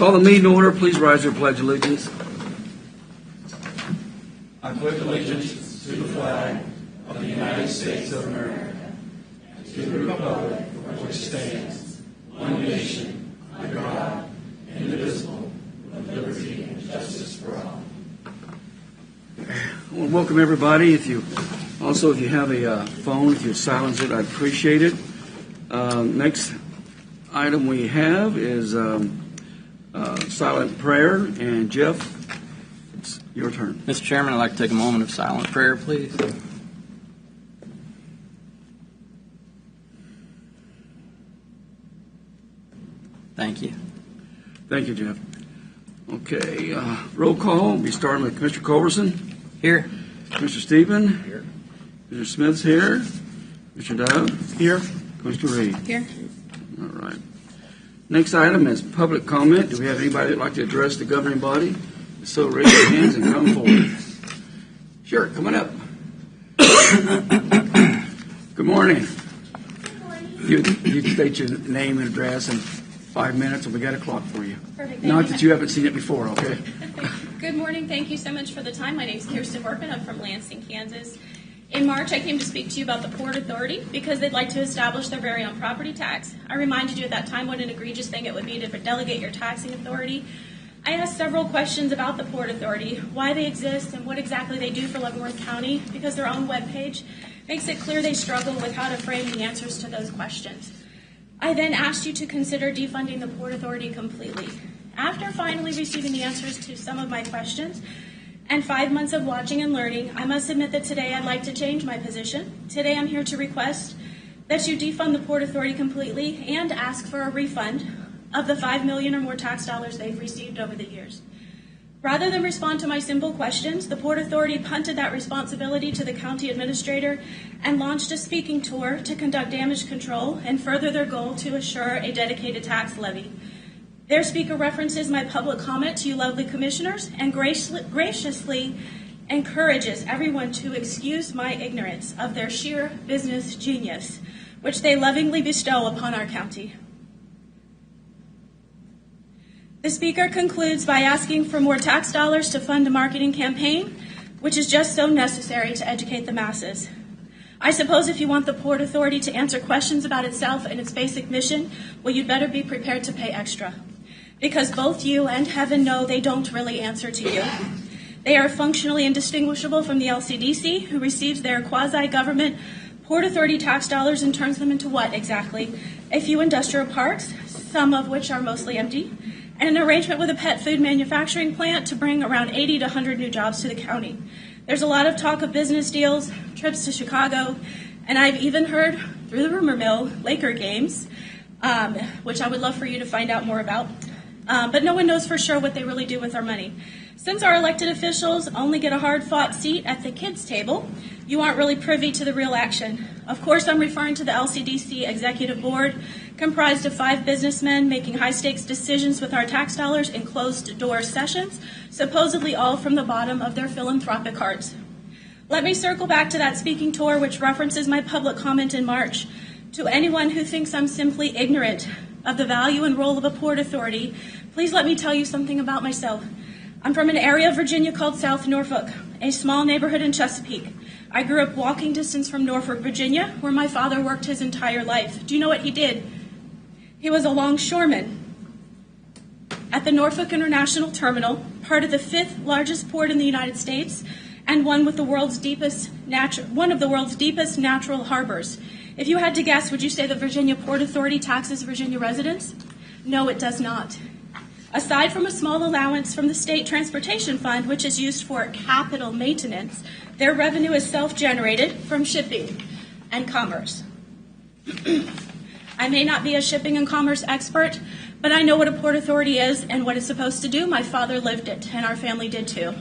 Call the meeting order. Please rise and pledge allegiance. I pledge allegiance to the flag of the United States of America, and to the republic for which stands, one nation, under God, indivisible, with liberty and justice for all. Well, welcome everybody. If you have a phone, if you silence it, I'd appreciate it. Next item we have is silent prayer, and Jeff, it's your turn. Mr. Chairman, I'd like to take a moment of silent prayer, please. Thank you. Thank you, Jeff. Okay, roll call. We'll be starting with Commissioner Culberson. Here. Mr. Stephen. Here. Mr. Smith's here. Mr. Dove. Here. Commissioner Reed. Here. All right. Next item is public comment. Do we have anybody that'd like to address the governing body? If so, raise your hands and come forward. Sure, come on up. Good morning. You state your name and address in 5 minutes, and we got a clock for you. Perfect. Not that you haven't seen it before, okay? Good morning. Thank you so much for the time. My name is Kirsten Workman. I'm from Lansing, Kansas. In March, I came to speak to you about the Port Authority because they'd like to establish their very own property tax. I reminded you at that time what an egregious thing it would be to delegate your taxing authority. I asked several questions about the Port Authority, why they exist, and what exactly they do for Leavenworth County, because their own webpage makes it clear they struggle with how to frame the answers to those questions. I then asked you to consider defunding the Port Authority completely. After finally receiving the answers to some of my questions, and 5 months of watching and learning, I must admit that today I'd like to change my position. Today I'm here to request that you defund the Port Authority completely and ask for a refund of the $5 million or more tax dollars they've received over the years. Rather than respond to my simple questions, the Port Authority punted that responsibility to the county administrator and launched a speaking tour to conduct damage control and further their goal to assure a dedicated tax levy. Their speaker references my public comment to you lovely commissioners and graciously encourages everyone to excuse my ignorance of their sheer business genius, which they lovingly bestow upon our county. The speaker concludes by asking for more tax dollars to fund a marketing campaign, which is just so necessary to educate the masses. I suppose if you want the Port Authority to answer questions about itself and its basic mission, well, you'd better be prepared to pay extra. Because both you and heaven know they don't really answer to you. They are functionally indistinguishable from the LCDC, who receives their quasi-government Port Authority tax dollars and turns them into what exactly? A few industrial parks, some of which are mostly empty, and an arrangement with a pet food manufacturing plant to bring around 80 to 100 new jobs to the county. There's a lot of talk of business deals, trips to Chicago, and I've even heard, through the rumor mill, Laker games, which I would love for you to find out more about. But no one knows for sure what they really do with our money. Since our elected officials only get a hard-fought seat at the kids' table, you aren't really privy to the real action. Of course, I'm referring to the LCDC Executive Board, comprised of 5 businessmen making high-stakes decisions with our tax dollars in closed-door sessions, supposedly all from the bottom of their philanthropic hearts. Let me circle back to that speaking tour, which references my public comment in March. To anyone who thinks I'm simply ignorant of the value and role of a Port Authority, please let me tell you something about myself. I'm from an area of Virginia called South Norfolk, a small neighborhood in Chesapeake. I grew up walking distance from Norfolk, Virginia, where my father worked his entire life. Do you know what he did? He was a longshoreman at the Norfolk International Terminal, part of the 5th largest port in the United States, and one of the world's deepest natural harbors. If you had to guess, would you say the Virginia Port Authority taxes Virginia residents? No, it does not. Aside from a small allowance from the State Transportation Fund, which is used for capital maintenance, their revenue is self-generated from shipping and commerce. I may not be a shipping and commerce expert, but I know what a Port Authority is and what it's supposed to do. My father lived it, and our family did too.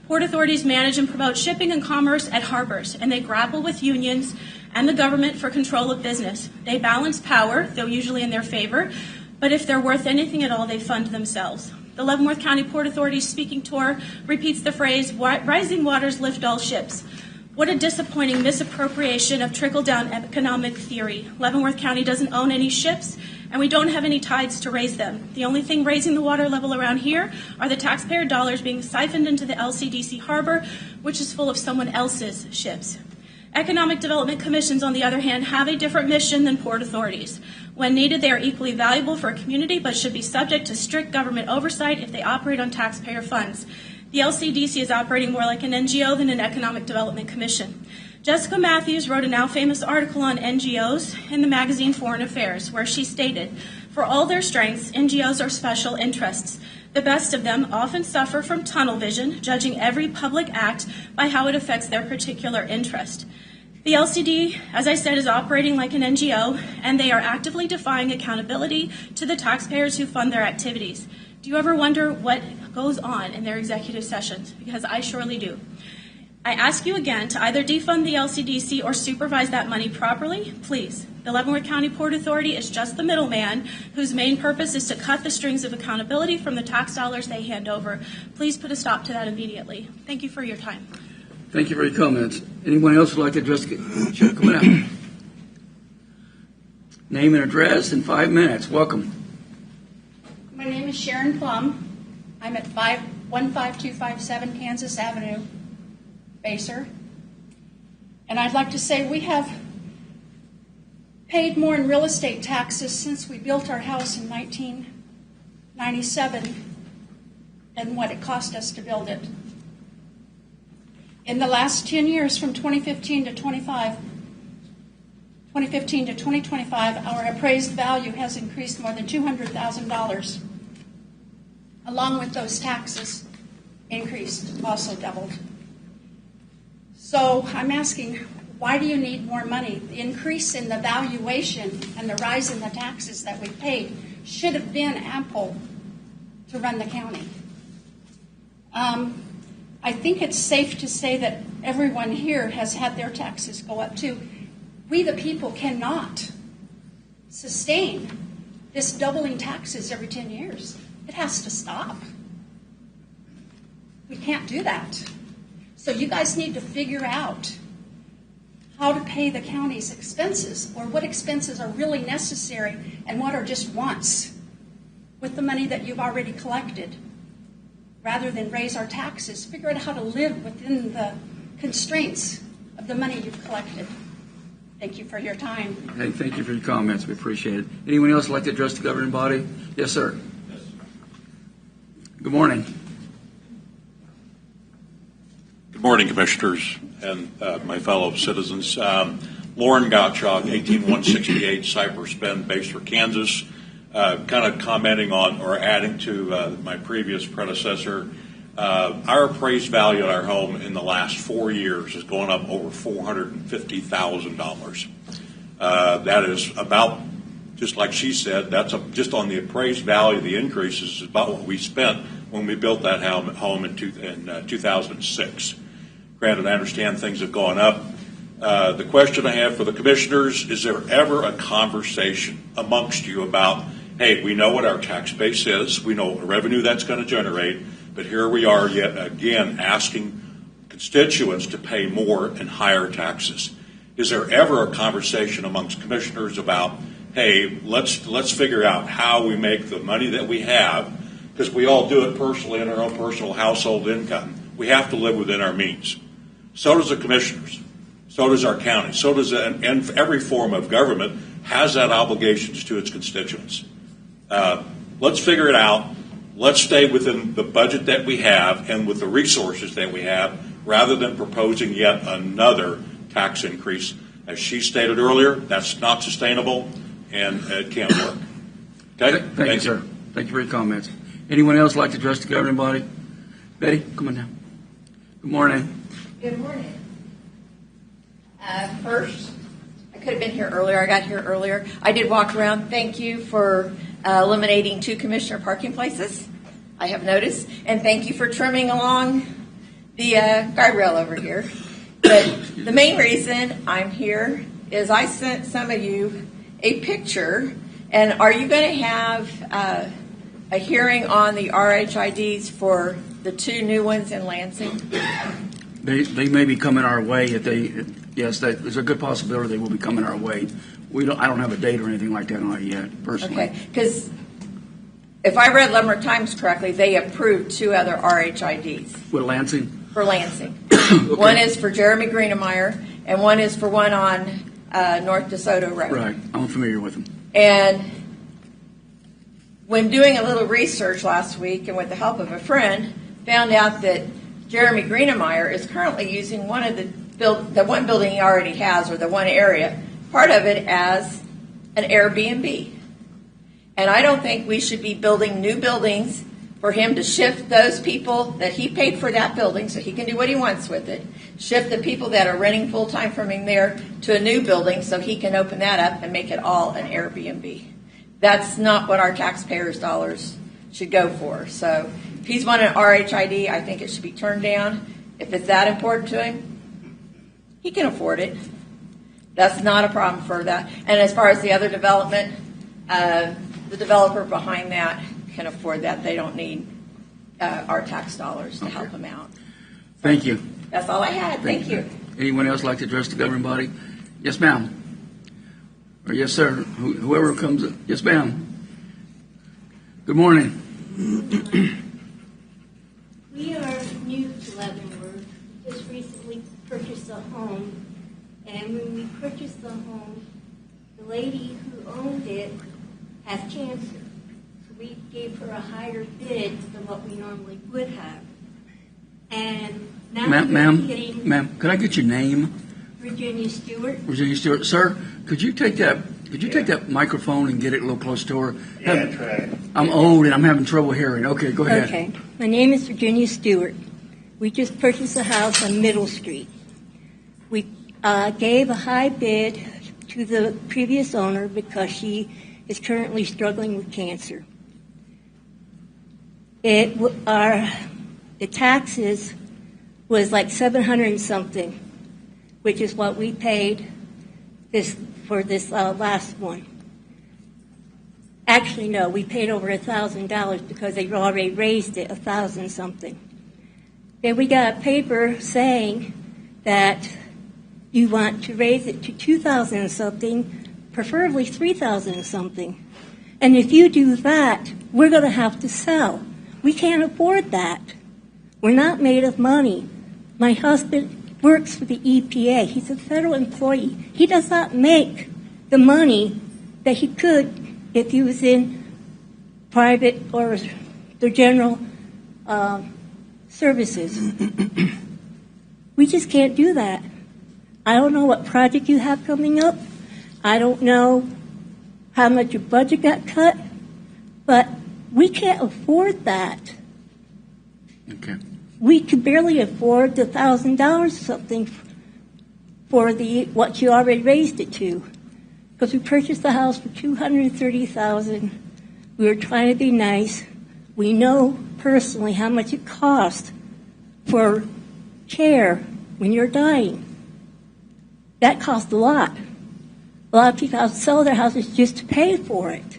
Port authorities manage and promote shipping and commerce at harbors, and they grapple with unions and the government for control of business. They balance power, though usually in their favor, but if they're worth anything at all, they fund themselves. The Leavenworth County Port Authority's speaking tour repeats the phrase, rising waters lift all ships. What a disappointing misappropriation of trickle-down economic theory. Leavenworth County doesn't own any ships, and we don't have any tides to raise them. The only thing raising the water level around here are the taxpayer dollars being siphoned into the LCDC harbor, which is full of someone else's ships. Economic development commissions, on the other hand, have a different mission than port authorities. When needed, they are equally valuable for a community, but should be subject to strict government oversight if they operate on taxpayer funds. The LCDC is operating more like an NGO than an economic development commission. Jessica Matthews wrote a now famous article on NGOs in the magazine Foreign Affairs, where she stated, "For all their strengths, NGOs are special interests. The best of them often suffer from tunnel vision, judging every public act by how it affects their particular interest." The LCD, as I said, is operating like an NGO, and they are actively defying accountability to the taxpayers who fund their activities. Do you ever wonder what goes on in their executive sessions? Because I surely do. I ask you again to either defund the LCDC or supervise that money properly, please. The Leavenworth County Port Authority is just the middleman whose main purpose is to cut the strings of accountability from the tax dollars they hand over. Please put a stop to that immediately. Thank you for your time. Thank you for your comments. Anyone else would like to address? Sure, come on out. Name and address in 5 minutes. Welcome. My name is Sharon Plum. I'm at 15257 Kansas Avenue, Baser. And I'd like to say we have paid more in real estate taxes since we built our house in 1997 than what it cost us to build it. In the last 10 years, from 2015 to 2025, our appraised value has increased more than $200,000. Along with those taxes increased, also doubled. So I'm asking, why do you need more money? The increase in the valuation and the rise in the taxes that we paid should have been ample to run the county. I think it's safe to say that everyone here has had their taxes go up too. We the people cannot sustain this doubling taxes every 10 years. It has to stop. We can't do that. So you guys need to figure out how to pay the county's expenses, or what expenses are really necessary and what are just wants with the money that you've already collected. Rather than raise our taxes, figure out how to live within the constraints of the money you've collected. Thank you for your time. Hey, thank you for your comments. We appreciate it. Anyone else like to address the governing body? Yes, sir. Yes. Good morning. Good morning, Commissioners and my fellow citizens. Lauren Gottschalk, 18168 Cypress Bend, Baser, Kansas. Kind of commenting on or adding to my previous predecessor, our appraised value at our home in the last 4 years is going up over $450,000. That is about, just like she said, that's just on the appraised value. The increases is about what we spent when we built that home in 2006. Granted, I understand things have gone up. The question I have for the commissioners, is there ever a conversation amongst you about, hey, we know what our tax base is, we know what revenue that's going to generate, but here we are yet again asking constituents to pay more and higher taxes. Is there ever a conversation amongst commissioners about, hey, let's figure out how we make the money that we have, because we all do it personally in our own personal household income. We have to live within our means. So does the commissioners. So does our county. So does, and every form of government has that obligations to its constituents. Let's figure it out. Let's stay within the budget that we have and with the resources that we have, rather than proposing yet another tax increase. As she stated earlier, that's not sustainable and it can't work. Okay? Thank you, sir. Thank you for your comments. Anyone else like to address the governing body? Betty, come on down. Good morning. Good morning. First, I could have been here earlier. I got here earlier. I did walk around. Thank you for eliminating 2 commissioner parking places, I have noticed. And thank you for trimming along the guardrail over here. But the main reason I'm here is I sent some of you a picture. And are you going to have a hearing on the RHIDs for the 2 new ones in Lansing? They may be coming our way. If Yes, there's a good possibility they will be coming our way. I don't have a date or anything like that on it yet, personally. Okay, because if I read Leavenworth Times correctly, they approved 2 other RHIDs With Lansing? for Lansing. Okay. One is for Jeremy Greenemeyer, and one is for one on North DeSoto Road. Right, I'm familiar with them. And when doing a little research last week, and with the help of a friend, found out that Jeremy Greenemeyer is currently using one of the one building he already has, or the one area, part of it as an Airbnb. And I don't think we should be building new buildings for him to shift those people that he paid for that building so he can do what he wants with it, shift the people that are renting full-time from him there to a new building so he can open that up and make it all an Airbnb. That's not what our taxpayers' dollars should go for. So if he's wanting an RHID, I think it should be turned down. If it's that important to him, he can afford it. That's not a problem for that. And as far as the other development, the developer behind that can afford that. They don't need our tax dollars to help them out. Thank you. That's all I had. Thank you. Anyone else like to address the governing body? Yes, ma'am. Or yes, sir. Whoever comes. Yes, ma'am. Good morning. We are new to Leavenworth. We just recently purchased a home. And when we purchased the home, the lady who owned it has cancer. So we gave her a higher bid than what we normally would have. And now we're getting Ma'am, could I get your name? Virginia Stewart. Virginia Stewart. Sir, could you take that microphone and get it a little close to her? Yeah, try. I'm old and I'm having trouble hearing. Okay, go ahead. Okay. My name is Virginia Stewart. We just purchased a house on Middle Street. We gave a high bid to the previous owner because she is currently struggling with cancer. The taxes was like $700 and something, which is what we paid for this last one. Actually, no, we paid over $1,000 because they already raised it $1,000 something. Then we got a paper saying that you want to raise it to $2,000 something, preferably $3,000 something. And if you do that, we're going to have to sell. We can't afford that. We're not made of money. My husband works for the EPA. He's a federal employee. He does not make the money that he could if he was in private or the general services. We just can't do that. I don't know what project you have coming up. I don't know how much your budget got cut, but we can't afford that. Okay. We could barely afford the $1,000 something for what you already raised it to, because we purchased the house for $230,000. We were trying to be nice. We know personally how much it costs for care when you're dying. That costs a lot. A lot of people sell their houses just to pay for it.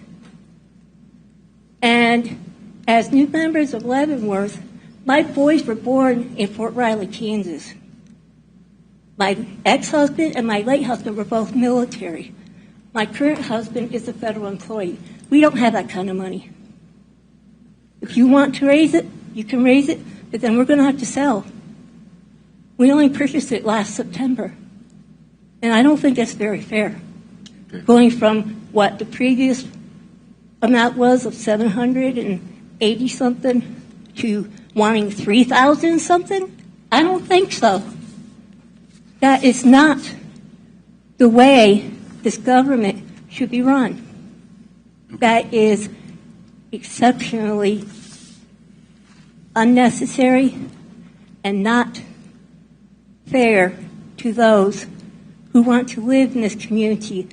And as new members of Leavenworth, my boys were born in Fort Riley, Kansas. My ex-husband and my late husband were both military. My current husband is a federal employee. We don't have that kind of money. If you want to raise it, you can raise it, but then we're going to have to sell. We only purchased it last September. And I don't think that's very fair. Okay. Going from what the previous amount was of $780 something to wanting $3,000 something? I don't think so. That is not the way this government should be run. That is exceptionally unnecessary and not fair to those who want to live in this community.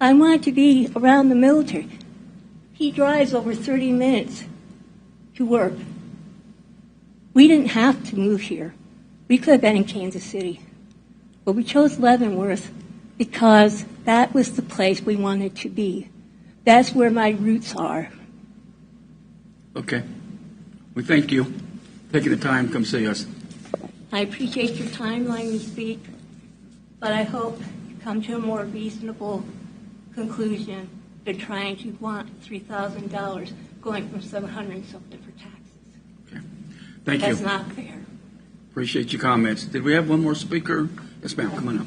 I want to be around the military. He drives over 30 minutes to work. We didn't have to move here. We could have been in Kansas City. But we chose Leavenworth because that was the place we wanted to be. That's where my roots are. Okay. We thank you for taking the time to come see us. I appreciate your time letting me speak. but I hope you come to a more reasonable conclusion than trying to want $3,000 going from $700 and something for taxes. Thank you. That's not fair. Appreciate your comments. Did we have one more speaker? Yes, ma'am. Come on up.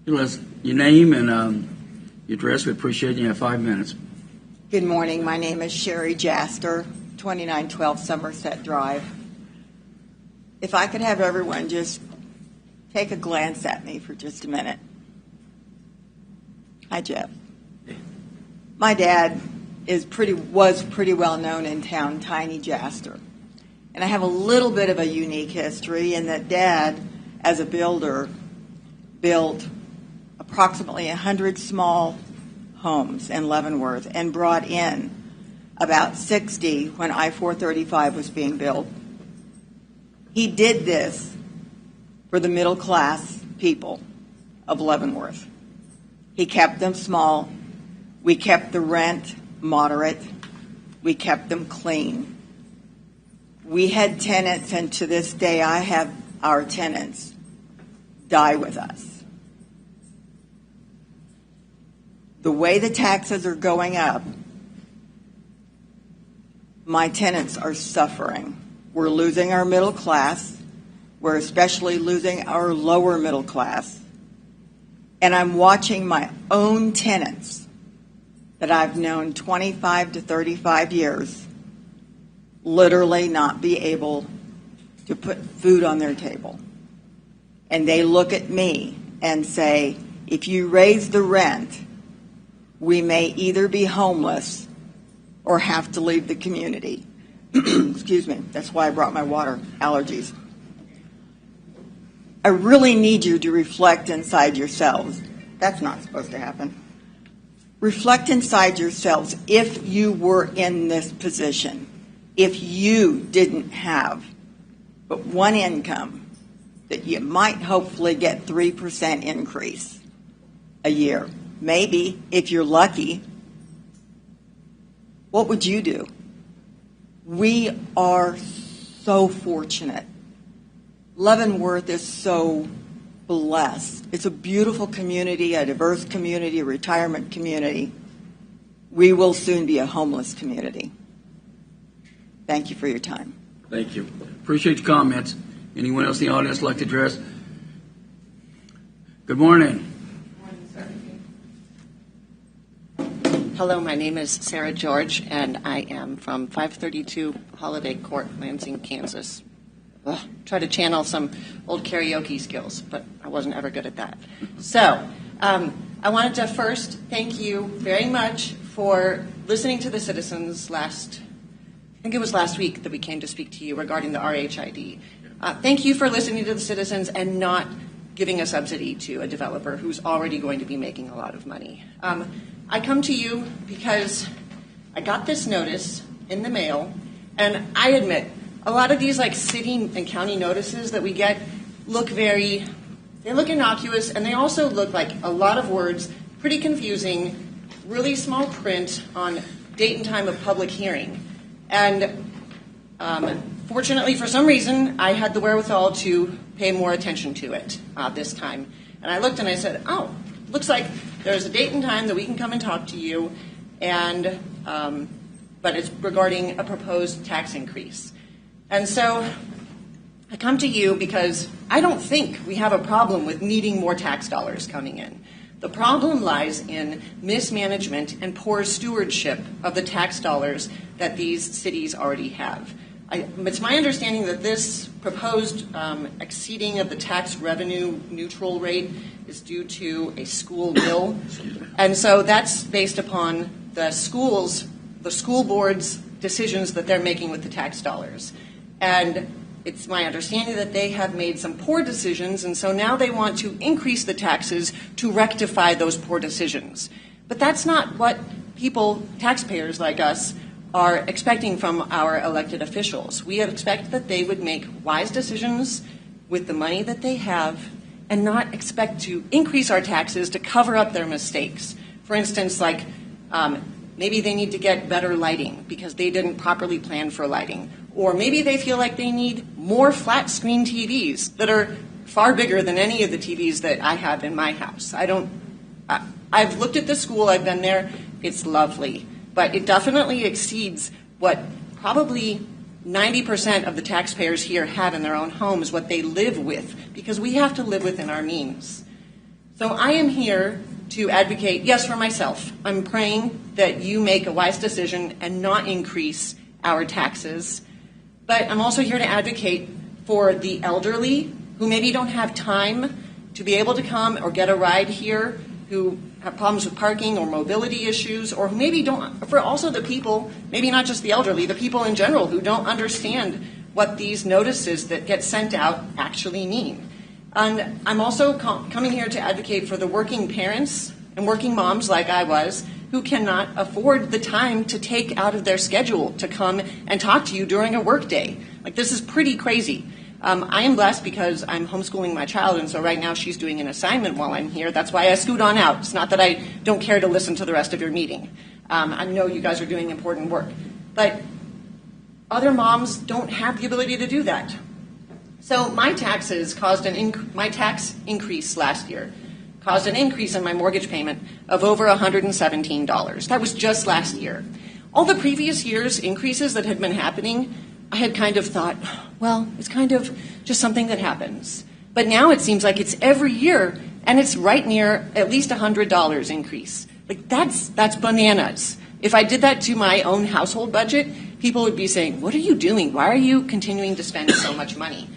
Your name and your address. We appreciate you. You have 5 minutes. Good morning. My name is Sherry Jaster, 2912 Somerset Drive. If I could have everyone just take a glance at me for just a minute. Hi, Jeff. My dad was pretty well known in town, Tiny Jaster. And I have a little bit of a unique history in that Dad, as a builder, built approximately 100 small homes in Leavenworth and brought in about 60 when I-435 was being built. He did this for the middle class people of Leavenworth. He kept them small. We kept the rent moderate. We kept them clean. We had tenants, and to this day I have our tenants die with us. The way the taxes are going up, my tenants are suffering. We're losing our middle class. We're especially losing our lower middle class. And I'm watching my own tenants that I've known 25 to 35 years literally not be able to put food on their table. And they look at me and say, if you raise the rent, we may either be homeless or have to leave the community. Excuse me. That's why I brought my water. Allergies. I really need you to reflect inside yourselves. That's not supposed to happen. Reflect inside yourselves if you were in this position, if you didn't have but one income that you might hopefully get 3% increase a year. Maybe, if you're lucky, what would you do? We are so fortunate. Leavenworth is so blessed. It's a beautiful community, a diverse community, a retirement community. We will soon be a homeless community. Thank you for your time. Thank you. Appreciate your comments. Anyone else in the audience like to address? Good morning. Hello, my name is Sarah George, and I am from 532 Holiday Court, Lansing, Kansas. Try to channel some old karaoke skills, but I wasn't ever good at that. So I wanted to first thank you very much for listening to the citizens I think it was last week that we came to speak to you regarding the RHID. Thank you for listening to the citizens and not giving a subsidy to a developer who's already going to be making a lot of money. I come to you because I got this notice in the mail, and I admit, a lot of these city and county notices that we get look innocuous, and they also look like a lot of words, pretty confusing, really small print on date and time of public hearing. And fortunately, for some reason, I had the wherewithal to pay more attention to it this time. And I looked and I said, oh, looks like there's a date and time that we can come and talk to you, and but it's regarding a proposed tax increase. And so I come to you because I don't think we have a problem with needing more tax dollars coming in. The problem lies in mismanagement and poor stewardship of the tax dollars that these cities already have. It's my understanding that this proposed exceeding of the tax revenue neutral rate is due to a school bill. And so that's based upon the school board's decisions that they're making with the tax dollars. And it's my understanding that they have made some poor decisions, and so now they want to increase the taxes to rectify those poor decisions. But that's not what people, taxpayers like us, are expecting from our elected officials. We expect that they would make wise decisions with the money that they have and not expect to increase our taxes to cover up their mistakes. For instance, maybe they need to get better lighting because they didn't properly plan for lighting. Or maybe they feel like they need more flat screen TVs that are far bigger than any of the TVs that I have in my house. I've looked at the school, I've been there, it's lovely, but it definitely exceeds what probably 90% of the taxpayers here have in their own homes, what they live with, because we have to live within our means. So I am here to advocate, yes, for myself. I'm praying that you make a wise decision and not increase our taxes. But I'm also here to advocate for the elderly who maybe don't have time to be able to come or get a ride here, who have problems with parking or mobility issues, or who maybe don't, for also the people, maybe not just the elderly, the people in general who don't understand what these notices that get sent out actually mean. And I'm also coming here to advocate for the working parents and working moms like I was, who cannot afford the time to take out of their schedule to come and talk to you during a work day. Like, this is pretty crazy. I am blessed because I'm homeschooling my child, and so right now she's doing an assignment while I'm here. That's why I scoot on out. It's not that I don't care to listen to the rest of your meeting. I know you guys are doing important work. But other moms don't have the ability to do that. So my taxes caused my tax increase last year caused an increase in my mortgage payment of over $117. That was just last year. All the previous years' increases that had been happening, I had kind of thought, well, it's kind of just something that happens. But now it seems like it's every year, and it's right near at least $100 increase. Like, that's bananas. If I did that to my own household budget, people would be saying, what are you doing? Why are you continuing to spend so much money?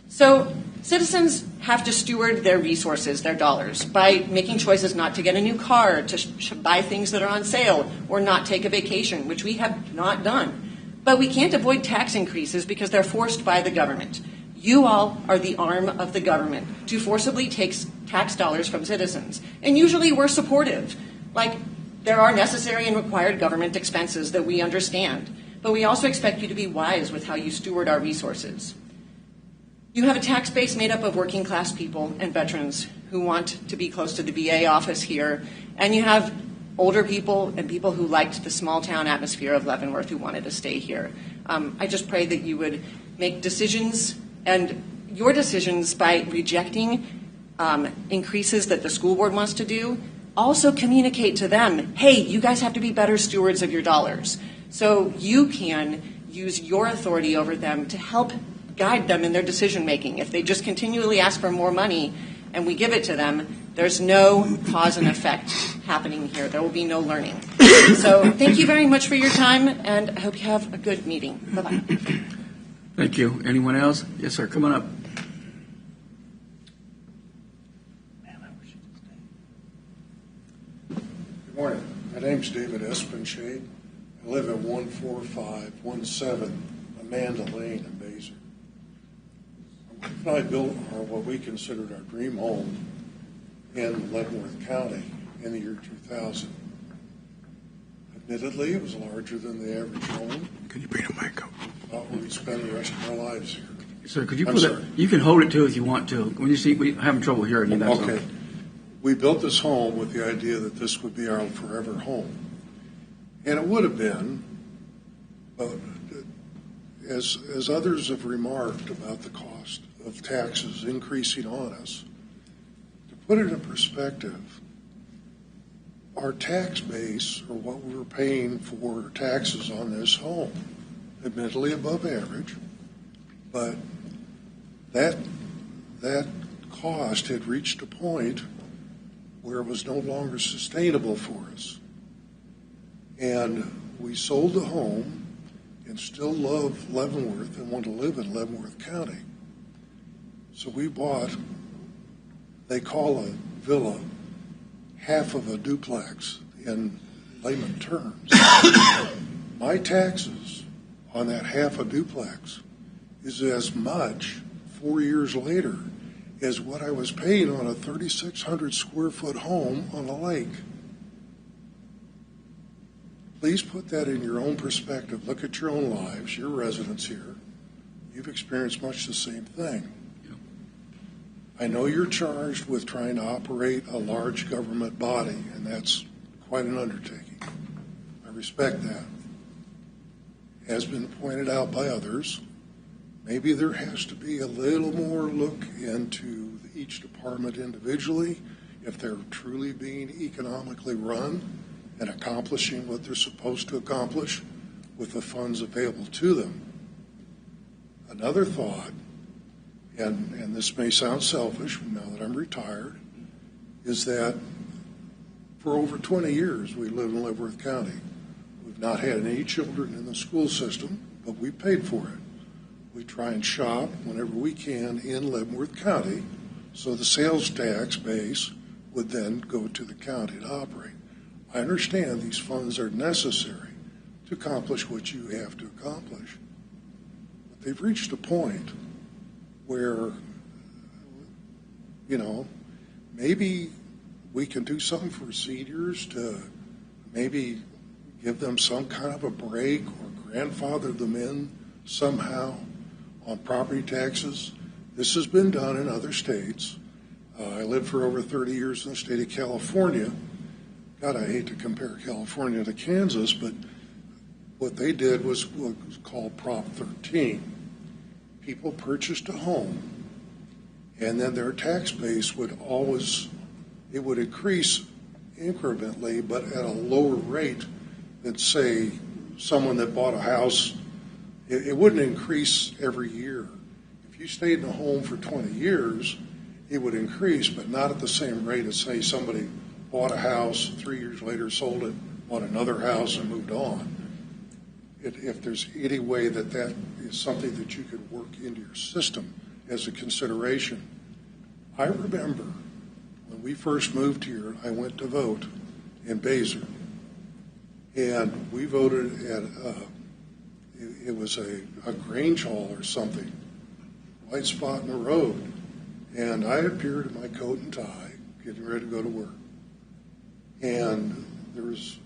So citizens have to steward their resources, their dollars, by making choices not to get a new car, to buy things that are on sale, or not take a vacation, which we have not done. But we can't avoid tax increases because they're forced by the government. You all are the arm of the government to forcibly take tax dollars from citizens. And usually we're supportive. Like, there are necessary and required government expenses that we understand. But we also expect you to be wise with how you steward our resources. You have a tax base made up of working class people and veterans who want to be close to the VA office here. And you have older people and people who liked the small town atmosphere of Leavenworth who wanted to stay here. I just pray that you would make decisions, and your decisions by rejecting increases that the school board wants to do, also communicate to them, hey, you guys have to be better stewards of your dollars. So you can use your authority over them to help guide them in their decision making. If they just continually ask for more money and we give it to them, there's no cause and effect happening here. There will be no learning. So thank you very much for your time, and I hope you have a good meeting. Bye-bye. Thank you. Anyone else? Yes, sir. Come on up. Good morning. My name's David Espenshade. I live at 14517 Amanda Lane in Basin. My wife and I built what we considered our dream home in Leavenworth County in the year 2000. Admittedly, it was larger than the average home. Could you bring a mic up? We spend the rest of our lives here. Sir, could you put it? You can hold it too if you want to. When you see, we're having trouble hearing you. That's okay. We built this home with the idea that this would be our forever home. And it would have been, but as others have remarked about the cost of taxes increasing on us, to put it in perspective, our tax base, or what we were paying for taxes on this home, admittedly above average, but that cost had reached a point where it was no longer sustainable for us. And we sold the home and still love Leavenworth and want to live in Leavenworth County. So we bought, they call a villa half of a duplex in layman terms. My taxes on that half a duplex is as much 4 years later as what I was paying on a 3,600 square foot home on a lake. Please put that in your own perspective. Look at your own lives, your residents here. You've experienced much the same thing. I know you're charged with trying to operate a large government body, and that's quite an undertaking. I respect that. has been pointed out by others, maybe there has to be a little more look into each department individually if they're truly being economically run and accomplishing what they're supposed to accomplish with the funds available to them. Another thought, and this may sound selfish now that I'm retired, is that for over 20 years we live in Leavenworth County. We've not had any children in the school system, but we paid for it. We try and shop whenever we can in Leavenworth County, so the sales tax base would then go to the county to operate. I understand these funds are necessary to accomplish what you have to accomplish. But they've reached a point where, maybe we can do something for seniors to maybe give them some kind of a break or grandfather them in somehow on property taxes. This has been done in other states. I lived for over 30 years in the state of California. God, I hate to compare California to Kansas, but what they did was what was called Prop 13. People purchased a home, and then their tax base would increase incrementally, but at a lower rate than, say, someone that bought a house. It wouldn't increase every year. If you stayed in a home for 20 years, it would increase, but not at the same rate as, say, somebody bought a house, 3 years later sold it, bought another house, and moved on. If there's any way that is something that you could work into your system as a consideration. I remember when we first moved here, I went to vote in Baser, and we voted at it was a Grange Hall or something, white spot in the road, and I appeared in my coat and tie, getting ready to go to work, and there was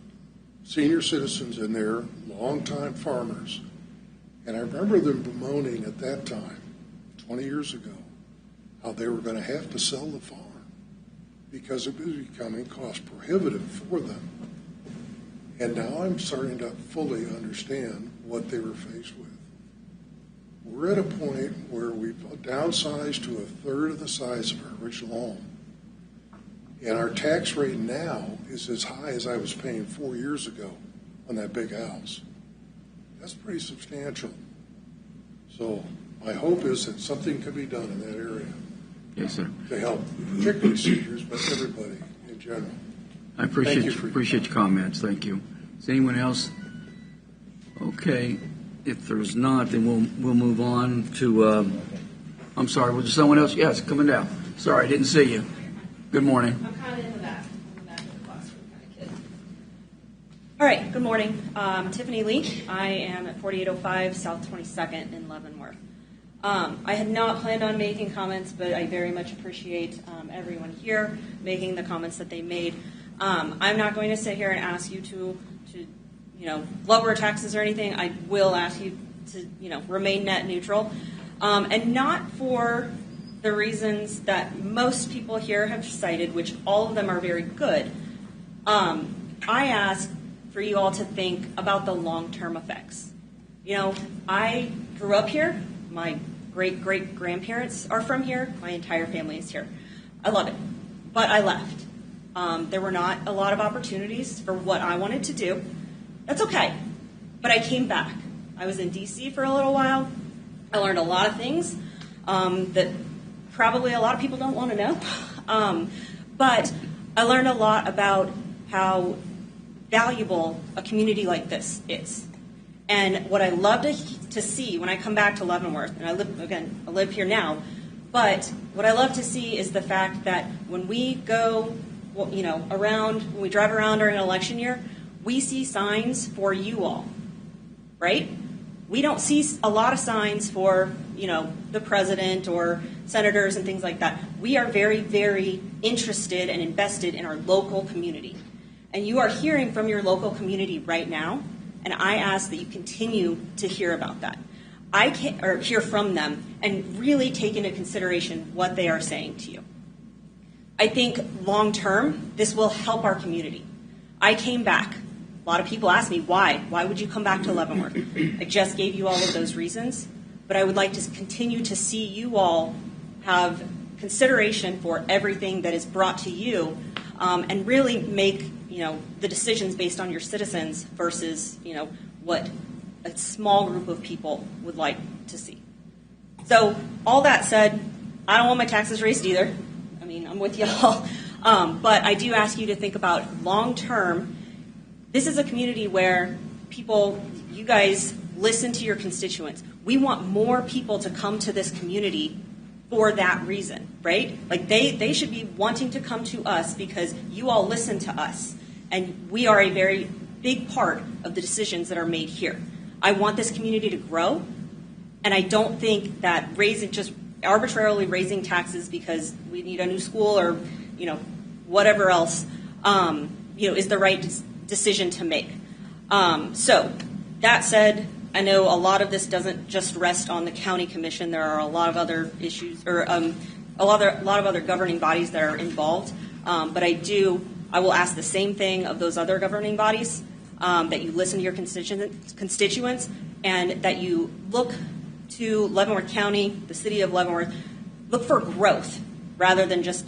senior citizens in there, longtime farmers, and I remember them bemoaning at that time, 20 years ago, how they were going to have to sell the farm because it was becoming cost prohibitive for them. And now I'm starting to fully understand what they were faced with. We're at a point where we've downsized to a third of the size of our original home. And our tax rate now is as high as I was paying 4 years ago on that big house. That's pretty substantial. So my hope is that something can be done in that area. Yes, sir. To help, particularly seniors, but everybody in general. I appreciate your comments. Thank you. Is anyone else? Okay. If there's not, then we'll move on to. I'm sorry. Was there someone else? Yes, coming down. Sorry, I didn't see you. Good morning. I'm kind of in the back. I'm in the back of the classroom kind of kid. All right. Good morning. Tiffany Lee. I am at 4805 South 22nd in Leavenworth. I had not planned on making comments, but I very much appreciate everyone here making the comments that they made. I'm not going to sit here and ask you to lower taxes or anything. I will ask you to, remain net neutral, and not for the reasons that most people here have cited, which all of them are very good. I ask for you all to think about the long-term effects. I grew up here. My great-great-grandparents are from here. My entire family is here. I love it, but I left. There were not a lot of opportunities for what I wanted to do. That's okay, but I came back. I was in D.C. for a little while. I learned a lot of things that probably a lot of people don't want to know, but I learned a lot about how valuable a community like this is. And what I love to see when I come back to Leavenworth, and I live here now, but what I love to see is the fact that when we go, when we drive around during an election year, we see signs for you all, right? We don't see a lot of signs for, the president or senators and things like that. We are very, very interested and invested in our local community. And you are hearing from your local community right now, and I ask that you continue to hear about that. Or hear from them and really take into consideration what they are saying to you. I think long term, this will help our community. I came back A lot of people ask me, why? Why would you come back to Leavenworth? I just gave you all of those reasons, but I would like to continue to see you all have consideration for everything that is brought to you, and really make, the decisions based on your citizens versus, what a small group of people would like to see. So all that said, I don't want my taxes raised either. I mean, I'm with y'all. But I do ask you to think about long-term. This is a community where you guys listen to your constituents. We want more people to come to this community for that reason, right? Like they should be wanting to come to us because you all listen to us. And we are a very big part of the decisions that are made here. I want this community to grow, and I don't think that just arbitrarily raising taxes because we need a new school or, whatever else, is the right decision to make. So that said, I know a lot of this doesn't just rest on the county commission. There are a lot of other issues, or a lot of other governing bodies that are involved. But I will ask the same thing of those other governing bodies, that you listen to your constituents, and that you look to Leavenworth County, the city of Leavenworth, look for growth rather than just,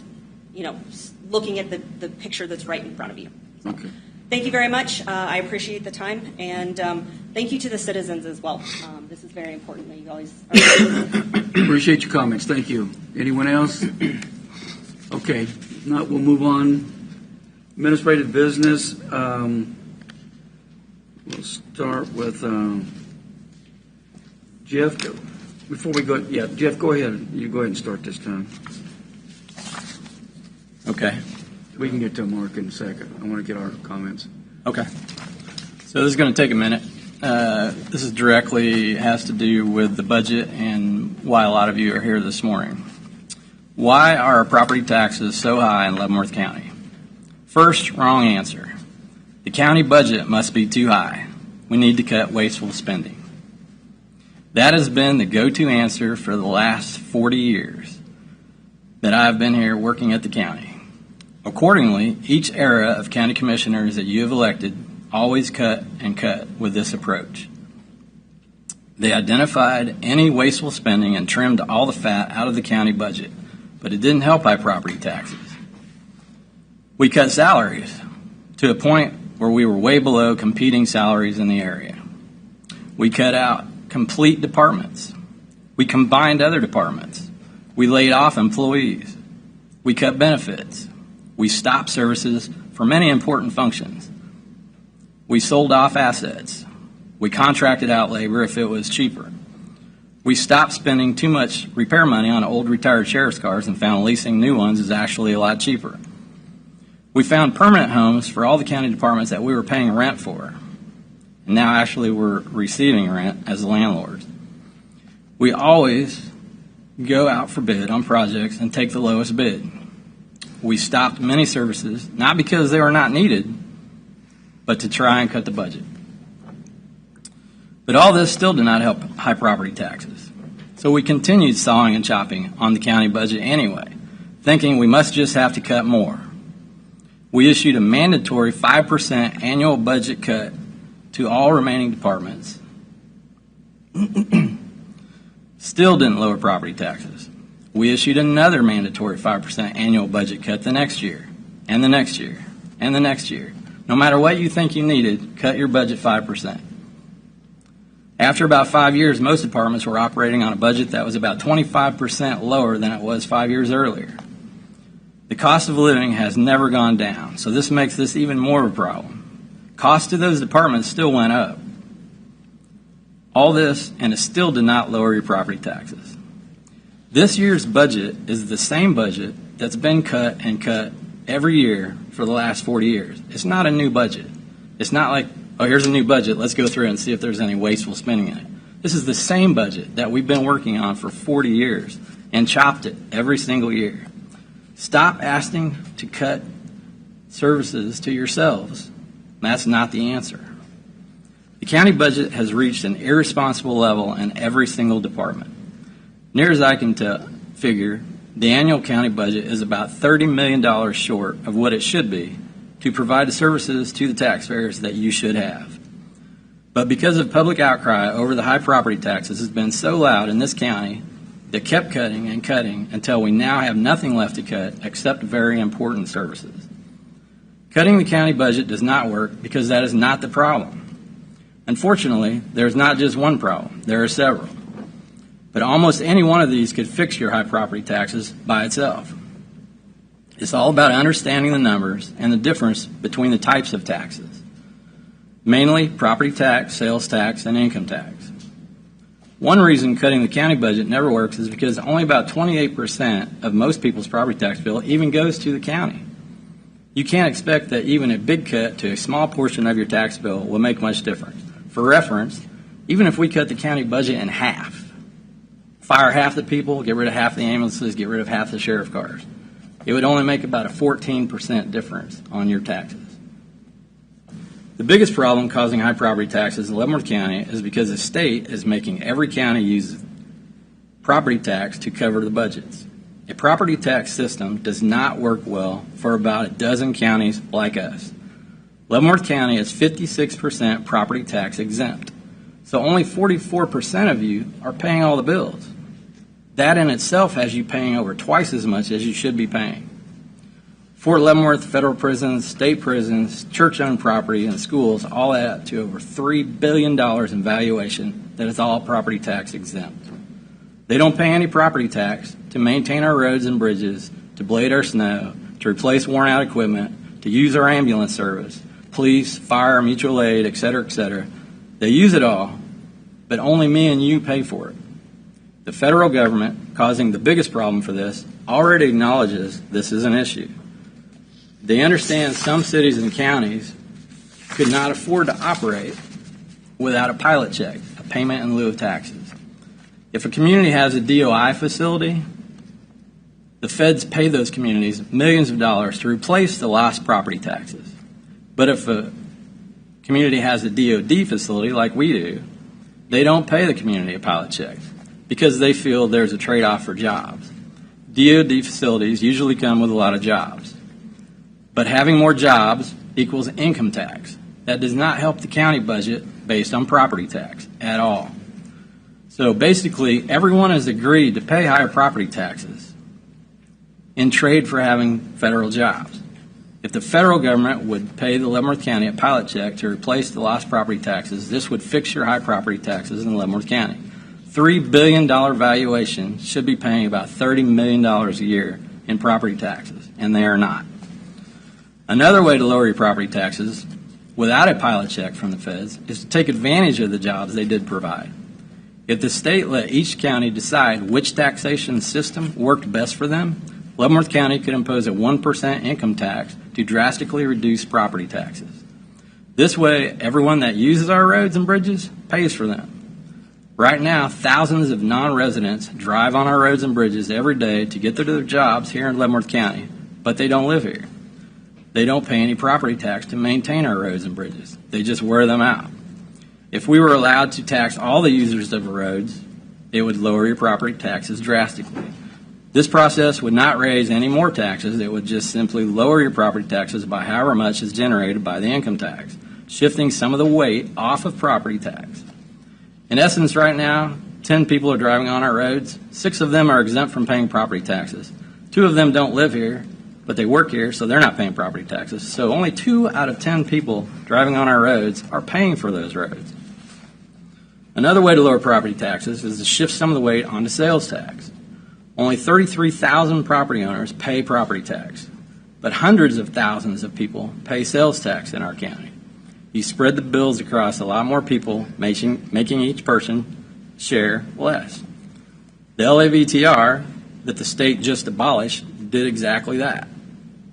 looking at the picture that's right in front of you. Okay. Thank you very much. I appreciate the time, and thank you to the citizens as well. This is very important that you always are. Appreciate your comments. Thank you. Anyone else? Okay. If not, we'll move on. Administrative business. We'll start with Jeff. Before we go, Jeff, go ahead. You go ahead and start this time. Okay. We can get to Mark in a second. I want to get our comments. Okay. So this is going to take a minute. This is directly has to do with the budget and why a lot of you are here this morning. Why are our property taxes so high in Leavenworth County? First, wrong answer. The county budget must be too high. We need to cut wasteful spending. That has been the go-to answer for the last 40 years that I've been here working at the county. Accordingly, each era of county commissioners that you have elected always cut and cut with this approach. They identified any wasteful spending and trimmed all the fat out of the county budget, but it didn't help high property taxes. We cut salaries to a point where we were way below competing salaries in the area. We cut out complete departments. We combined other departments. We laid off employees. We cut benefits. We stopped services for many important functions. We sold off assets. We contracted out labor if it was cheaper. We stopped spending too much repair money on old retired sheriff's cars and found leasing new ones is actually a lot cheaper. We found permanent homes for all the county departments that we were paying rent for, and now actually we're receiving rent as landlords. We always go out for bid on projects and take the lowest bid. We stopped many services, not because they were not needed, but to try and cut the budget. But all this still did not help high property taxes. So we continued sawing and chopping on the county budget anyway, thinking we must just have to cut more. We issued a mandatory 5% annual budget cut to all remaining departments. Still didn't lower property taxes. We issued another mandatory 5% annual budget cut the next year, and the next year, and the next year. No matter what you think you needed, cut your budget 5%. After about 5 years, most departments were operating on a budget that was about 25% lower than it was 5 years earlier. The cost of living has never gone down, so this makes this even more of a problem. Costs to those departments still went up. All this, and it still did not lower your property taxes. This year's budget is the same budget that's been cut and cut every year for the last 40 years. It's not a new budget. It's not like, oh, here's a new budget, let's go through it and see if there's any wasteful spending in it. This is the same budget that we've been working on for 40 years and chopped it every single year. Stop asking to cut services to yourselves. That's not the answer. The county budget has reached an irresponsible level in every single department. Near as I can figure, the annual county budget is about $30 million short of what it should be, to provide the services to the taxpayers that you should have. But because of public outcry over the high property taxes has been so loud in this county that kept cutting and cutting until we now have nothing left to cut except very important services. Cutting the county budget does not work because that is not the problem. Unfortunately, there's not just one problem, there are several. But almost any one of these could fix your high property taxes by itself. It's all about understanding the numbers and the difference between the types of taxes, mainly property tax, sales tax, and income tax. One reason cutting the county budget never works is because only about 28% of most people's property tax bill even goes to the county. You can't expect that even a big cut to a small portion of your tax bill will make much difference. For reference, even if we cut the county budget in half, fire half the people, get rid of half the ambulances, get rid of half the sheriff cars, it would only make about a 14% difference on your taxes. The biggest problem causing high property taxes in Leavenworth County is because the state is making every county use property tax to cover the budgets. A property tax system does not work well for about a dozen counties like us. Leavenworth County is 56% property tax exempt, so only 44% of you are paying all the bills. That in itself has you paying over twice as much as you should be paying. Fort Leavenworth, federal prisons, state prisons, church-owned property, and schools all add up to over $3 billion in valuation that is all property tax exempt. They don't pay any property tax to maintain our roads and bridges, to blade our snow, to replace worn-out equipment, to use our ambulance service, police, fire, mutual aid, et cetera, et cetera. They use it all, but only me and you pay for it. The federal government, causing the biggest problem for this, already acknowledges this is an issue. They understand some cities and counties could not afford to operate without a pilot check, a payment in lieu of taxes. If a community has a DOI facility, the feds pay those communities millions of dollars to replace the lost property taxes. But if a community has a DOD facility like we do, they don't pay the community a pilot check because they feel there's a trade-off for jobs. DOD facilities usually come with a lot of jobs. But having more jobs equals income tax. That does not help the county budget based on property tax at all. So basically, everyone has agreed to pay higher property taxes in trade for having federal jobs. If the federal government would pay the Leavenworth County a pilot check to replace the lost property taxes, this would fix your high property taxes in Leavenworth County. $3 billion valuation should be paying about $30 million a year in property taxes, and they are not. Another way to lower your property taxes without a pilot check from the feds is to take advantage of the jobs they did provide. If the state let each county decide which taxation system worked best for them, Leavenworth County could impose a 1% income tax to drastically reduce property taxes. This way, everyone that uses our roads and bridges pays for them. Right now, thousands of non-residents drive on our roads and bridges every day to get to their jobs here in Leavenworth County, but they don't live here. They don't pay any property tax to maintain our roads and bridges. They just wear them out. If we were allowed to tax all the users of the roads, it would lower your property taxes drastically. This process would not raise any more taxes. It would just simply lower your property taxes by however much is generated by the income tax, shifting some of the weight off of property tax. In essence, right now, 10 people are driving on our roads. 6 of them are exempt from paying property taxes. 2 of them don't live here, but they work here, so they're not paying property taxes. So only 2 out of 10 people driving on our roads are paying for those roads. Another way to lower property taxes is to shift some of the weight onto sales tax. Only 33,000 property owners pay property tax, but hundreds of thousands of people pay sales tax in our county. You spread the bills across a lot more people, making each person share less. The LAVTR that the state just abolished did exactly that.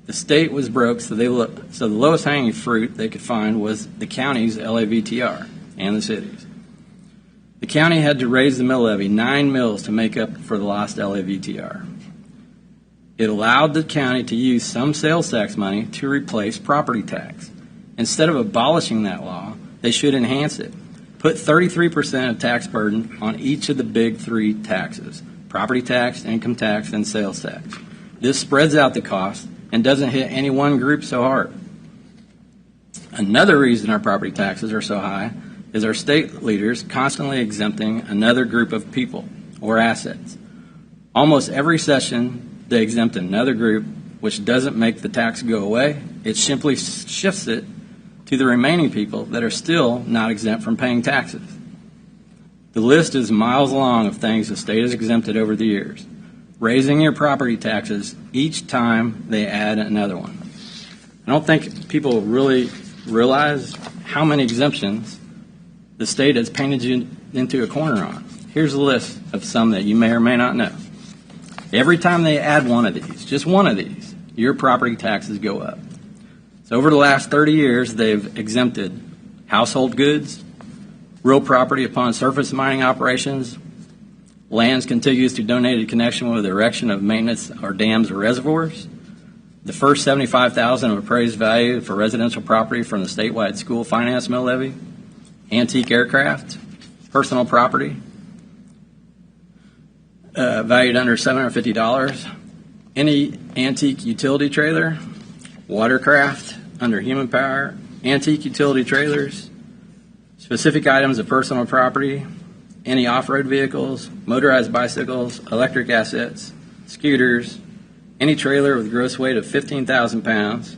The state was broke, so the lowest hanging fruit they could find was the county's LAVTR and the cities. The county had to raise the mill levy 9 mills to make up for the lost LAVTR. It allowed the county to use some sales tax money to replace property tax. Instead of abolishing that law, they should enhance it. Put 33% of tax burden on each of the big 3 taxes: property tax, income tax, and sales tax. This spreads out the cost and doesn't hit any one group so hard. Another reason our property taxes are so high is our state leaders constantly exempting another group of people or assets. Almost every session, they exempt another group, which doesn't make the tax go away. It simply shifts it to the remaining people that are still not exempt from paying taxes. The list is miles long of things the state has exempted over the years, raising your property taxes each time they add another one. I don't think people really realize how many exemptions the state has painted you into a corner on. Here's a list of some that you may or may not know. Every time they add one of these, just one of these, your property taxes go up. So over the last 30 years, they've exempted household goods, real property upon surface mining operations, lands contiguous to donated connection with the erection of maintenance or dams or reservoirs, the first $75,000 of appraised value for residential property from the statewide school finance mill levy, antique aircraft, personal property valued under $750, any antique utility trailer, watercraft under human power, antique utility trailers, specific items of personal property, any off-road vehicles, motorized bicycles, electric assets, scooters, any trailer with gross weight of 15,000 pounds,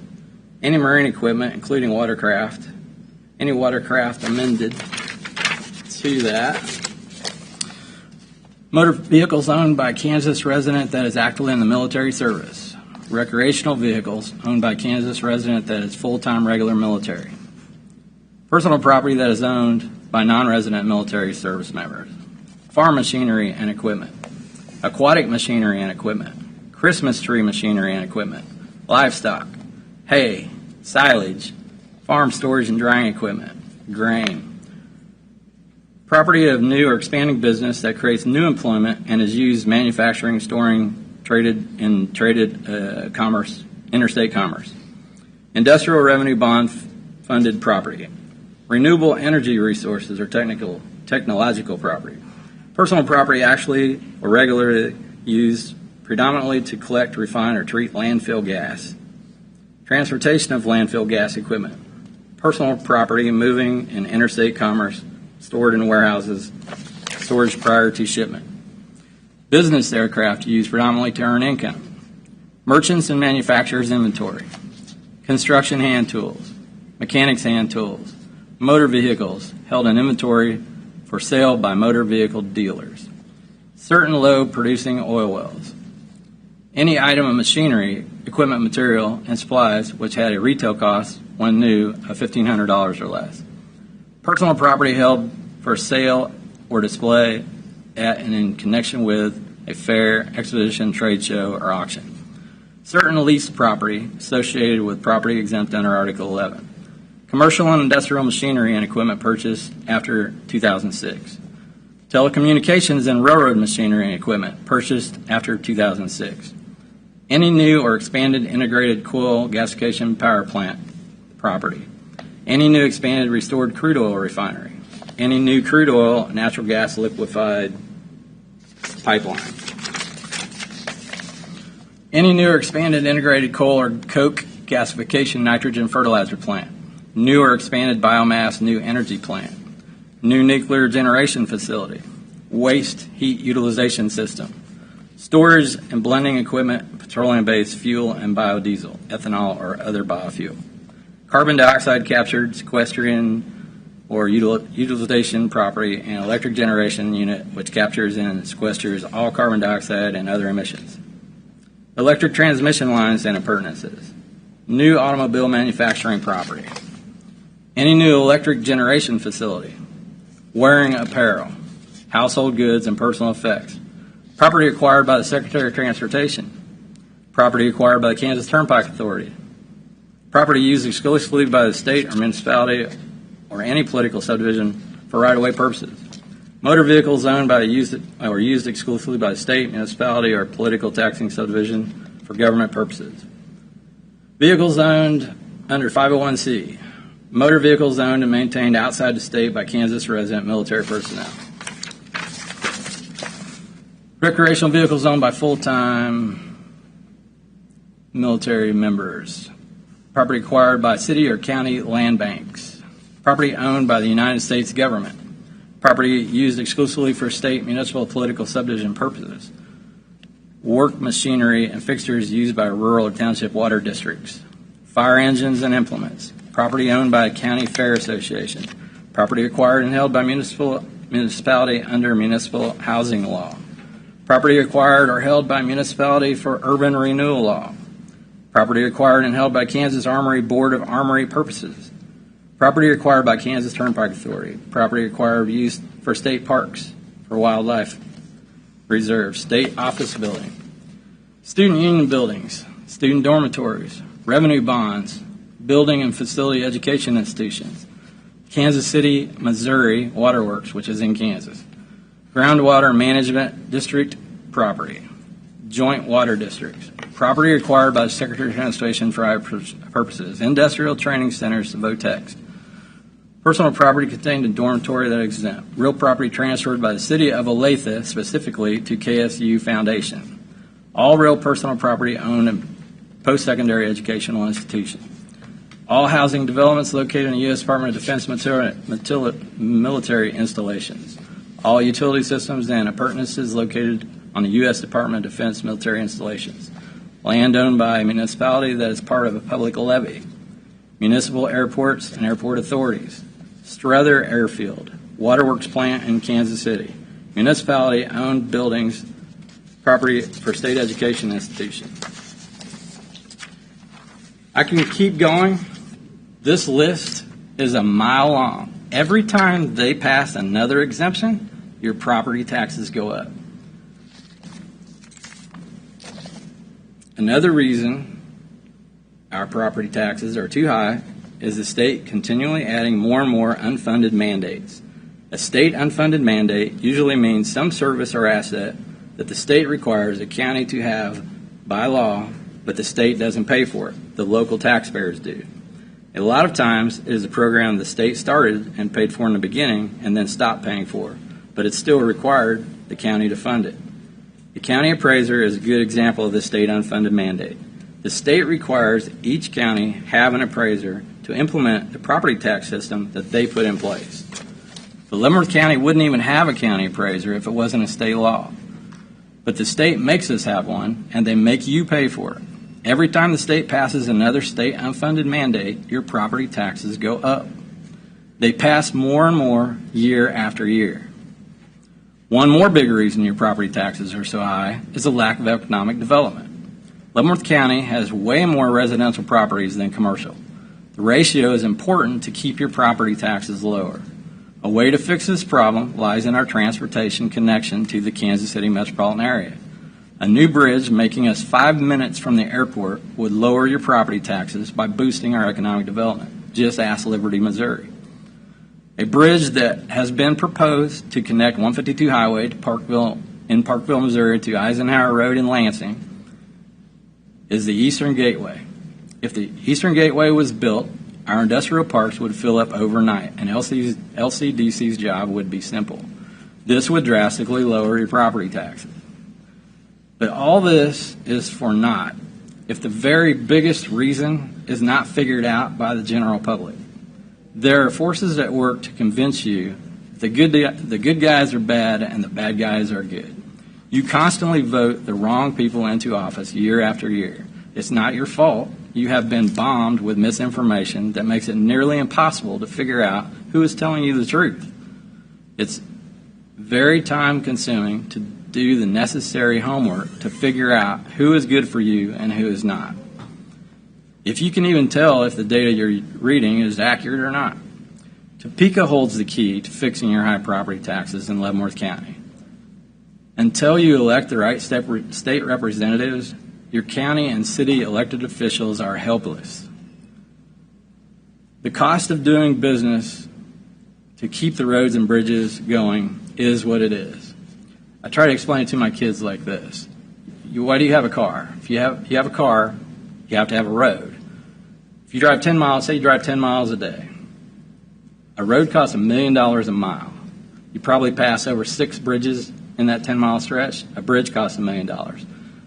any marine equipment, including watercraft, any watercraft amended to that, motor vehicles owned by a Kansas resident that is actively in the military service, recreational vehicles owned by a Kansas resident that is full-time regular military, personal property that is owned by non-resident military service members, farm machinery and equipment, aquatic machinery and equipment, Christmas tree machinery and equipment, livestock, hay, silage, farm storage and drying equipment, grain, property of new or expanding business that creates new employment and is used manufacturing, storing, traded commerce, interstate commerce, industrial revenue bond funded property, renewable energy resources or technological property, personal property actually or regularly used predominantly to collect, refine, or treat landfill gas, transportation of landfill gas equipment, personal property moving in interstate commerce, stored in warehouses, storage prior to shipment, business aircraft used predominantly to earn income, merchants and manufacturers inventory, construction hand tools, mechanics hand tools, motor vehicles held in inventory for sale by motor vehicle dealers, certain low producing oil wells, any item of machinery, equipment, material, and supplies which had a retail cost when new of $1,500 or less, personal property held for sale or display at and in connection with a fair, exposition, trade show, or auction, certain leased property associated with property exempt under Article 11, commercial and industrial machinery and equipment purchased after 2006, telecommunications and railroad machinery and equipment purchased after 2006, any new or expanded integrated coal gasification power plant property, any new expanded restored crude oil refinery, any new crude oil, natural gas liquefied pipeline, any new or expanded integrated coal or coke gasification nitrogen fertilizer plant, new or expanded biomass new energy plant, new nuclear generation facility, waste heat utilization system, storage and blending equipment, petroleum-based fuel and biodiesel, ethanol or other biofuel, carbon dioxide captured, sequestration or utilization property, and electric generation unit which captures and sequesters all carbon dioxide and other emissions, electric transmission lines and appurtenances, new automobile manufacturing property, any new electric generation facility, wearing apparel, household goods and personal effects, property acquired by the Secretary of Transportation, property acquired by the Kansas Turnpike Authority, property used exclusively by the state or municipality or any political subdivision for right-of-way purposes, motor vehicles owned by used exclusively by the state, municipality, or political taxing subdivision for government purposes, vehicles owned under 501c, motor vehicles owned and maintained outside the state by Kansas resident military personnel, recreational vehicles owned by full-time military members, property acquired by city or county land banks, property owned by the United States government, property used exclusively for state, municipal, political subdivision purposes, work machinery and fixtures used by rural or township water districts, fire engines and implements, property owned by a county fair association, property acquired and held by municipality under municipal housing law, property acquired or held by municipality for urban renewal law, property acquired and held by Kansas Armory Board of Armory purposes, property acquired by Kansas Turnpike Authority, property acquired used for state parks, for wildlife reserves, state office building, student union buildings, student dormitories, revenue bonds, building and facility education institutions, Kansas City, Missouri Waterworks, which is in Kansas, groundwater management district property, joint water districts, property acquired by the Secretary of Administration for purposes, industrial training centers to VOTEX, personal property contained in dormitory that is exempt, real property transferred by the city of Olathe specifically to KSU Foundation, all real personal property owned in post-secondary educational institutions, all housing developments located in the U.S. Department of Defense military installations, all utility systems and appurtenances located on the U.S. Department of Defense military installations, land owned by a municipality that is part of a public levy, municipal airports and airport authorities, Strother Airfield, waterworks plant in Kansas City, municipality-owned buildings, property for state education institutions. I can keep going. This list is a mile long. Every time they pass another exemption, your property taxes go up. Another reason our property taxes are too high is the state continually adding more and more unfunded mandates. A state unfunded mandate usually means some service or asset that the state requires a county to have by law, but the state doesn't pay for it. The local taxpayers do. A lot of times it is a program the state started and paid for in the beginning and then stopped paying for, but it still required the county to fund it. The county appraiser is a good example of the state unfunded mandate. The state requires each county have an appraiser to implement the property tax system that they put in place. But Leavenworth County wouldn't even have a county appraiser if it wasn't a state law. But the state makes us have one, and they make you pay for it. Every time the state passes another state unfunded mandate, your property taxes go up. They pass more and more year after year. One more big reason your property taxes are so high is the lack of economic development. Leavenworth County has way more residential properties than commercial. The ratio is important to keep your property taxes lower. A way to fix this problem lies in our transportation connection to the Kansas City metropolitan area. A new bridge making us 5 minutes from the airport would lower your property taxes by boosting our economic development. Just ask Liberty, Missouri. A bridge that has been proposed to connect 152 Highway to Parkville, Missouri to Eisenhower Road in Lansing is the Eastern Gateway. If the Eastern Gateway was built, our industrial parks would fill up overnight, and LCDC's job would be simple. This would drastically lower your property taxes. But all this is for naught if the very biggest reason is not figured out by the general public. There are forces at work to convince you the good guys are bad and the bad guys are good. You constantly vote the wrong people into office year after year. It's not your fault. You have been bombed with misinformation that makes it nearly impossible to figure out who is telling you the truth. It's very time-consuming to do the necessary homework to figure out who is good for you and who is not. If you can even tell if the data you're reading is accurate or not. Topeka holds the key to fixing your high property taxes in Leavenworth County. Until you elect the right state representatives, your county and city elected officials are helpless. The cost of doing business to keep the roads and bridges going is what it is. I try to explain it to my kids like this. Why do you have a car? If you have a car, you have to have a road. If you drive 10 miles, say you drive 10 miles a day, a road costs $1 million a mile. You probably pass over 6 bridges in that 10-mile stretch. A bridge costs $1 million.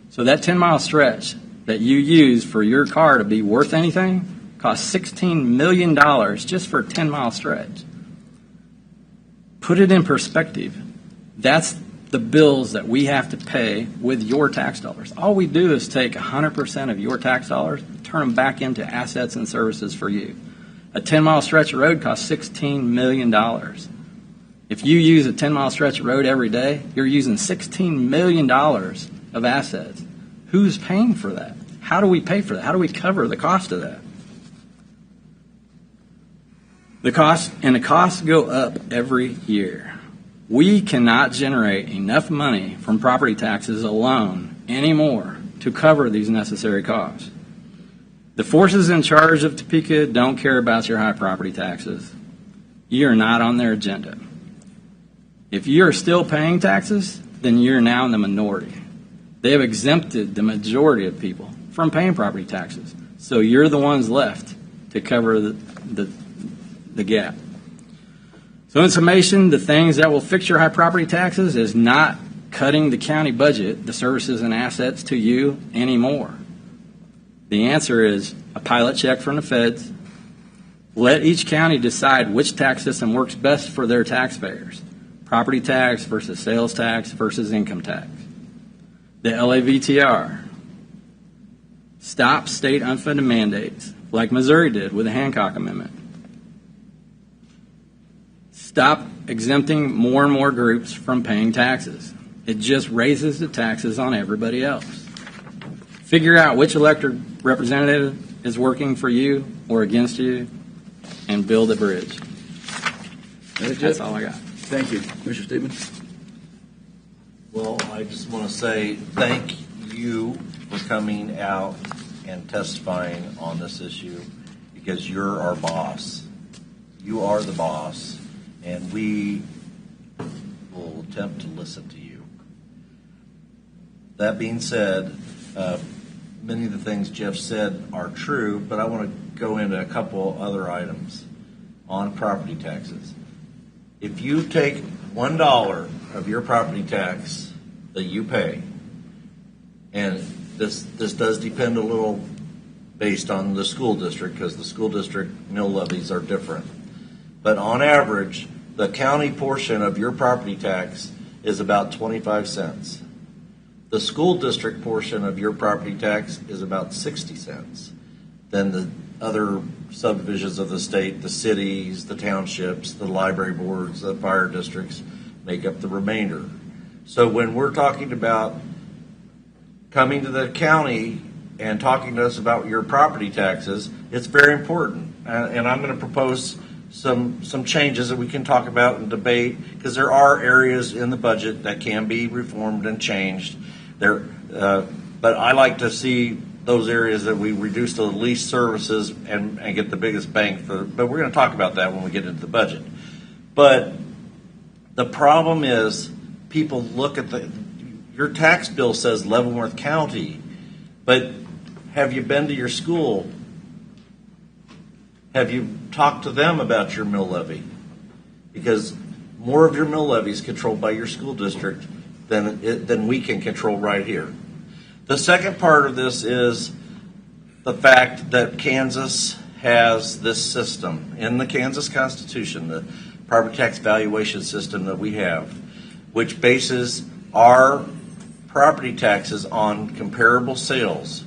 So that 10-mile stretch that you use for your car to be worth anything costs $16 million just for a 10-mile stretch. Put it in perspective. That's the bills that we have to pay with your tax dollars. All we do is take 100% of your tax dollars, turn them back into assets and services for you. A 10-mile stretch of road costs $16 million. If you use a 10-mile stretch of road every day, you're using $16 million of assets. Who's paying for that? How do we pay for that? How do we cover the cost of that? The costs go up every year. We cannot generate enough money from property taxes alone anymore to cover these necessary costs. The forces in charge of Topeka don't care about your high property taxes. You're not on their agenda. If you're still paying taxes, then you're now in the minority. They have exempted the majority of people from paying property taxes. So you're the ones left to cover the gap. So in summation, the things that will fix your high property taxes is not cutting the county budget, the services and assets to you anymore. The answer is a pilot check from the feds. Let each county decide which tax system works best for their taxpayers. Property tax versus sales tax versus income tax. The LAVTR. Stop state unfunded mandates, like Missouri did with the Hancock Amendment. Stop exempting more and more groups from paying taxes. It just raises the taxes on everybody else. Figure out which elected representative is working for you or against you, and build a bridge. That's all I got. Thank you. Commissioner Stevens? Well, I just want to say thank you for coming out and testifying on this issue, because you're our boss. You are the boss, and we will attempt to listen to you. That being said, many of the things Jeff said are true, but I want to go into a couple other items on property taxes. If you take $1 of your property tax that you pay, and this does depend a little based on the school district, because the school district mill levies are different. But on average, the county portion of your property tax is about 25 cents. The school district portion of your property tax is about 60 cents. Then the other subdivisions of the state, the cities, the townships, the library boards, the fire districts, make up the remainder. So when we're talking about coming to the county and talking to us about your property taxes, it's very important. And I'm going to propose some changes that we can talk about and debate, because there are areas in the budget that can be reformed and changed. But I like to see those areas that we reduce the least services and get the biggest bang for. But we're going to talk about that when we get into the budget. But the problem is, people look at your tax bill says Leavenworth County, but have you been to your school? Have you talked to them about your mill levy? Because more of your mill levy is controlled by your school district than we can control right here. The second part of this is the fact that Kansas has this system in the Kansas Constitution, the property tax valuation system that we have, which bases our property taxes on comparable sales.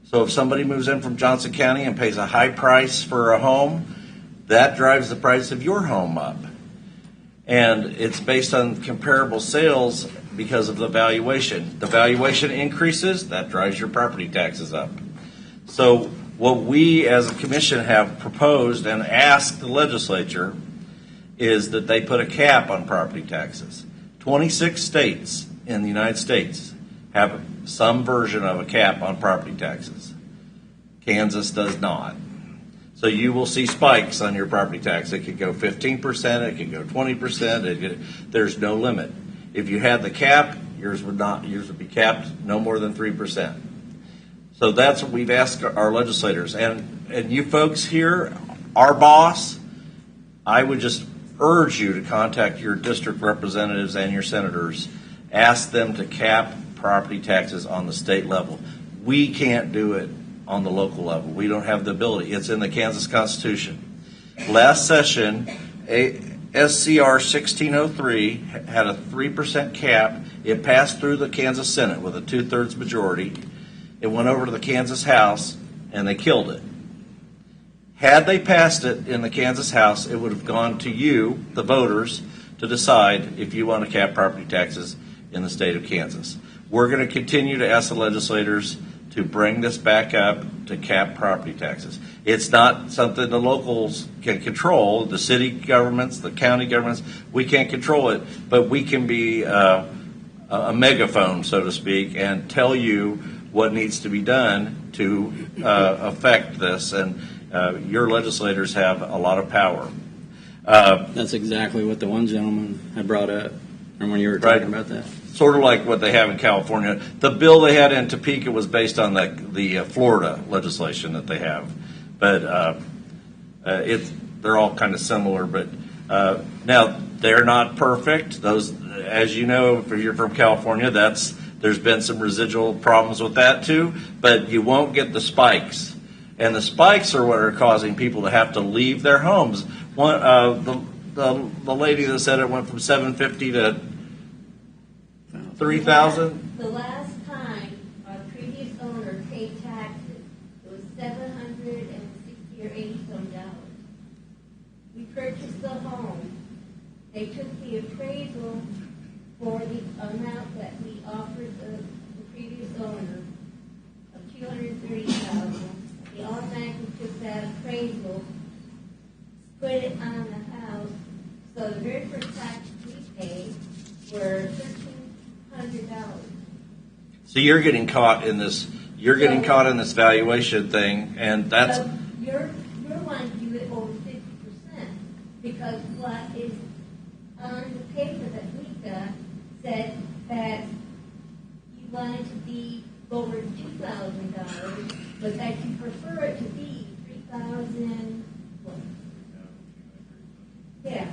So if somebody moves in from Johnson County and pays a high price for a home, that drives the price of your home up. And it's based on comparable sales because of the valuation. The valuation increases, that drives your property taxes up. So what we as a commission have proposed and asked the legislature is that they put a cap on property taxes. 26 states in the United States have some version of a cap on property taxes. Kansas does not. So you will see spikes on your property tax. It could go 15%, it could go 20%, there's no limit. If you had the cap, yours would be capped no more than 3%. So that's what we've asked our legislators. And you folks here, our boss, I would just urge you to contact your district representatives and your senators. Ask them to cap property taxes on the state level. We can't do it on the local level. We don't have the ability. It's in the Kansas Constitution. Last session, SCR 1603 had a 3% cap. It passed through the Kansas Senate with a 2/3 majority. It went over to the Kansas House, and they killed it. Had they passed it in the Kansas House, it would have gone to you, the voters, to decide if you want to cap property taxes in the state of Kansas. We're going to continue to ask the legislators to bring this back up to cap property taxes. It's not something the locals can control. The city governments, the county governments, we can't control it, but we can be a megaphone, so to speak, and tell you what needs to be done to affect this. And your legislators have a lot of power. That's exactly what the one gentleman had brought up, and when you were talking about that. Sort of like what they have in California. The bill they had in Topeka was based on the Florida legislation that they have, but they're all kind of similar. But now they're not perfect. Those, as you know, if you're from California, there's been some residual problems with that too. But you won't get the spikes, and the spikes are what are causing people to have to leave their homes. One, the lady that said it went from $750 to $3,000. The last time our previous owner paid taxes, it was $760 or $80 some dollars. We purchased the home. They took the appraisal for the amount that we offered the previous owner of $230,000. They automatically took that appraisal, put it on the house. So the very first taxes we paid were $1,300. So you're getting caught in this. You're getting caught in this valuation thing, and that's. So you're wanting to do it over 50% because what is on the paper that we got said that you wanted to be over $2,000, but that you prefer it to be $3,000. Yeah.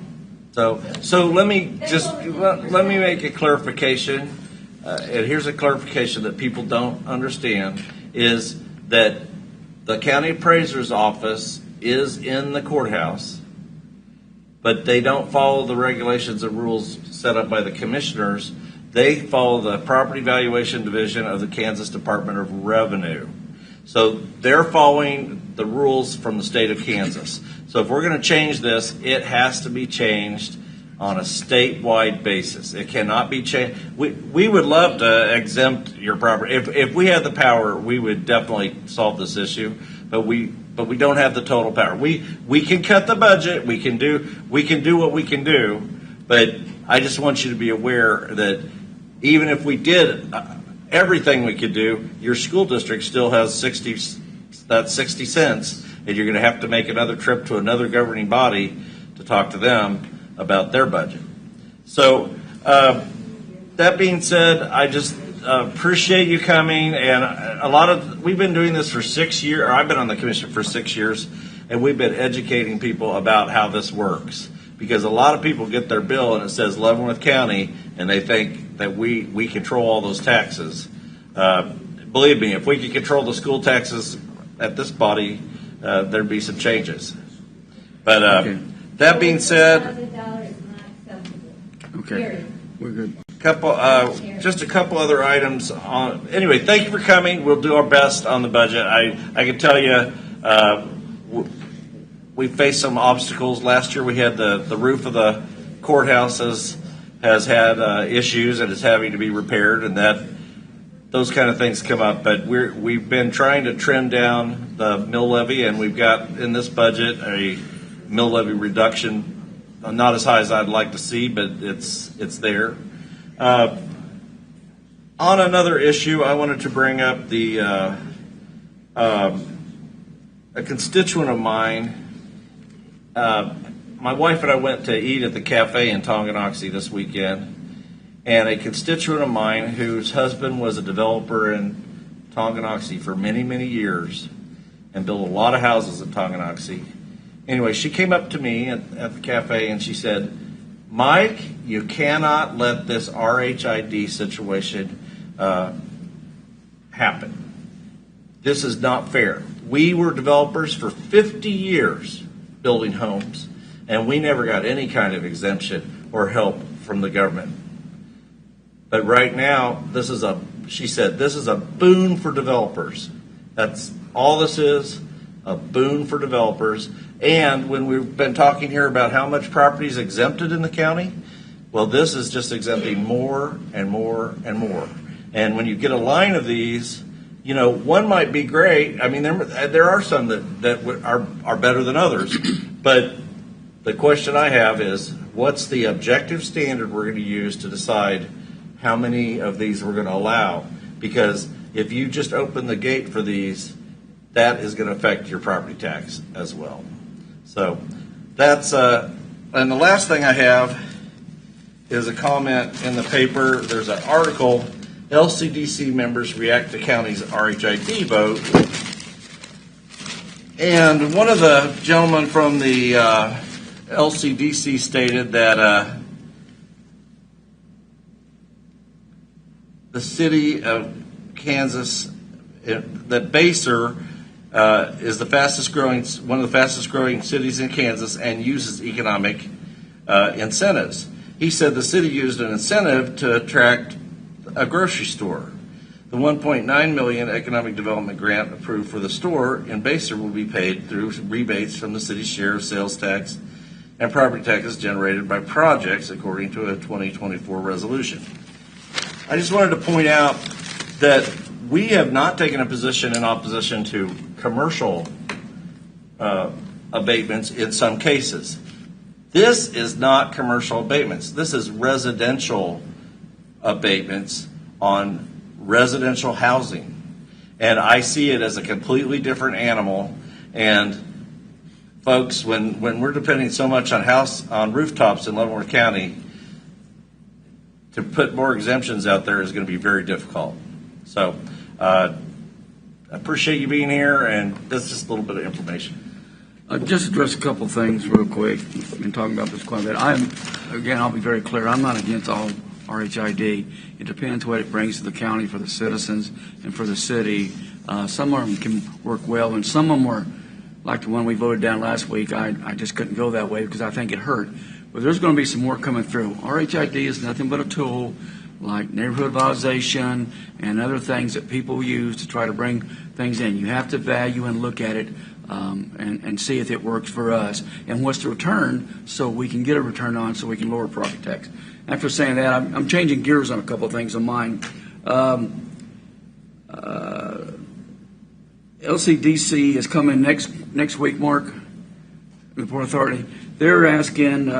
So let me let me make a clarification, and here's a clarification that people don't understand, is that the county appraiser's office is in the courthouse, but they don't follow the regulations and rules set up by the commissioners. They follow the property valuation division of the Kansas Department of Revenue. So they're following the rules from the state of Kansas. So if we're going to change this, it has to be changed on a statewide basis. It cannot be changed. We would love to exempt your property. If we had the power, we would definitely solve this issue. But we don't have the total power. We can cut the budget. We can do what we can do. But I just want you to be aware that even if we did everything we could do, your school district still has 60 cents, and you're going to have to make another trip to another governing body to talk to them about their budget. So that being said, I just appreciate you coming, and we've been doing this for 6 years, or I've been on the commission for 6 years, and we've been educating people about how this works. Because a lot of people get their bill and it says Leavenworth County, and they think that we control all those taxes. Believe me, if we could control the school taxes at this body, there'd be some changes. But that being said, Okay, we're good. just a couple other items. Anyway, thank you for coming. We'll do our best on the budget. I can tell you, we faced some obstacles. Last year we had the roof of the courthouse has had issues and is having to be repaired, and those kind of things come up. But we've been trying to trim down the mill levy, and we've got in this budget a mill levy reduction, not as high as I'd like to see, but it's there. On another issue, I wanted to bring up a constituent of mine. My wife and I went to eat at the cafe in Tonganoxie this weekend, and a constituent of mine whose husband was a developer in Tonganoxie for many, many years and built a lot of houses in Tonganoxie. Anyway, she came up to me at the cafe and she said, "Mike, you cannot let this RHID situation happen." this is not fair. We were developers for 50 years building homes, and we never got any kind of exemption or help from the government. But right now, she said, this is a boon for developers. That's all this is, a boon for developers. And when we've been talking here about how much property is exempted in the county, well, this is just exempting more and more and more. And when you get a line of these, you know, one might be great. I mean, there are some that are better than others. But the question I have is, what's the objective standard we're going to use to decide how many of these we're going to allow? Because if you just open the gate for these, that is going to affect your property tax as well. So that's, and the last thing I have is a comment in the paper. There's an article, LCDC members react to county's RHID vote. And one of the gentlemen from the LCDC stated that the city of Kansas, that Baser is the fastest growing, one of the fastest growing cities in Kansas, and uses economic incentives. He said the city used an incentive to attract a grocery store. The $1.9 million economic development grant approved for the store in Baser will be paid through rebates from the city's share of sales tax and property taxes generated by projects, according to a 2024 resolution. I just wanted to point out that we have not taken a position in opposition to commercial abatements in some cases. This is not commercial abatements. This is residential abatements on residential housing. And I see it as a completely different animal. And folks, when we're depending so much on rooftops in Leavenworth County, to put more exemptions out there is going to be very difficult. So I appreciate you being here, and that's just a little bit of information. Just address a couple things real quick. I've been talking about this quite a bit. I'll be very clear. I'm not against all RHID. It depends what it brings to the county for the citizens and for the city. Some of them can work well, and some of them are like the one we voted down last week. I just couldn't go that way because I think it hurt. But there's going to be some more coming through. RHID is nothing but a tool like neighborhood valorization and other things that people use to try to bring things in. You have to value and look at it and see if it works for us and what's the return, so we can get a return on, so we can lower property tax. After saying that, I'm changing gears on a couple of things on mine. LCDC is coming next week, Mark, the Port Authority. They're asking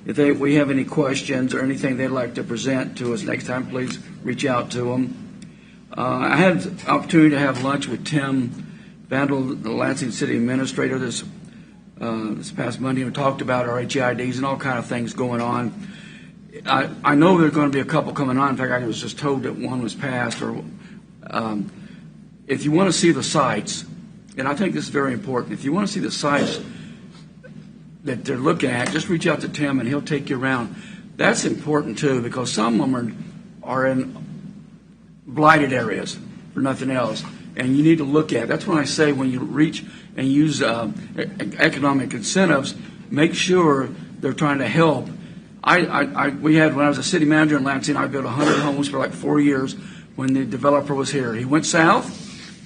if we have any questions or anything they'd like to present to us next time. Please reach out to them. I had the opportunity to have lunch with Tim Vandal, the Lansing City Administrator, this past Monday, and we talked about our HIDs and all kind of things going on. I know there are going to be a couple coming on. In fact, I was just told that one was passed. If you want to see the sites, and I think this is very important, if you want to see the sites that they're looking at, just reach out to Tim and he'll take you around. That's important too, because some of them are in blighted areas for nothing else, and you need to look at it. That's when I say when you reach and use economic incentives, make sure they're trying to help. When I was a city manager in Lansing, I built 100 homes for like 4 years when the developer was here. He went south,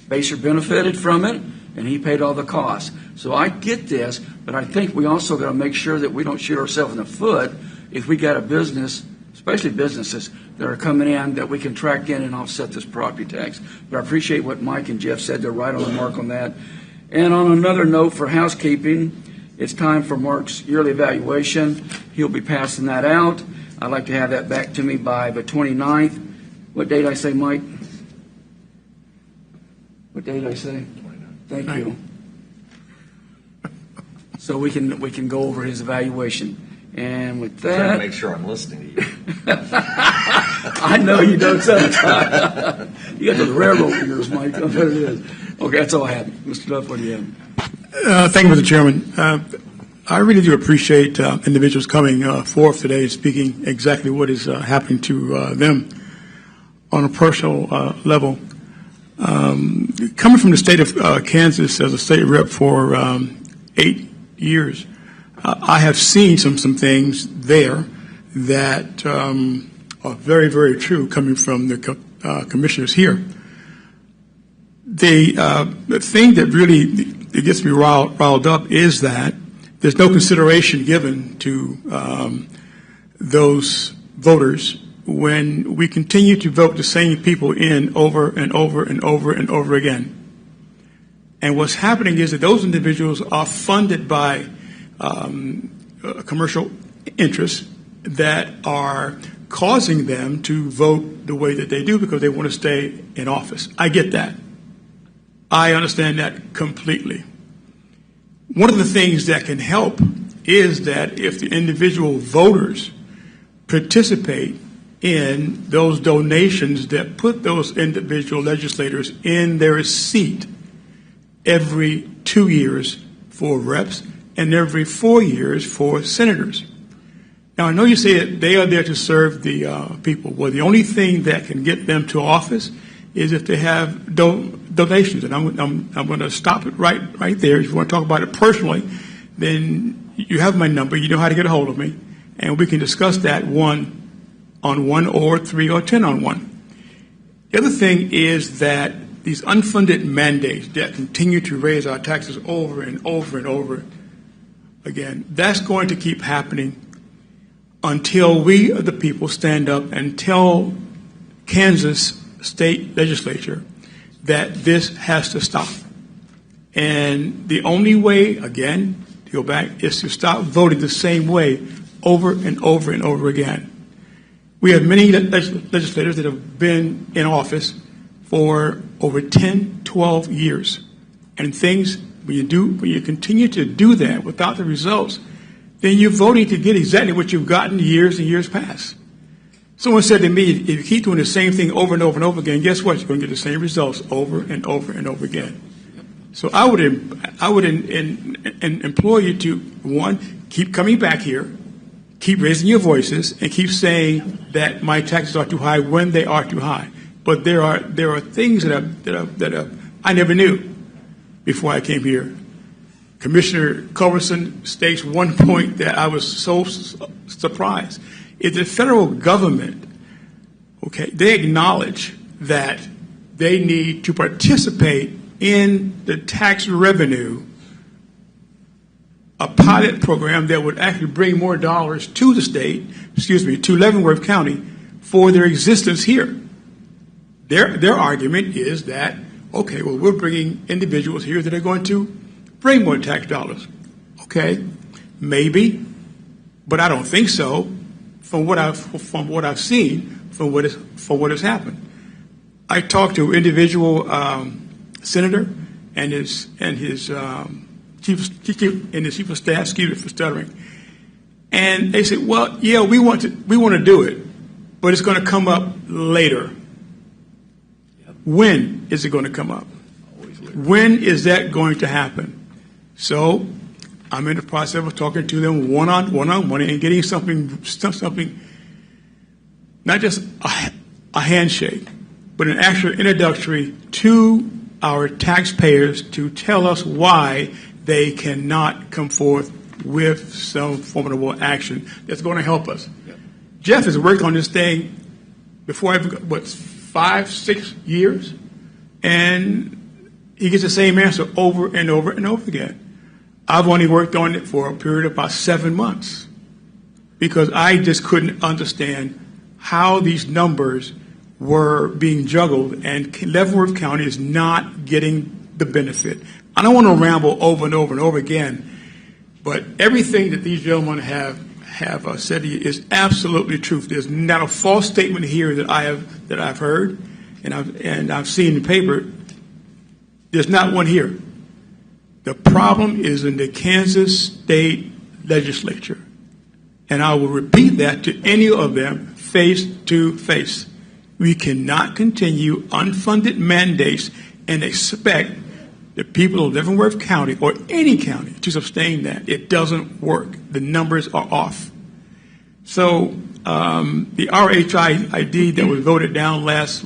Baser benefited from it, and he paid all the costs. So I get this, but I think we also got to make sure that we don't shoot ourselves in the foot if we got a business, especially businesses that are coming in, that we can track in and offset this property tax. But I appreciate what Mike and Jeff said. They're right on the mark on that. And on another note for housekeeping, it's time for Mark's yearly evaluation. He'll be passing that out. I'd like to have that back to me by the 29th. What date did I say, Mike? What date did I say? 29th. Thank you. So we can go over his evaluation. And with that, trying to make sure I'm listening to you. I know you don't sometimes. You got those railroad ears, Mike. That's what it is. Okay, that's all I have. Mr. Duff, what do you have? Thank you, Mr. Chairman. I really do appreciate individuals coming forth today and speaking exactly what is happening to them. On a personal level, Coming from the state of Kansas as a state rep for 8 years, I have seen some things there that are very, very true coming from the commissioners here. The thing that really it gets me riled up is that there's no consideration given to those voters when we continue to vote the same people in over and over and over and over again. And what's happening is that those individuals are funded by commercial interests that are causing them to vote the way that they do because they want to stay in office. I get that. I understand that completely. One of the things that can help is that if the individual voters participate in those donations that put those individual legislators in their seat every 2 years for reps and every 4 years for senators. Now, I know you say that they are there to serve the people. Well, the only thing that can get them to office is if they have donations. And I'm going to stop it right there. If you want to talk about it personally, then you have my number. You know how to get a hold of me. And we can discuss that 1-on-1 or 3 or 10-on-1. The other thing is that these unfunded mandates that continue to raise our taxes over and over and over again, that's going to keep happening until we, the people, stand up and tell Kansas state legislature that this has to stop. And the only way, again, to go back, is to stop voting the same way over and over and over again. We have many legislators that have been in office for over 10, 12 years. And things, when you continue to do that without the results, then you're voting to get exactly what you've gotten years and years past. Someone said to me, if you keep doing the same thing over and over and over again, guess what? You're going to get the same results over and over and over again. So I would implore you to, one, keep coming back here, keep raising your voices, and keep saying that my taxes are too high when they are too high. But there are things that I never knew before I came here. Commissioner Culberson states one point that I was so surprised. Is the federal government, okay, they acknowledge that they need to participate in the tax revenue, a pilot program that would actually bring more dollars to the state, to Leavenworth County for their existence here. Their argument is that, okay, well, we're bringing individuals here that are going to bring more tax dollars. Okay, maybe, but I don't think so. From what I've seen, from what has happened, I talked to an individual senator and his chief of staff. Excuse me for stuttering. And they said, "Well, yeah, we want to do it, but it's going to come up later." Yep. When is it going to come up? When is that going to happen? So I'm in the process of talking to them one-on-one and getting something, not just a handshake, but an actual introductory to our taxpayers to tell us why they cannot come forth with some formidable action that's going to help us. Yep. Jeff has worked on this thing before, 5-6 years, and he gets the same answer over and over and over again. I've only worked on it for a period of about 7 months because I just couldn't understand how these numbers were being juggled and Leavenworth County is not getting the benefit. I don't want to ramble over and over and over again, but everything that these gentlemen have said to you is absolutely true. There's not a false statement here that I've heard and I've seen in the paper. There's not one here. The problem is in the Kansas State Legislature. And I will repeat that to any of them face to face. We cannot continue unfunded mandates and expect the people of Leavenworth County or any county to sustain that. It doesn't work. The numbers are off. So the RHID that was voted down last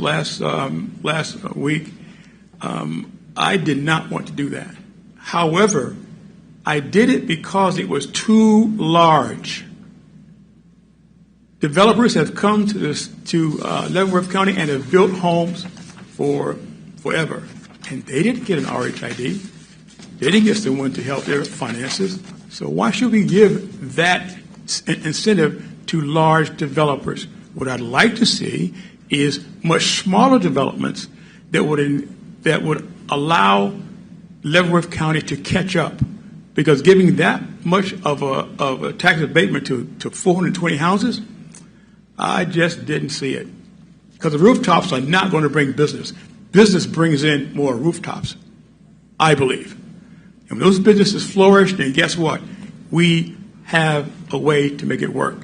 week, I did not want to do that. However, I did it because it was too large. Developers have come to Leavenworth County and have built homes for forever, and they didn't get an RHID. They didn't get someone to help their finances. So why should we give that incentive to large developers? What I'd like to see is much smaller developments that would allow Leavenworth County to catch up. Because giving that much of a tax abatement to 420 houses, I just didn't see it. Because the rooftops are not going to bring business. Business brings in more rooftops, I believe. And when those businesses flourish, then guess what? We have a way to make it work.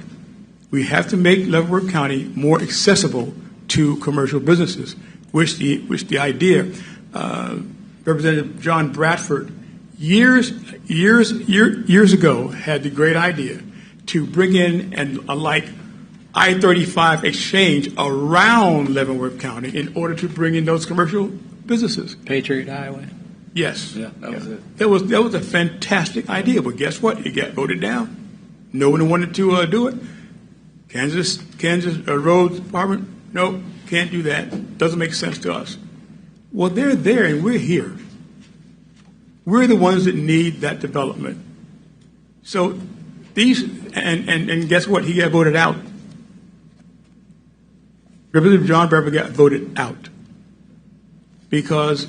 We have to make Leavenworth County more accessible to commercial businesses, which the idea, Representative John Bradford, years ago had the great idea to bring in a like I-35 exchange around Leavenworth County in order to bring in those commercial businesses. Patriot Highway. Yes. Yeah, that was it. That was a fantastic idea, but guess what? It got voted down. No one wanted to do it. Kansas Roads Department, no, can't do that. Doesn't make sense to us. Well, they're there and we're here. We're the ones that need that development. So and guess what? He got voted out. Representative John Bradford got voted out because,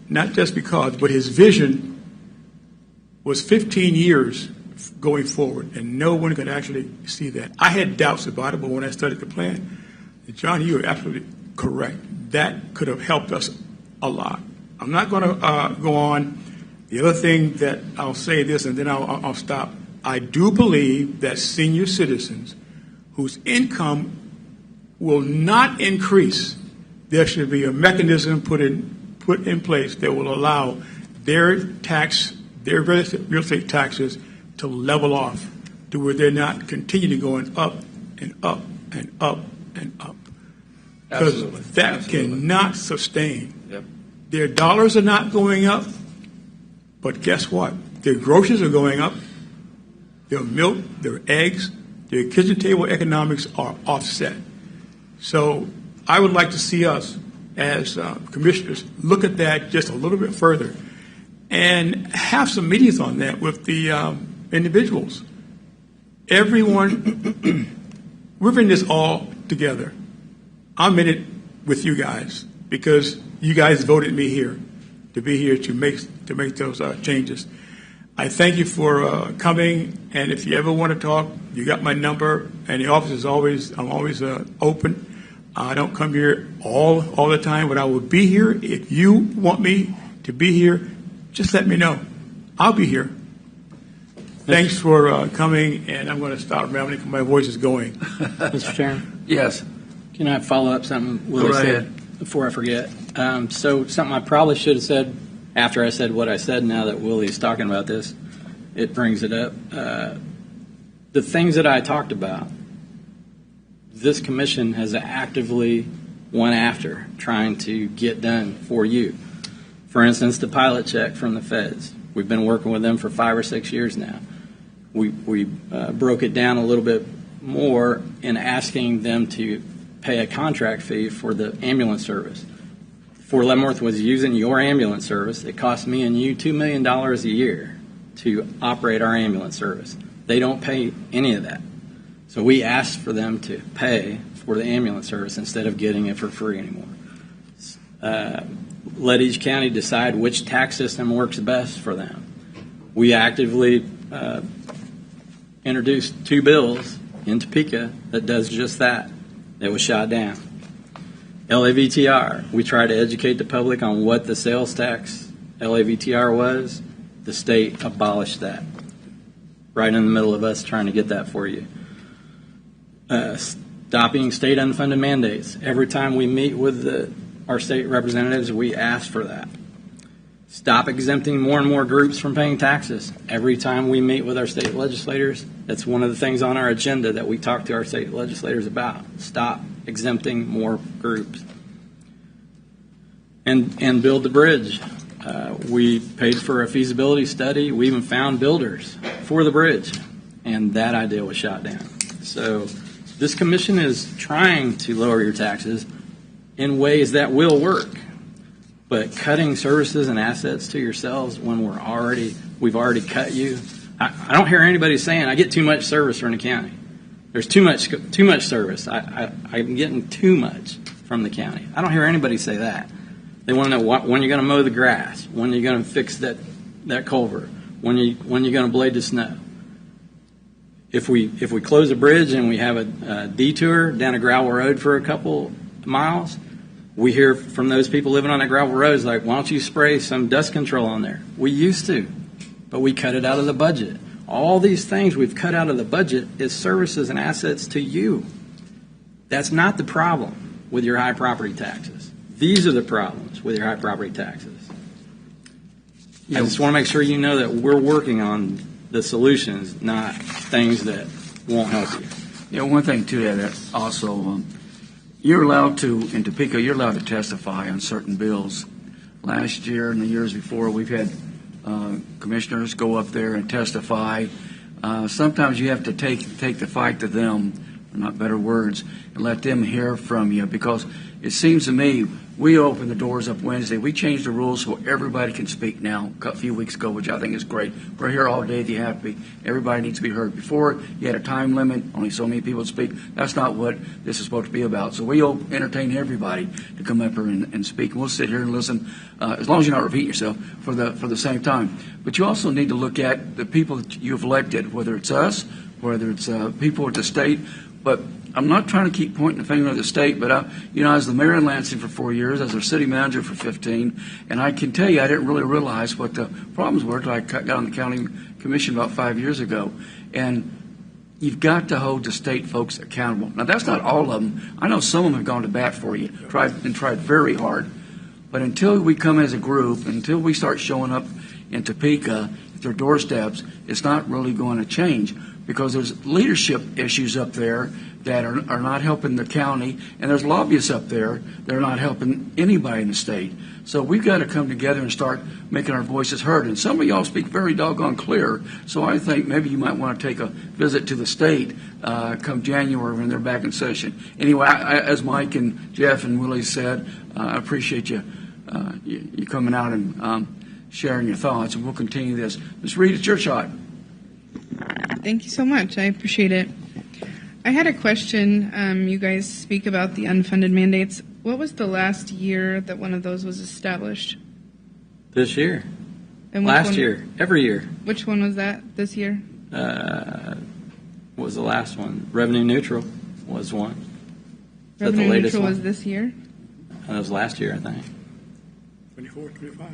not just because, but his vision was 15 years going forward, and no one could actually see that. I had doubts about it, but when I studied the plan, John, you are absolutely correct. That could have helped us a lot. I'm not going to go on. The other thing that I'll say this, and then I'll stop. I do believe that senior citizens whose income will not increase, there should be a mechanism put in place that will allow their real estate taxes to level off to where they're not continually going up and up and up and up. Because that cannot sustain. Yep. Their dollars are not going up, but guess what? Their groceries are going up. Their milk, their eggs, their kitchen table economics are offset. So I would like to see us as commissioners look at that just a little bit further and have some meetings on that with the individuals. Everyone, we're in this all together. I'm in it with you guys because you guys voted me here to be here to make those changes. I thank you for coming, and if you ever want to talk, you got my number, and the office is I'm always open. I don't come here all the time, but I will be here. If you want me to be here, just let me know. I'll be here. Thanks for coming, and I'm going to stop rambling because my voice is going. Mr. Chairman? Yes. Can I follow up something Willie Go right said ahead. before I forget? So something I probably should have said after I said what I said, now that Willie's talking about this, it brings it up. The things that I talked about, this commission has actively went after trying to get done for you. For instance, the pilot check from the feds. We've been working with them for 5 or 6 years now. We broke it down a little bit more in asking them to pay a contract fee for the ambulance service. Fort Leavenworth was using your ambulance service. It cost me and you $2 million a year to operate our ambulance service. They don't pay any of that. So we asked for them to pay for the ambulance service instead of getting it for free anymore. Let each county decide which tax system works best for them. We actively introduced 2 bills in Topeka that does just that. It was shot down. LAVTR, we try to educate the public on what the sales tax LAVTR was. The state abolished that. Right in the middle of us trying to get that for you. Stopping state unfunded mandates. Every time we meet with our state representatives, we ask for that. Stop exempting more and more groups from paying taxes. Every time we meet with our state legislators, that's one of the things on our agenda that we talk to our state legislators about. Stop exempting more groups. and build the bridge. We paid for a feasibility study. We even found builders for the bridge, and that idea was shot down. So this commission is trying to lower your taxes in ways that will work. But cutting services and assets to yourselves when we've already cut you, I don't hear anybody saying I get too much service from the county. There's too much service. I'm getting too much from the county. I don't hear anybody say that. They want to know when you're going to mow the grass, when you're going to fix that culvert, when you're going to blade the snow. If we close a bridge and we have a detour down a gravel road for a couple miles, we hear from those people living on that gravel road, like, why don't you spray some dust control on there? We used to, but we cut it out of the budget. All these things we've cut out of the budget is services and assets to you. That's not the problem with your high property taxes. These are the problems with your high property taxes. I just want to make sure you know that we're working on the solutions, not things that won't help you. Yeah, one thing too that also, you're allowed to, in Topeka, you're allowed to testify on certain bills. Last year and the years before, we've had commissioners go up there and testify. Sometimes you have to take the fight to them, for not better words, and let them hear from you, because it seems to me we opened the doors up Wednesday. We changed the rules so everybody can speak now a few weeks ago, which I think is great. We're here all day if you have to be. Everybody needs to be heard. Before, you had a time limit, only so many people speak. That's not what this is supposed to be about. So we entertain everybody to come up here and speak. And we'll sit here and listen, as long as you don't repeat yourself, for the same time. But you also need to look at the people that you've elected, whether it's us, whether it's people at the state. But I'm not trying to keep pointing the finger at the state, but I was the mayor in Lansing for 4 years, I was their city manager for 15, and I can tell you I didn't really realize what the problems were until I got on the county commission about 5 years ago. And you've got to hold the state folks accountable. Now, that's not all of them. I know some of them have gone to bat for you, tried very hard. But until we come as a group, until we start showing up in Topeka at their doorsteps, it's not really going to change, because there's leadership issues up there that are not helping the county, and there's lobbyists up there that are not helping anybody in the state. So we've got to come together and start making our voices heard. And some of y'all speak very doggone clear, so I think maybe you might want to take a visit to the state come January when they're back in session. Anyway, as Mike and Jeff and Willie said, I appreciate you coming out and sharing your thoughts, and we'll continue this. Ms. Reed, it's your shot. Thank you so much. I appreciate it. I had a question. You guys speak about the unfunded mandates. What was the last year that one of those was established? This year. And last year. Every year. Which one was that this year? What was the last one? Revenue neutral was one. Revenue the latest neutral one? was this year? That was last year, I think. 24, 25.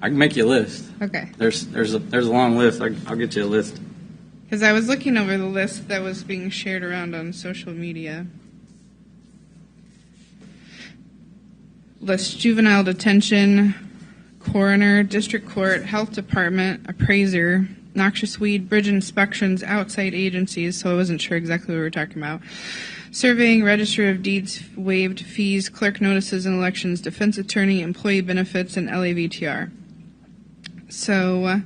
I can make you a list. Okay. There's a long list. I'll get you a list. Because I was looking over the list that was being shared around on social media. List juvenile detention, coroner, district court, health department, appraiser, noxious weed, bridge inspections, outside agencies, so I wasn't sure exactly what we were talking about. Surveying, register of deeds, waived fees, clerk notices and elections, defense attorney, employee benefits, and LAVTR. So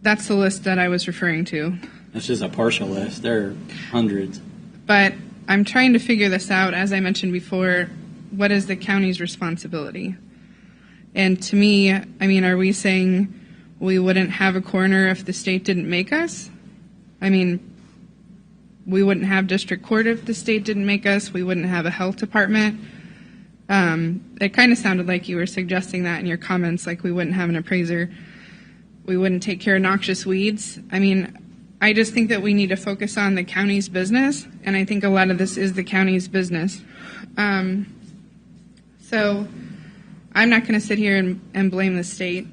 that's the list that I was referring to. That's just a partial list. There are hundreds. But I'm trying to figure this out. As I mentioned before, what is the county's responsibility? And to me, I mean, are we saying we wouldn't have a coroner if the state didn't make us? I mean, we wouldn't have district court if the state didn't make us. We wouldn't have a health department. It kind of sounded like you were suggesting that in your comments, like we wouldn't have an appraiser. We wouldn't take care of noxious weeds. I mean, I just think that we need to focus on the county's business, and I think a lot of this is the county's business. So I'm not going to sit here and blame the state.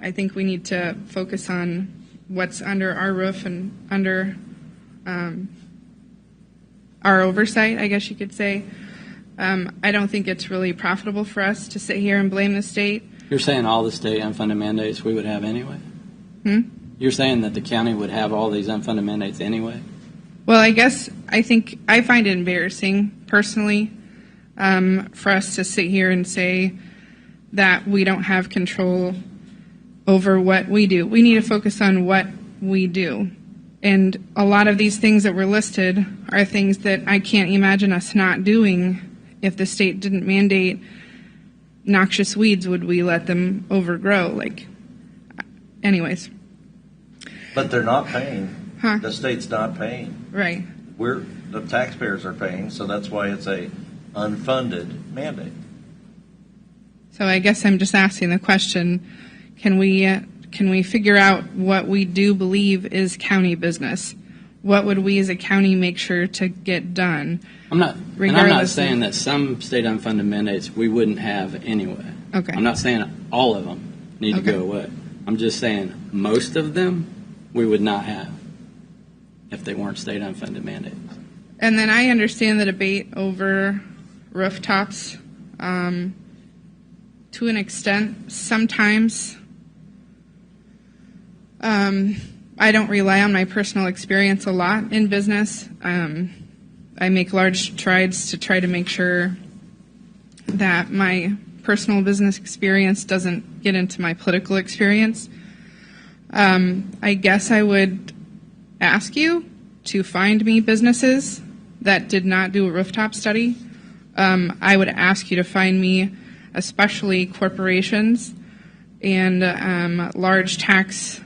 I think we need to focus on what's under our roof and under our oversight, I guess you could say. I don't think it's really profitable for us to sit here and blame the state. You're saying all the state unfunded mandates we would have anyway? You're saying that the county would have all these unfunded mandates anyway? Well, I guess I find it embarrassing, personally, for us to sit here and say that we don't have control over what we do. We need to focus on what we do. And a lot of these things that were listed are things that I can't imagine us not doing. If the state didn't mandate noxious weeds, would we let them overgrow? Anyways. But they're not paying. Huh? The state's not paying. Right. The taxpayers are paying, so that's why it's a unfunded mandate. So I guess I'm just asking the question, can we figure out what we do believe is county business? What would we as a county make sure to get done? I'm not saying that some state unfunded mandates we wouldn't have anyway. Okay. I'm not saying all of them need to go away. I'm just saying most of them we would not have if they weren't state unfunded mandates. And then I understand the debate over rooftops to an extent. Sometimes I don't rely on my personal experience a lot in business. I make large strides to try to make sure that my personal business experience doesn't get into my political experience. I guess I would ask you to find me businesses that did not do a rooftop study. I would ask you to find me especially corporations and large tax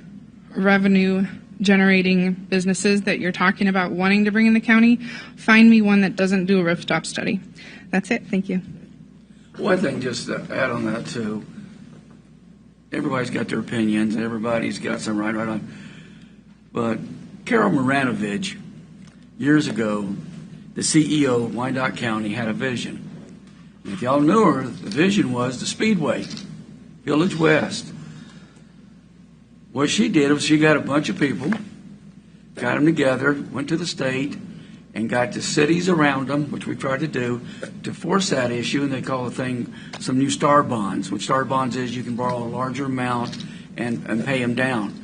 revenue generating businesses that you're talking about wanting to bring in the county. Find me one that doesn't do a rooftop study. That's it. Thank you. One thing just to add on that too, everybody's got their opinions and everybody's got some right on. But Carol Maranovich, years ago, the CEO of Wyandotte County, had a vision. And if y'all knew her, the vision was the Speedway, Village West. What she did was she got a bunch of people, got them together, went to the state, and got the cities around them, which we tried to do, to force that issue, and they call the thing some new star bonds. What star bonds is, you can borrow a larger amount and pay them down.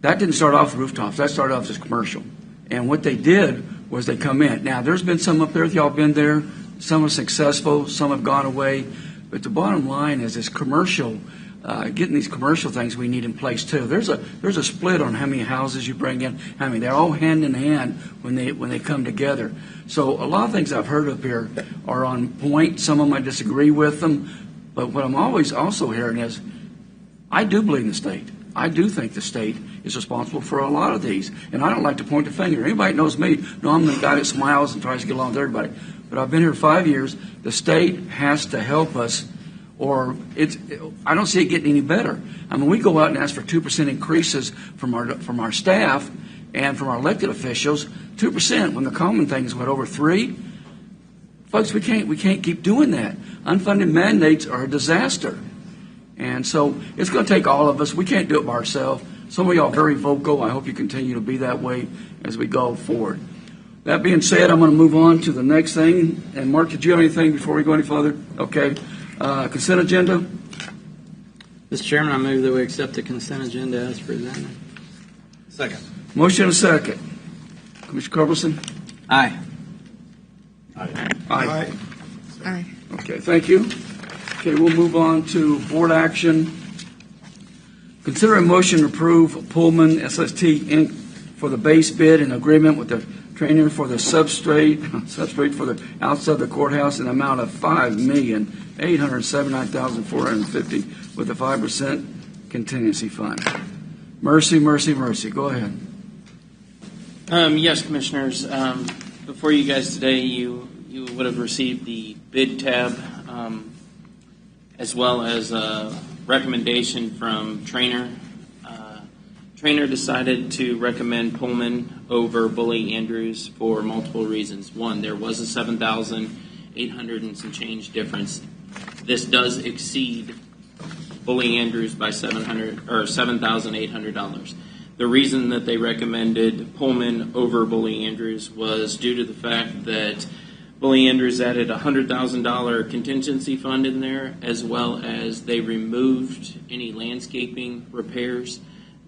That didn't start off with rooftops. That started off as commercial. And what they did was they come in. Now, there's been some up there, if y'all been there. Some are successful, some have gone away. But the bottom line is this commercial, getting these commercial things we need in place too. There's a split on how many houses you bring in. I mean, they're all hand in hand when they come together. So a lot of things I've heard up here are on point. Some of them I disagree with them. But what I'm always also hearing is, I do believe in the state. I do think the state is responsible for a lot of these. And I don't like to point the finger. Anybody knows me, no, I'm the guy that smiles and tries to get along with everybody. But I've been here 5 years. The state has to help us, or I don't see it getting any better. I mean, we go out and ask for 2% increases from our staff and from our elected officials, 2%, when the common thing is, over 3%? Folks, we can't keep doing that. Unfunded mandates are a disaster. And so it's going to take all of us. We can't do it by ourselves. Some of y'all are very vocal. I hope you continue to be that way as we go forward. That being said, I'm going to move on to the next thing. And Mark, did you have anything before we go any further? Okay. Consent agenda. Mr. Chairman, I move that we accept the consent agenda as presented. Second. Motion and a second. Commissioner Culberson? Aye. Aye. Aye. Aye. Okay, thank you. Okay, we'll move on to board action. Consider a motion to approve Pullman SST Inc. for the base bid and agreement with the trainer for the substrate for the outside the courthouse in the amount of $5,879,450 with a 5% contingency fund. Mercy. Go ahead. Yes, Commissioners. Before you guys today, you would have received the bid tab as well as a recommendation from Trainer. Trainer decided to recommend Pullman over Bully Andrews for multiple reasons. One, there was a $7,800 and some change difference. This does exceed Bully Andrews by $7,800. The reason that they recommended Pullman over Bully Andrews was due to the fact that Bully Andrews added a $100,000 contingency fund in there, as well as they removed any landscaping repairs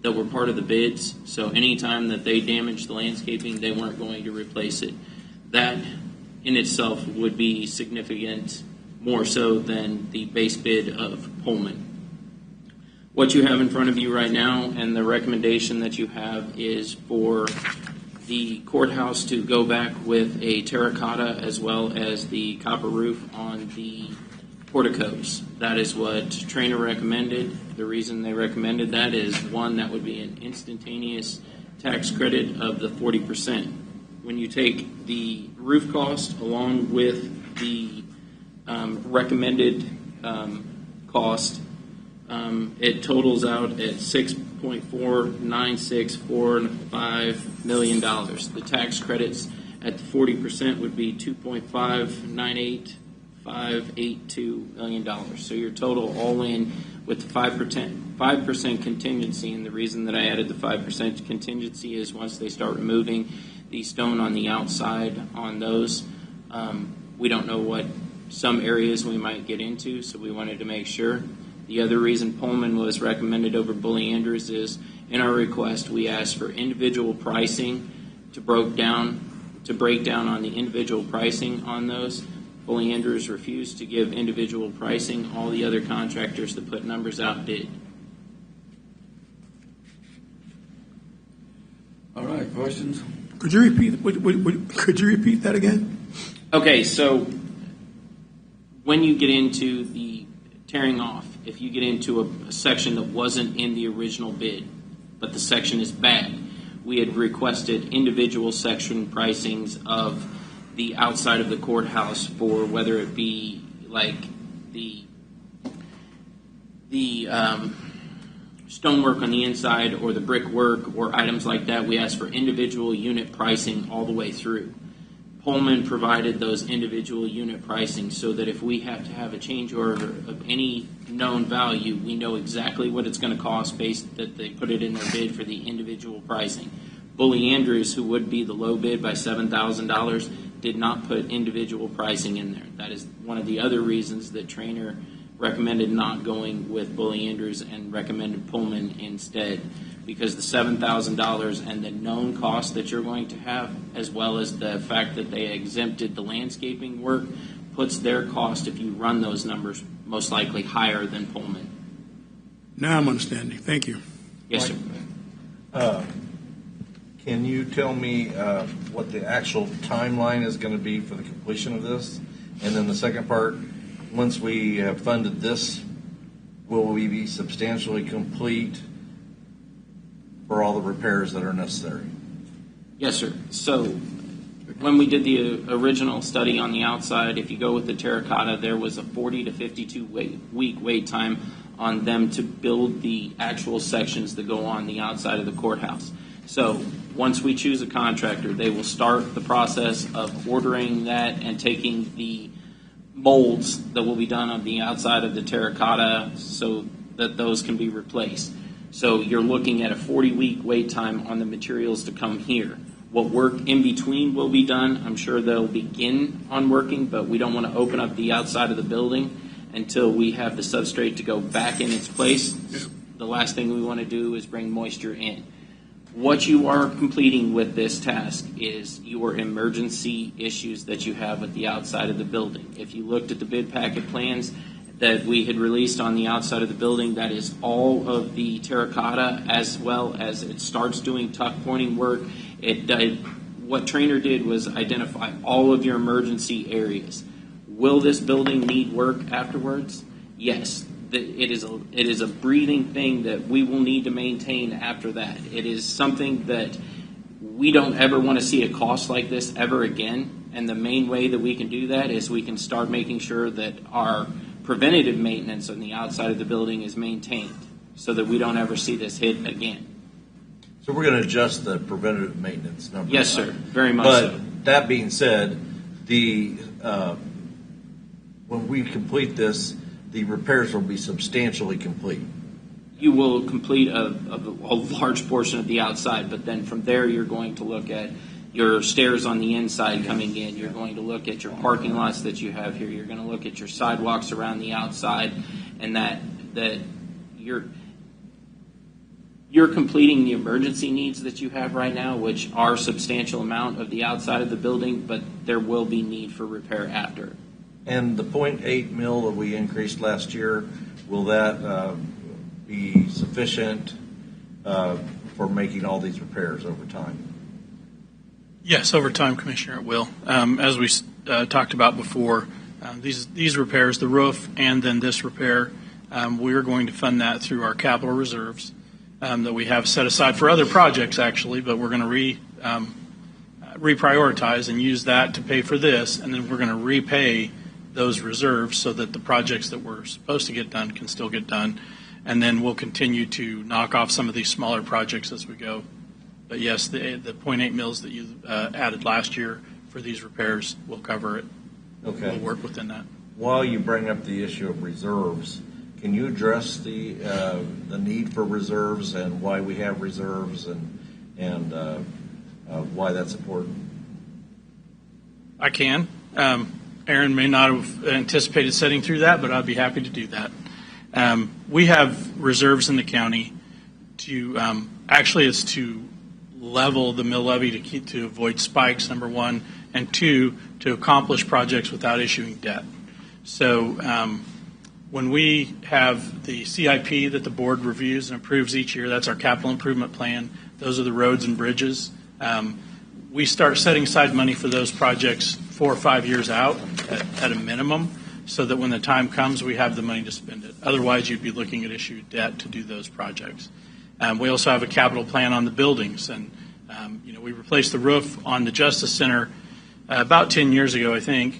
that were part of the bids. So anytime that they damaged the landscaping, they weren't going to replace it. That in itself would be significant, more so than the base bid of Pullman. What you have in front of you right now and the recommendation that you have is for the courthouse to go back with a terracotta as well as the copper roof on the porticos. That is what Trainer recommended. The reason they recommended that is, one, that would be an instantaneous tax credit of the 40%. When you take the roof cost along with the recommended cost, it totals out at $6.4964.5 million. The tax credits at the 40% would be $2.598582 million. So your total all in with the 5% contingency, and the reason that I added the 5% contingency is once they start removing the stone on the outside on those, we don't know what some areas we might get into, so we wanted to make sure. The other reason Pullman was recommended over Bully Andrews is in our request we asked for individual pricing to break down on the individual pricing on those. Bully Andrews refused to give individual pricing. All the other contractors that put numbers out did. All right, questions? Could you repeat? Could you repeat that again? Okay, so when you get into the tearing off, if you get into a section that wasn't in the original bid, but the section is bad, we had requested individual section pricings of the outside of the courthouse for whether it be like the stonework on the inside or the brickwork or items like that. We asked for individual unit pricing all the way through. Pullman provided those individual unit pricing so that if we have to have a change order of any known value, we know exactly what it's going to cost based that they put it in their bid for the individual pricing. Bully Andrews, who would be the low bid by $7,000, did not put individual pricing in there. That is one of the other reasons that Trainer recommended not going with Bully Andrews and recommended Pullman instead, because the $7,000 and the known cost that you're going to have, as well as the fact that they exempted the landscaping work, puts their cost, if you run those numbers, most likely higher than Pullman. Now I'm understanding. Thank you. Yes, sir. Can you tell me what the actual timeline is going to be for the completion of this? And then the second part, once we have funded this, will we be substantially complete for all the repairs that are necessary? Yes, sir. So when we did the original study on the outside, if you go with the terracotta, there was a 40 to 52 week wait time on them to build the actual sections that go on the outside of the courthouse. So once we choose a contractor, they will start the process of ordering that and taking the molds that will be done on the outside of the terracotta so that those can be replaced. So you're looking at a 40-week wait time on the materials to come here. What work in between will be done, I'm sure they'll begin on working, but we don't want to open up the outside of the building until we have the substrate to go back in its place. The last thing we want to do is bring moisture in. What you are completing with this task is your emergency issues that you have with the outside of the building. If you looked at the bid packet plans that we had released on the outside of the building, that is all of the terracotta as well as it starts doing tuck pointing work. What Trainer did was identify all of your emergency areas. Will this building need work afterwards? Yes. It is a breathing thing that we will need to maintain after that. It is something that we don't ever want to see a cost like this ever again. And the main way that we can do that is we can start making sure that our preventative maintenance on the outside of the building is maintained so that we don't ever see this hit again. So we're going to adjust the preventative maintenance number. Yes, sir. Very much but so. That being said, when we complete this, the repairs will be substantially complete. You will complete a large portion of the outside, but then from there you're going to look at your stairs on the inside coming in. You're going to look at your parking lots that you have here. You're going to look at your sidewalks around the outside, and that you're you're completing the emergency needs that you have right now, which are a substantial amount of the outside of the building, but there will be need for repair after. And the 0.8 mil that we increased last year, will that be sufficient for making all these repairs over time? Yes, over time, Commissioner, it will. As we talked about before, these repairs, the roof and then this repair, we are going to fund that through our capital reserves that we have set aside for other projects, actually, but we're going to reprioritize and use that to pay for this, and then we're going to repay those reserves so that the projects that we're supposed to get done can still get done, and then we'll continue to knock off some of these smaller projects as we go. But yes, the 0.8 mils that you added last year for these repairs will cover it. Okay. We'll work within that. While you bring up the issue of reserves, can you address the need for reserves and why we have reserves and why that's important? I can. Aaron may not have anticipated setting through that, but I'd be happy to do that. We have reserves in the county to actually it's to level the mill levy to avoid spikes, number one, and two, to accomplish projects without issuing debt. So when we have the CIP that the board reviews and approves each year, that's our capital improvement plan. Those are the roads and bridges. We start setting aside money for those projects 4 or 5 years out at a minimum, so that when the time comes, we have the money to spend it. Otherwise, you'd be looking at issued debt to do those projects. We also have a capital plan on the buildings, and we replaced the roof on the Justice Center about 10 years ago, I think.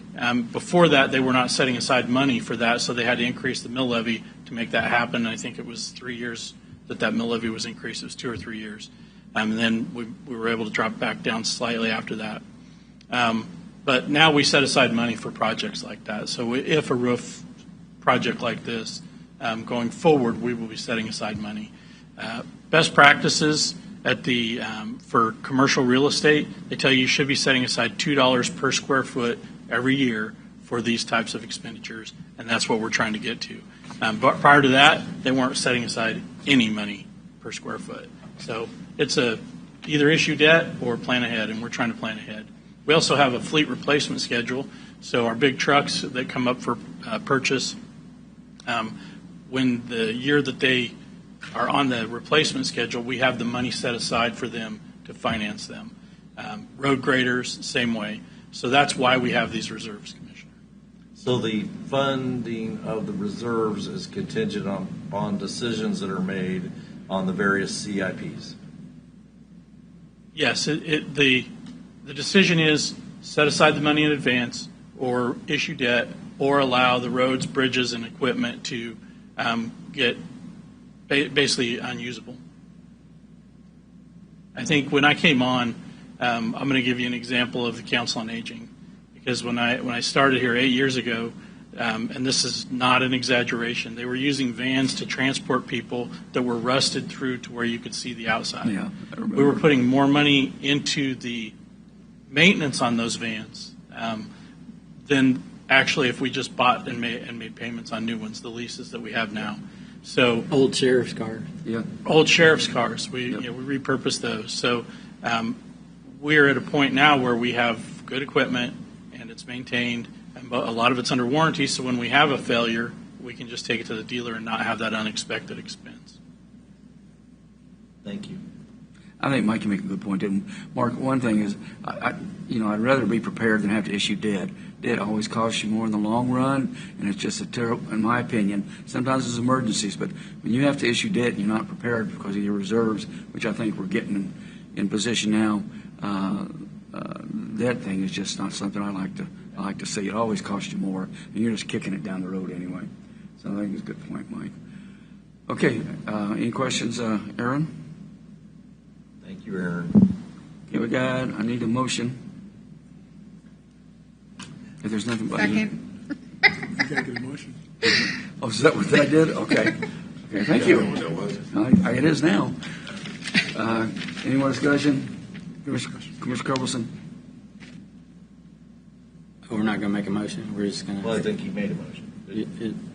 Before that, they were not setting aside money for that, so they had to increase the mill levy to make that happen. I think it was 3 years that mill levy was increased. It was 2 or 3 years. And then we were able to drop back down slightly after that. But now we set aside money for projects like that. So if a roof project like this, going forward, we will be setting aside money. Best practices for commercial real estate, they tell you should be setting aside $2 per square foot every year for these types of expenditures, and that's what we're trying to get to. But prior to that, they weren't setting aside any money per square foot. So it's either issue debt or plan ahead, and we're trying to plan ahead. We also have a fleet replacement schedule, so our big trucks that come up for purchase, when the year that they are on the replacement schedule, we have the money set aside for them to finance them. Road graders, same way. So that's why we have these reserves, Commissioner. So the funding of the reserves is contingent on decisions that are made on the various CIPs? Yes, the decision is set aside the money in advance or issue debt or allow the roads, bridges, and equipment to get basically unusable. I think when I came on, I'm going to give you an example of the Council on Aging, because when I started here 8 years ago, and this is not an exaggeration, they were using vans to transport people that were rusted through to where you could see the outside. Yeah, I remember. We were putting more money into the maintenance on those vans than actually if we just bought and made payments on new ones, the leases that we have now. So Old sheriff's cars. Yeah. old sheriff's cars, we repurpose those. So we're at a point now where we have good equipment and it's maintained, and a lot of it's under warranty. So when we have a failure, we can just take it to the dealer and not have that unexpected expense. Thank you. I think Mike can make a good point. And Mark, one thing is, I'd rather be prepared than have to issue debt. Debt always costs you more in the long run, and it's just a terrible, in my opinion. Sometimes it's emergencies, but when you have to issue debt and you're not prepared because of your reserves, which I think we're getting in position now, that thing is just not something I like to see. It always costs you more, and you're just kicking it down the road anyway. So I think it's a good point, Mike. Okay, any questions, Aaron? Thank you, Aaron. Okay, I need a motion. If there's nothing but Second. You can't get a motion. Oh, is that what I did? Okay. Okay, thank you. That was. It is now. Any more discussion? Commissioner Carlson? We're not going to make a motion. We're just going to. Well, I think you made a motion.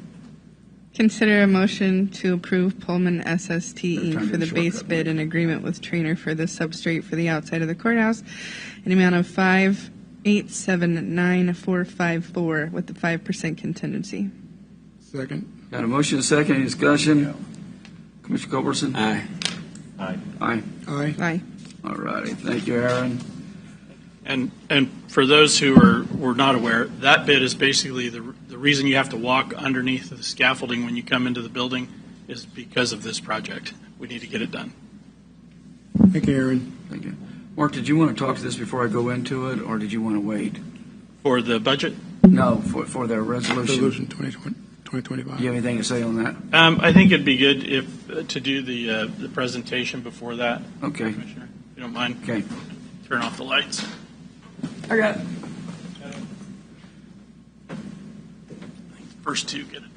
Consider a motion to approve Pullman SSTE Time for to the base shortcut, bid and agreement with Trainer for the substrate for the outside of the courthouse in amount of $5,879,454 with the 5% contingency. Second. Got a motion and a second. Any discussion? Commissioner Culberson? Aye. Aye. Aye. Aye. Aye. All righty. Thank you, Aaron. And for those who were not aware, that bid is basically the reason you have to walk underneath the scaffolding when you come into the building is because of this project. We need to get it done. Thank you, Aaron. Thank you. Mark, did you want to talk to this before I go into it, or did you want to wait? For the budget, No, for their resolution. Resolution 2025. Do you have anything to say on that? I think it'd be good if to do the presentation before that, Okay. Commissioner, if you don't mind. Okay. Turn off the lights. I got it. First two get it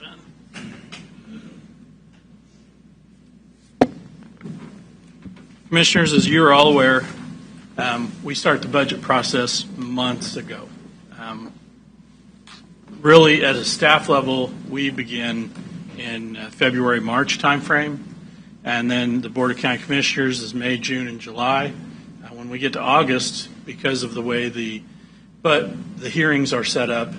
done. Commissioners, as you're all aware, we start the budget process months ago. Really, at a staff level, we begin in February, March timeframe, and then the Board of County Commissioners is May, June, and July. When we get to August, because of the way the hearings are set up,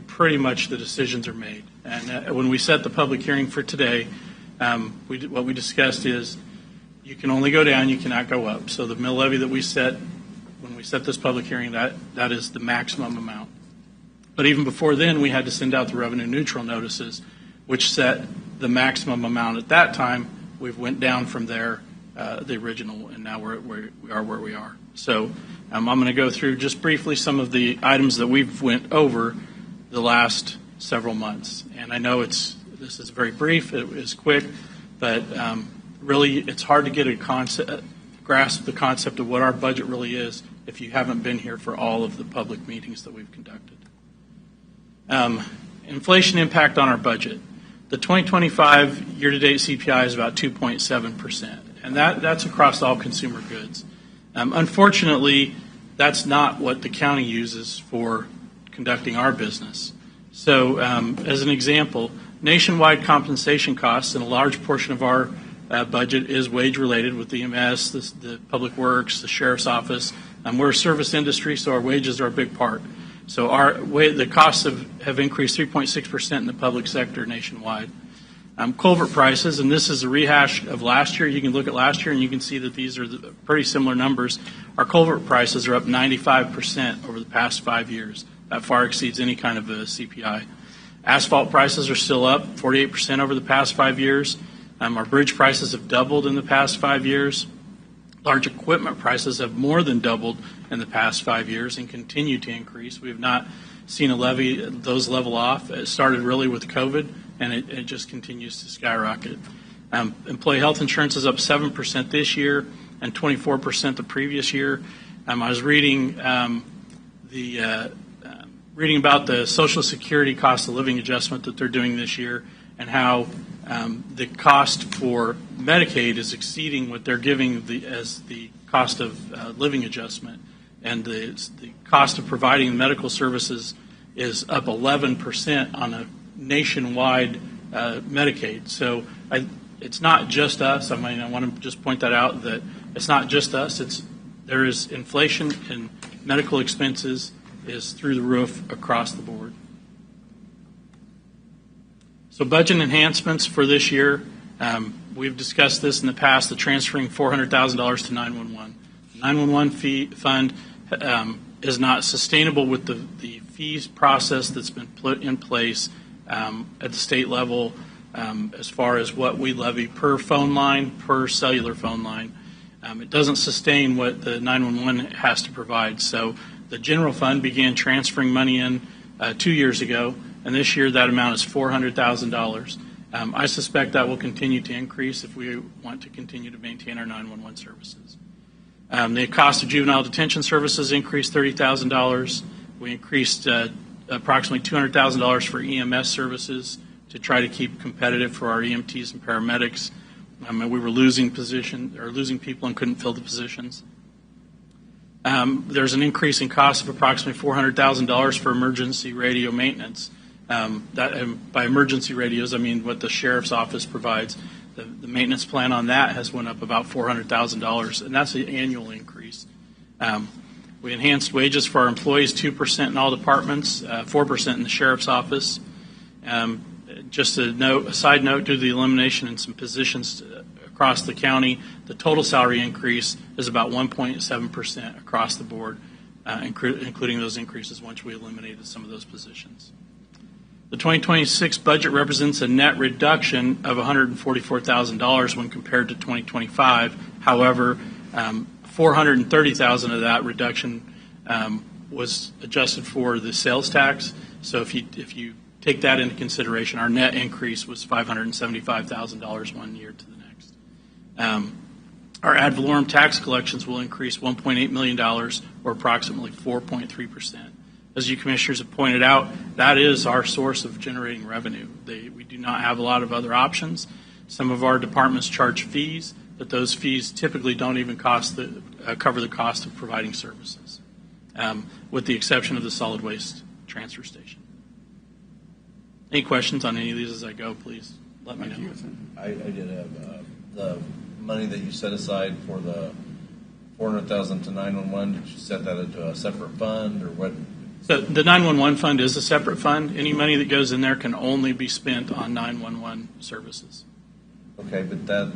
pretty much the decisions are made. And when we set the public hearing for today, what we discussed is you can only go down, you cannot go up. So the mill levy that we set, when we set this public hearing, that is the maximum amount. But even before then, we had to send out the revenue neutral notices, which set the maximum amount at that time. We've went down from there, the original, and now we are where we are. So I'm going to go through just briefly some of the items that we've went over the last several months. And I know this is very brief, it is quick, but really it's hard to get grasp the concept of what our budget really is if you haven't been here for all of the public meetings that we've conducted. Inflation impact on our budget. The 2025 year-to-date CPI is about 2.7%, and that's across all consumer goods. Unfortunately, that's not what the county uses for conducting our business. So, as an example, nationwide compensation costs, and a large portion of our budget is wage-related with the EMS, the Public Works, the Sheriff's Office. We're a service industry, so our wages are a big part. So the costs have increased 3.6% in the public sector nationwide. Culvert prices, and this is a rehash of last year. You can look at last year and you can see that these are pretty similar numbers. Our culvert prices are up 95% over the past 5 years. That far exceeds any kind of a CPI. Asphalt prices are still up 48% over the past 5 years. Our bridge prices have doubled in the past 5 years. Large equipment prices have more than doubled in the past 5 years and continue to increase. We have not seen those level off. It started really with COVID, and it just continues to skyrocket. Employee health insurance is up 7% this year and 24% the previous year. I was reading reading about the Social Security cost of living adjustment that they're doing this year, and how the cost for Medicaid is exceeding what they're giving as the cost of living adjustment, and the cost of providing medical services is up 11% on a nationwide Medicaid. So it's not just us. I mean, I want to just point that out, that it's not just us. There is inflation, and medical expenses is through the roof across the board. So budget enhancements for this year, we've discussed this in the past, the transferring $400,000 to 911. The 911 fee fund is not sustainable with the fees process that's been put in place at the state level as far as what we levy per phone line, per cellular phone line. It doesn't sustain what the 911 has to provide. So the general fund began transferring money in 2 years ago, and this year that amount is $400,000. I suspect that will continue to increase if we want to continue to maintain our 911 services. The cost of juvenile detention services increased $30,000. We increased approximately $200,000 for EMS services to try to keep competitive for our EMTs and paramedics. We were losing people and couldn't fill the positions. There's an increase in cost of approximately $400,000 for emergency radio maintenance. By emergency radios, I mean what the sheriff's office provides. The maintenance plan on that has went up about $400,000, and that's an annual increase. We enhanced wages for our employees, 2% in all departments, 4% in the sheriff's office. Just a side note, due to the elimination in some positions across the county, the total salary increase is about 1.7% across the board, including those increases once we eliminated some of those positions. The 2026 budget represents a net reduction of $144,000 when compared to 2025. However, $430,000 of that reduction was adjusted for the sales tax. So if you take that into consideration, our net increase was $575,000 one year to the next. Our ad valorem tax collections will increase $1.8 million, or approximately 4.3%. As you commissioners have pointed out, that is our source of generating revenue. We do not have a lot of other options. Some of our departments charge fees, but those fees typically don't even cover the cost of providing services, with the exception of the solid waste transfer station. Any questions on any of these as I go, please let me know. I did have the money that you set aside for the $400,000 to 911. Did you set that into a separate fund, or what? So the 911 fund is a separate fund. Any money that goes in there can only be spent on 911 services. Okay, but that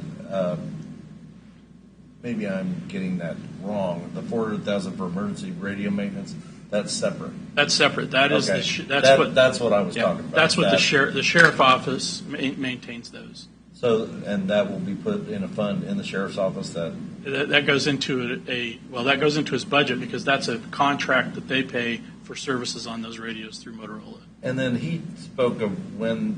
maybe I'm getting that wrong. The $400,000 for emergency radio maintenance, that's separate. That's separate. That is okay. That's what I was talking about. That's what the sheriff office maintains those. So, and that will be put in a fund in the sheriff's office that goes into that goes into his budget, because that's a contract that they pay for services on those radios through Motorola. And then he spoke of when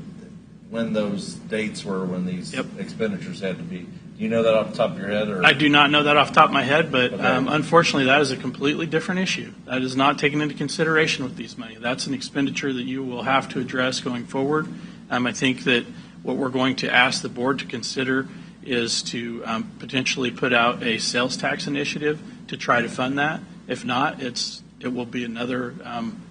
those dates were, when these expenditures had to be. Do you know that off the top of your head? Or? I do not know that off the top of my head, but okay. Unfortunately that is a completely different issue. That is not taken into consideration with these money. That's an expenditure that you will have to address going forward. I think that what we're going to ask the board to consider is to potentially put out a sales tax initiative to try to fund that. If not, it will be another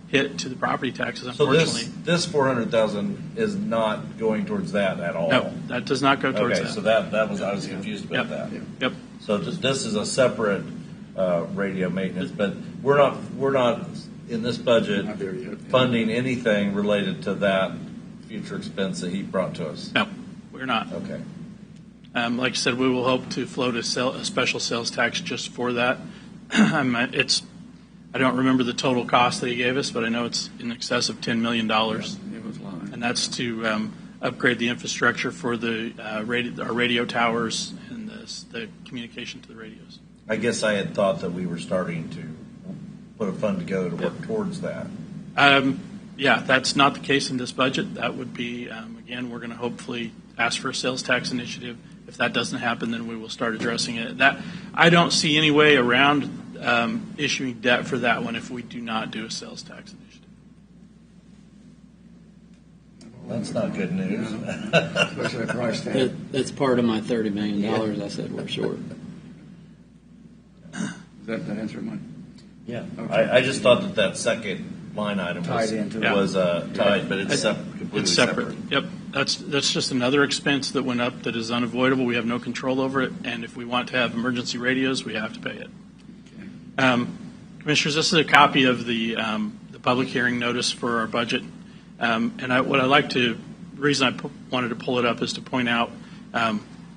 hit to the property taxes, unfortunately. So this $400,000 is not going towards that at all? No, that does not go towards that. Okay, so that was, I was confused about that. Yep. So this is a separate radio maintenance, but we're not in this budget funding anything related to that future expense that he brought to us? No, we're not. Okay. Like I said, we will hope to float a special sales tax just for that. I don't remember the total cost that he gave us, but I know it's in excess of $10 million. It was a lot. And that's to upgrade the infrastructure for our radio towers and the communication to the radios. I guess I had thought that we were starting to put a fund together to work towards that. Yeah, that's not the case in this budget. That would be, again, we're going to hopefully ask for a sales tax initiative. If that doesn't happen, then we will start addressing it. I don't see any way around issuing debt for that one if we do not do a sales tax initiative. That's not good news. Especially at price tag. That's part of my $30 million I said we're short. Does that answer mine? Yeah. Okay. I just thought that second line item was tied, but it's completely separate. Yep. That's just another expense that went up that is unavoidable. We have no control over it, and if we want to have emergency radios, we have to pay it. Okay. Commissioners, this is a copy of the public hearing notice for our budget. The reason I wanted to pull it up is to point out,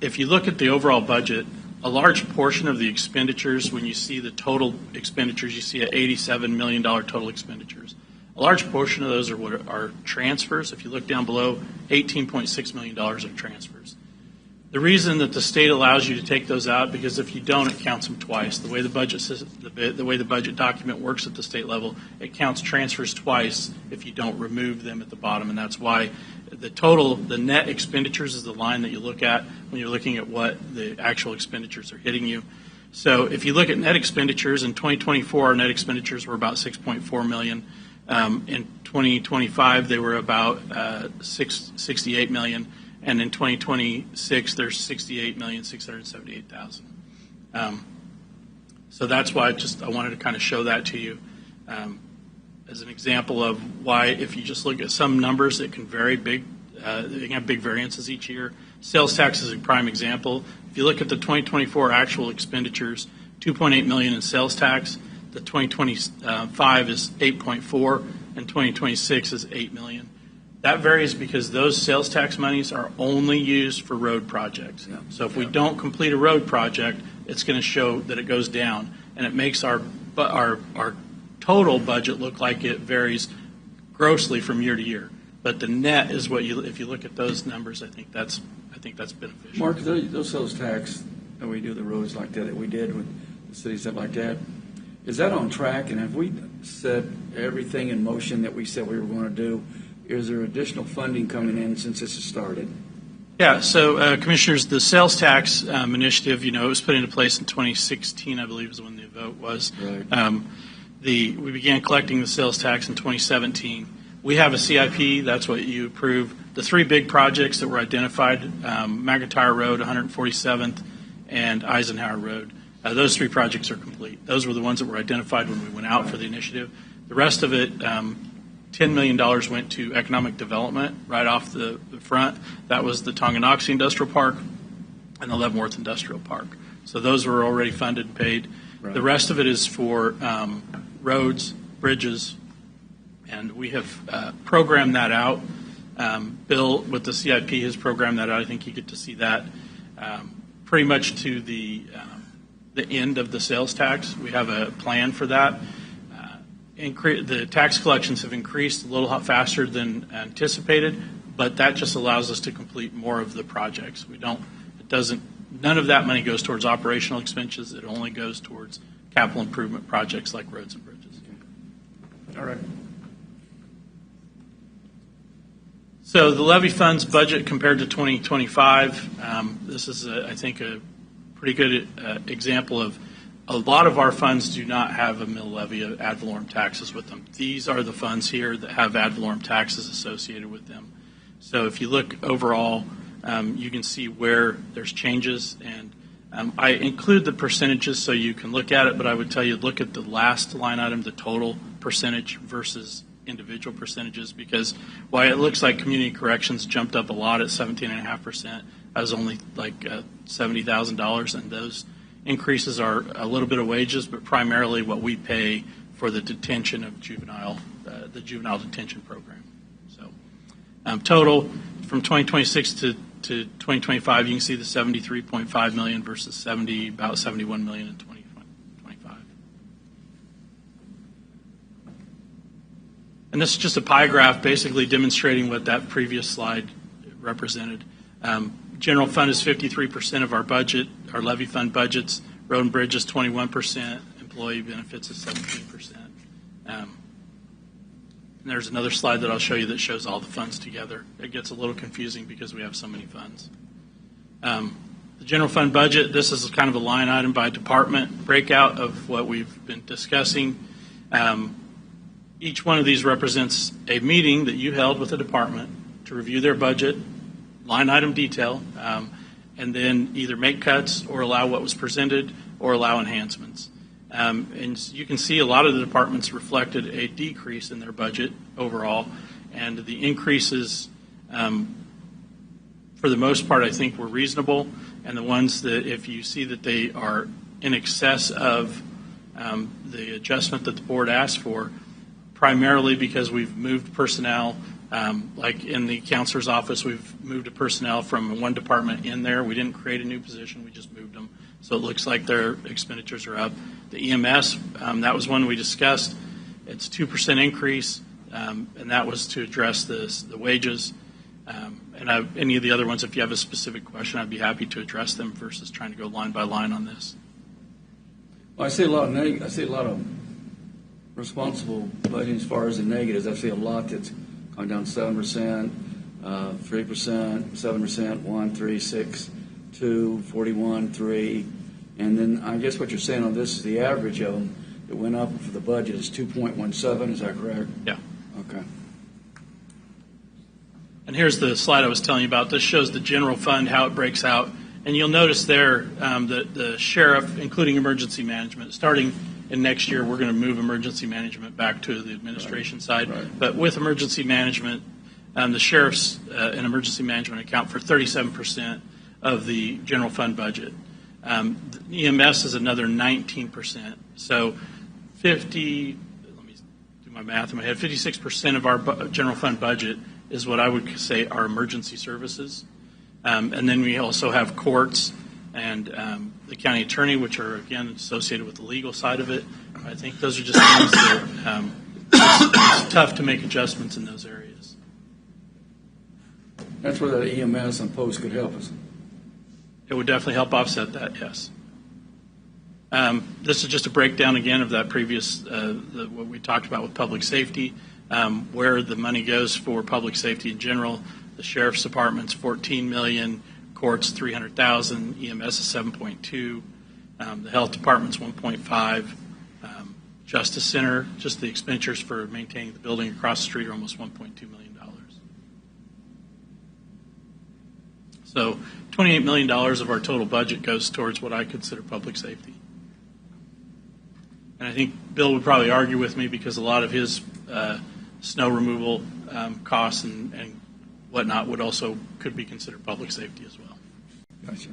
if you look at the overall budget, a large portion of the expenditures, when you see the total expenditures, you see an $87 million total expenditures. A large portion of those are transfers. If you look down below, $18.6 million are transfers. The reason that the state allows you to take those out, because if you don't, it counts them twice. The way the budget document works at the state level, it counts transfers twice if you don't remove them at the bottom, and that's why the net expenditures is the line that you look at when you're looking at what the actual expenditures are hitting you. So if you look at net expenditures, in 2024, our net expenditures were about $6.4 million. In 2025, they were about $68 million. And in 2026, there's $68,678,000. So that's why I wanted to kind of show that to you. as an example of why, if you just look at some numbers, it can vary big. They can have big variances each year. Sales tax is a prime example. If you look at the 2024 actual expenditures, 2.8 million in sales tax. The 2025 is 8.4, and 2026 is 8 million. That varies because those sales tax monies are only used for road projects. Yeah. So if we don't complete a road project, it's going to show that it goes down, and it makes our total budget look like it varies grossly from year to year. But the net is what if you look at those numbers, I think that's beneficial. Mark, those sales tax that we do the roads like that we did with the city, stuff like that, is that on track? And have we set everything in motion that we said we were going to do? Is there additional funding coming in since this has started? Yeah, so Commissioners, the sales tax initiative, it was put into place in 2016, I believe is when the vote was. Right. We began collecting the sales tax in 2017. We have a CIP, that's what you approve. The three big projects that were identified, McIntyre Road, 147th, and Eisenhower Road, those three projects are complete. Those were the ones that were identified when we went out for the initiative. The rest of it, $10 million went to economic development right off the front. That was the Tonganoxie Industrial Park and the Leavenworth Industrial Park. So those were already funded and paid. Right. The rest of it is for roads, bridges, and we have programmed that out. Bill, with the CIP, has programmed that out. I think you get to see that pretty much to the end of the sales tax. We have a plan for that. The tax collections have increased a little faster than anticipated, but that just allows us to complete more of the projects. None of that money goes towards operational expenses. It only goes towards capital improvement projects like roads and bridges. All right. So the levy funds budget compared to 2025, this is, I think, a pretty good example of a lot of our funds do not have a mill levy of ad valorem taxes with them. These are the funds here that have ad valorem taxes associated with them. So if you look overall, you can see where there's changes, and I include the percentages so you can look at it, but I would tell you look at the last line item, the total percentage versus individual percentages, because while it looks like community corrections jumped up a lot at 17.5%, that was only like $70,000, and those increases are a little bit of wages, but primarily what we pay for the detention of the juvenile detention program. So total from 2026 to 2025, you can see the $73.5 million versus about $71 million in 2025. And this is just a pie graph basically demonstrating what that previous slide represented. General fund is 53% of our budget, our levy fund budgets. Road and bridge is 21%. Employee benefits is 17%. And there's another slide that I'll show you that shows all the funds together. It gets a little confusing because we have so many funds. The general fund budget, this is kind of a line item by department breakout of what we've been discussing. Each one of these represents a meeting that you held with the department to review their budget, line item detail, and then either make cuts or allow what was presented or allow enhancements. And you can see a lot of the departments reflected a decrease in their budget overall, and the increases, for the most part, I think were reasonable, and the ones that if you see that they are in excess of the adjustment that the board asked for, primarily because we've moved personnel. Like in the counselor's office, we've moved a personnel from one department in there. We didn't create a new position. We just moved them. So it looks like their expenditures are up. The EMS, that was one we discussed. It's 2% increase, and that was to address the wages. And any of the other ones, if you have a specific question, I'd be happy to address them versus trying to go line by line on this. Well, I see a lot of responsible budgeting as far as the negatives. I see a lot that's gone down 7%, 3%, 7%, 1, 3, 6, 2, 41, 3. And then I guess what you're saying on this is the average of them that went up for the budget is 2.17. Is that correct? Yeah. Okay. And here's the slide I was telling you about. This shows the general fund, how it breaks out. And you'll notice there that the sheriff, including emergency management, starting and next year we're going to move emergency management back to the administration side. But with emergency management, the sheriffs and emergency management account for 37% of the general fund budget. The EMS is another 19%. So 50, let me do my math in my head, 56% of our general fund budget is what I would say are emergency services. And then we also have courts and the county attorney, which are, again, associated with the legal side of it. I think those are just things that it's tough to make adjustments in those areas. That's where the EMS and post could help us. It would definitely help offset that, yes. This is just a breakdown, again, of that previous, what we talked about with public safety, where the money goes for public safety in general. The Sheriff's Department's $14 million, courts $300,000, EMS is $7.2, the Health Department's $1.5, Justice Center, just the expenditures for maintaining the building across the street are almost $1.2 million. So $28 million of our total budget goes towards what I consider public safety. And I think Bill would probably argue with me because a lot of his snow removal costs and whatnot would also could be considered public safety as well. Gotcha.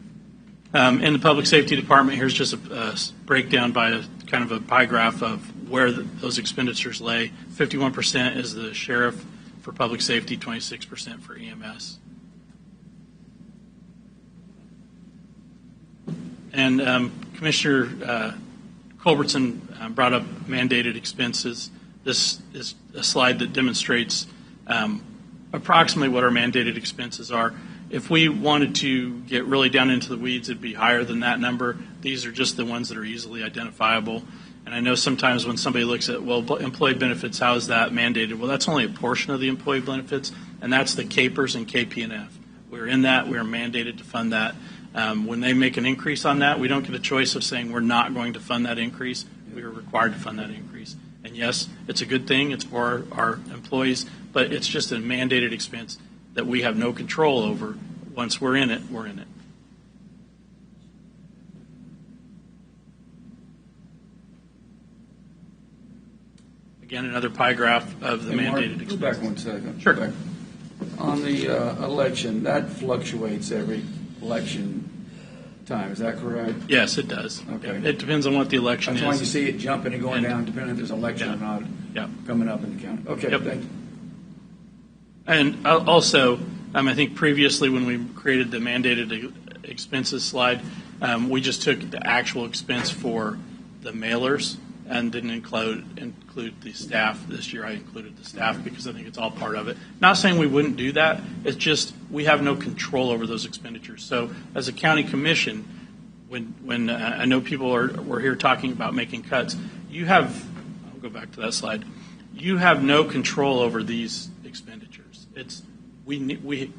In the public safety department, here's just a breakdown by a kind of a pie graph of where those expenditures lay. 51% is the sheriff for public safety, 26% for EMS. And Commissioner Culbertson brought up mandated expenses. This is a slide that demonstrates approximately what our mandated expenses are. If we wanted to get really down into the weeds, it'd be higher than that number. These are just the ones that are easily identifiable. And I know sometimes when somebody looks at, well, employee benefits, how is that mandated? Well, that's only a portion of the employee benefits, and that's the CAPERS and KP&F. We're in that. We're mandated to fund that. When they make an increase on that, we don't get a choice of saying we're not going to fund that increase. We are required to fund that increase. And yes, it's a good thing. It's for our employees, but it's just a mandated expense that we have no control over. Once we're in it, we're in it. Again, another pie graph of the mandated expense. Go back 1 second. Sure. Back. On the election, that fluctuates every election time. Is that correct? Yes, it does. Okay. It depends on what the election That's is. why you see it jumping and going down, depending if there's an election or not coming up in the county. Okay, thank you. And also, I think previously when we created the mandated expenses slide, we just took the actual expense for the mailers and didn't include the staff. This year I included the staff because I think it's all part of it. Not saying we wouldn't do that. It's just we have no control over those expenditures. So as a county commission, when I know people were here talking about making cuts, you have, I'll go back to that slide, you have no control over these expenditures. I'm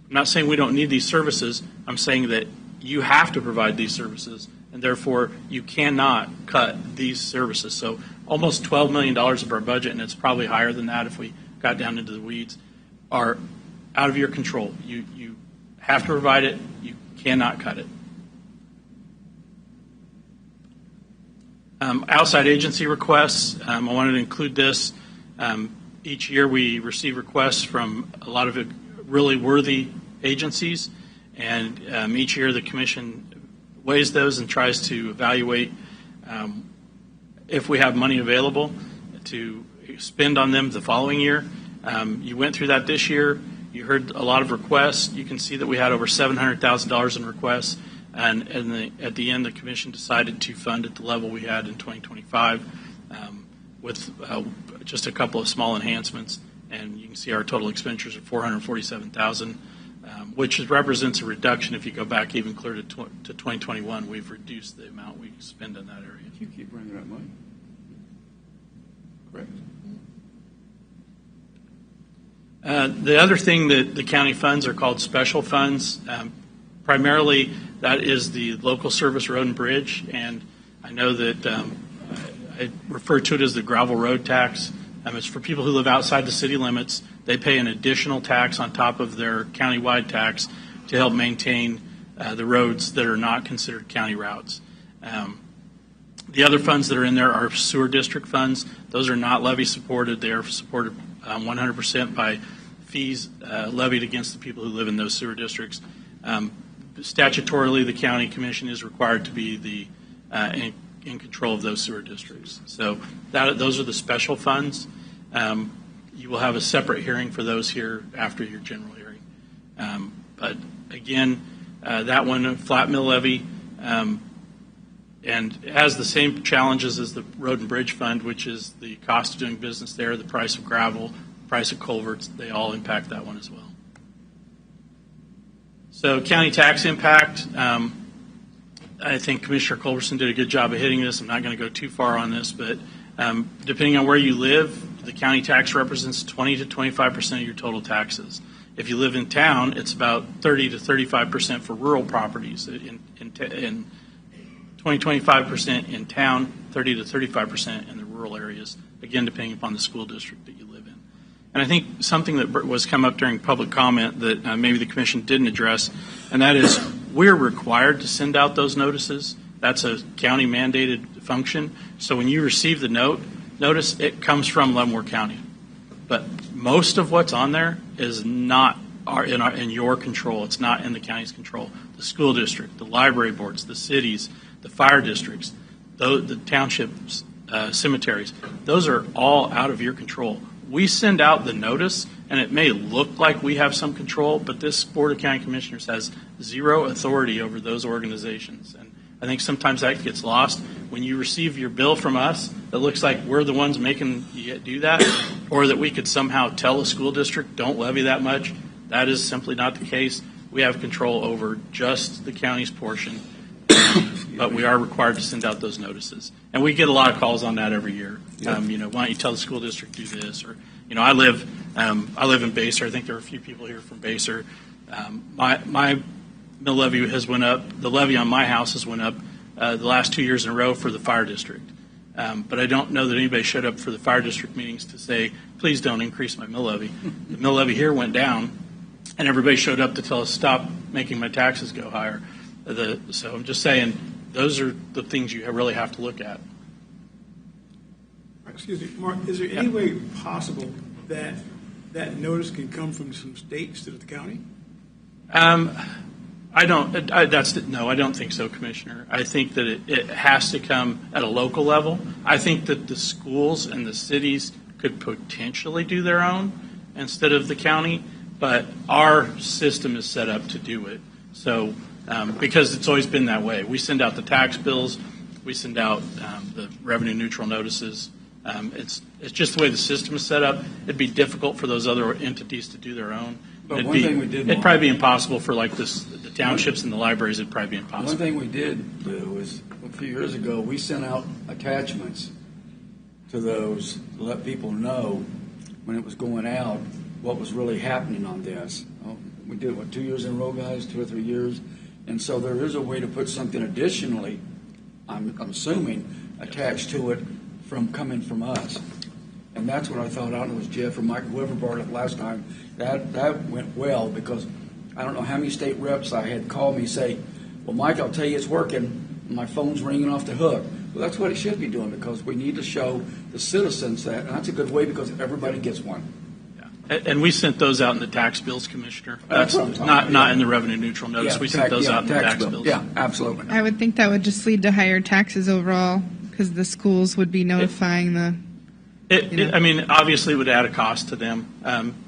not saying we don't need these services. I'm saying that you have to provide these services, and therefore you cannot cut these services. So almost $12 million of our budget, and it's probably higher than that if we got down into the weeds, are out of your control. You have to provide it. You cannot cut it. Outside agency requests, I wanted to include this. Each year we receive requests from a lot of really worthy agencies, and each year the commission weighs those and tries to evaluate if we have money available to spend on them the following year. You went through that this year. You heard a lot of requests. You can see that we had over $700,000 in requests, and at the end the commission decided to fund at the level we had in 2025 with just a couple of small enhancements, and you can see our total expenditures are $447,000, which represents a reduction. If you go back even clear to 2021, we've reduced the amount we spend in that area. You keep bringing that money. Correct. The other thing that the county funds are called special funds. Primarily, that is the local service road and bridge, and I know that I refer to it as the gravel road tax. It's for people who live outside the city limits. They pay an additional tax on top of their countywide tax to help maintain the roads that are not considered county routes. The other funds that are in there are sewer district funds. Those are not levy supported. They are supported 100% by fees levied against the people who live in those sewer districts. Statutorily, the county commission is required to be in control of those sewer districts. So those are the special funds. You will have a separate hearing for those here after your general hearing. But again, that one, a flat mill levy, and it has the same challenges as the road and bridge fund, which is the cost of doing business there, the price of gravel, price of culverts. They all impact that one as well. So county tax impact, I think Commissioner Culberson did a good job of hitting this. I'm not going to go too far on this, but depending on where you live, the county tax represents 20 to 25% of your total taxes. If you live in town, it's about 30 to 35% for rural properties. In 20-25% in town, 30 to 35% in the rural areas, again, depending upon the school district that you live in. And I think something that was come up during public comment that maybe the commission didn't address, and that is we're required to send out those notices. That's a county mandated function. So when you receive the notice, it comes from Leavenworth County. But most of what's on there is not in your control. It's not in the county's control. The school district, the library boards, the cities, the fire districts, the townships, cemeteries, those are all out of your control. We send out the notice, and it may look like we have some control, but this Board of County Commissioners has zero authority over those organizations. And I think sometimes that gets lost. When you receive your bill from us, it looks like we're the ones making you do that, or that we could somehow tell a school district, don't levy that much. That is simply not the case. We have control over just the county's portion, but we are required to send out those notices. And we get a lot of calls on that every year. Yeah. Why don't you tell the school district do this? Or, I live in Baser. I think there are a few people here from Baser. My mill levy has went up. The levy on my house has went up the last 2 years in a row for the fire district. But I don't know that anybody showed up for the fire district meetings to say, please don't increase my mill levy. The mill levy here went down, and everybody showed up to tell us stop making my taxes go higher. So I'm just saying those are the things you really have to look at. Excuse me, Mark, is there any way possible that that notice can come from some state instead of the county? I don't think so, Commissioner. I think that it has to come at a local level. I think that the schools and the cities could potentially do their own instead of the county, but our system is set up to do it. So, because it's always been that way. We send out the tax bills, we send out the revenue neutral notices. It's just the way the system is set up. It'd be difficult for those other entities to do their own. But one thing we did, it'd probably be impossible for like the townships and the libraries. It'd probably be impossible. One thing we did do is a few years ago we sent out attachments to those to let people know when it was going out what was really happening on this. We did it 2 years in a row, guys, 2 or 3 years, and so there is a way to put something additionally. I'm assuming attached to it coming from us. And that's what I thought. I don't know if it was Jeff or Mike, whoever brought it up last time. That went well because I don't know how many state reps I had call me say, well, Mike, I'll tell you it's working. My phone's ringing off the hook. Well, that's what it should be doing because we need to show the citizens that. And that's a good way because everybody gets one. Yeah. And we sent those out in the tax bills, Commissioner. That's not in the revenue neutral notice. Yeah, we sent those out in the tax bills. Yeah, absolutely. I would think that would just lead to higher taxes overall because the schools would be notifying the. I mean, obviously, it would add a cost to them.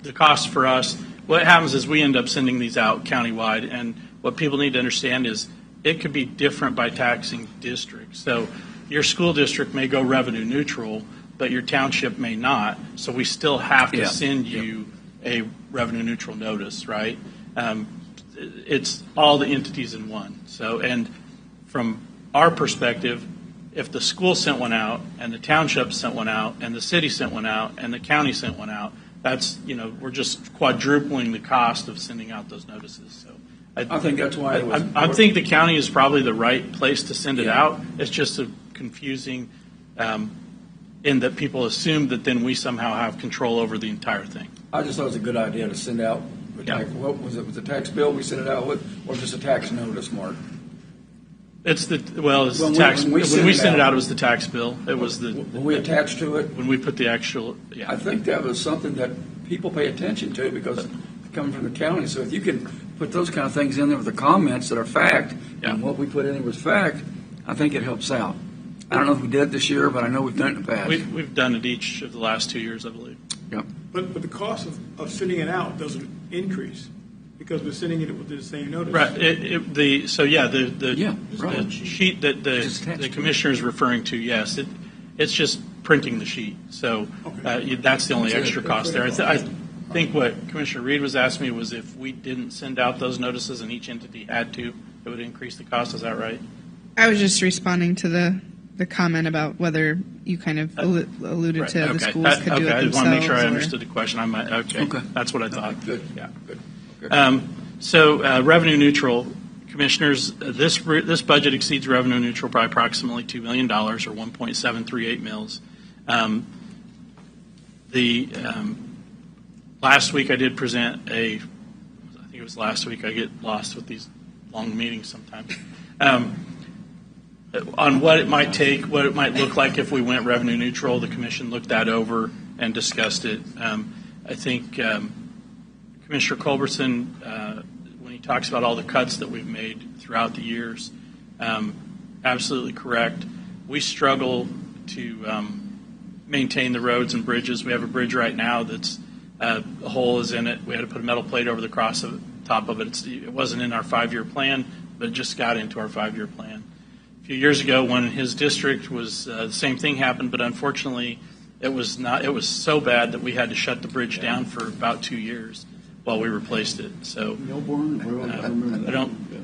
The cost for us, what happens is we end up sending these out countywide, and what people need to understand is it could be different by taxing district. So your school district may go revenue neutral, but your township may not. So we still have to send you a revenue neutral notice, right? It's all the entities in one. So, and from our perspective, if the school sent one out and the township sent one out and the city sent one out and the county sent one out, that's, we're just quadrupling the cost of sending out those notices. So I think that's why it was. I think the county is probably the right place to send it out. It's just confusing in that people assume that then we somehow have control over the entire thing. I just thought it was a good idea to send out. What was it? Was a tax bill we sent it out with, or just a tax notice, Mark? It's the When tax. we When send we it send it out. out, it was the tax bill. It was When we attach to it, when we put the actual. Yeah. I think that was something that people pay attention to because it's coming from the county. So if you can put those kind of things in there with the comments that are fact, and what we put in there was fact, I think it helps out. I don't know if we did it this year, but I know we've done it in the past. We've done it each of the last 2 years, I believe. Yep. But the cost of sending it out doesn't increase because we're sending it with the same notice. Right. The right. sheet that the commissioner is referring to, yes, it's just printing the sheet. So that's the only extra cost there. I think what Commissioner Reed was asking me was if we didn't send out those notices and each entity had to, it would increase the cost. Is that right? I was just responding to the comment about whether you kind of alluded to the schools could do it I themselves. want to make sure I or- understood the question. Okay. That's what I thought. Good. Yeah. Good. So revenue neutral, commissioners, this budget exceeds revenue neutral by approximately $2 million or 1.738 mils. Last week I did present I think it was last week, I get lost with these long meetings sometimes, on what it might take, what it might look like if we went revenue neutral. The commission looked that over and discussed it. I think Commissioner Culbertson, when he talks about all the cuts that we've made throughout the years, absolutely correct. We struggle to maintain the roads and bridges. We have a bridge right now that's a hole is in it. We had to put a metal plate over the top of it. It wasn't in our 5-year plan, but it just got into our 5-year plan. A few years ago, when his district was the same thing happened, but unfortunately, it was not. It was so bad that we had to shut the bridge down for about 2 years while we replaced it. So I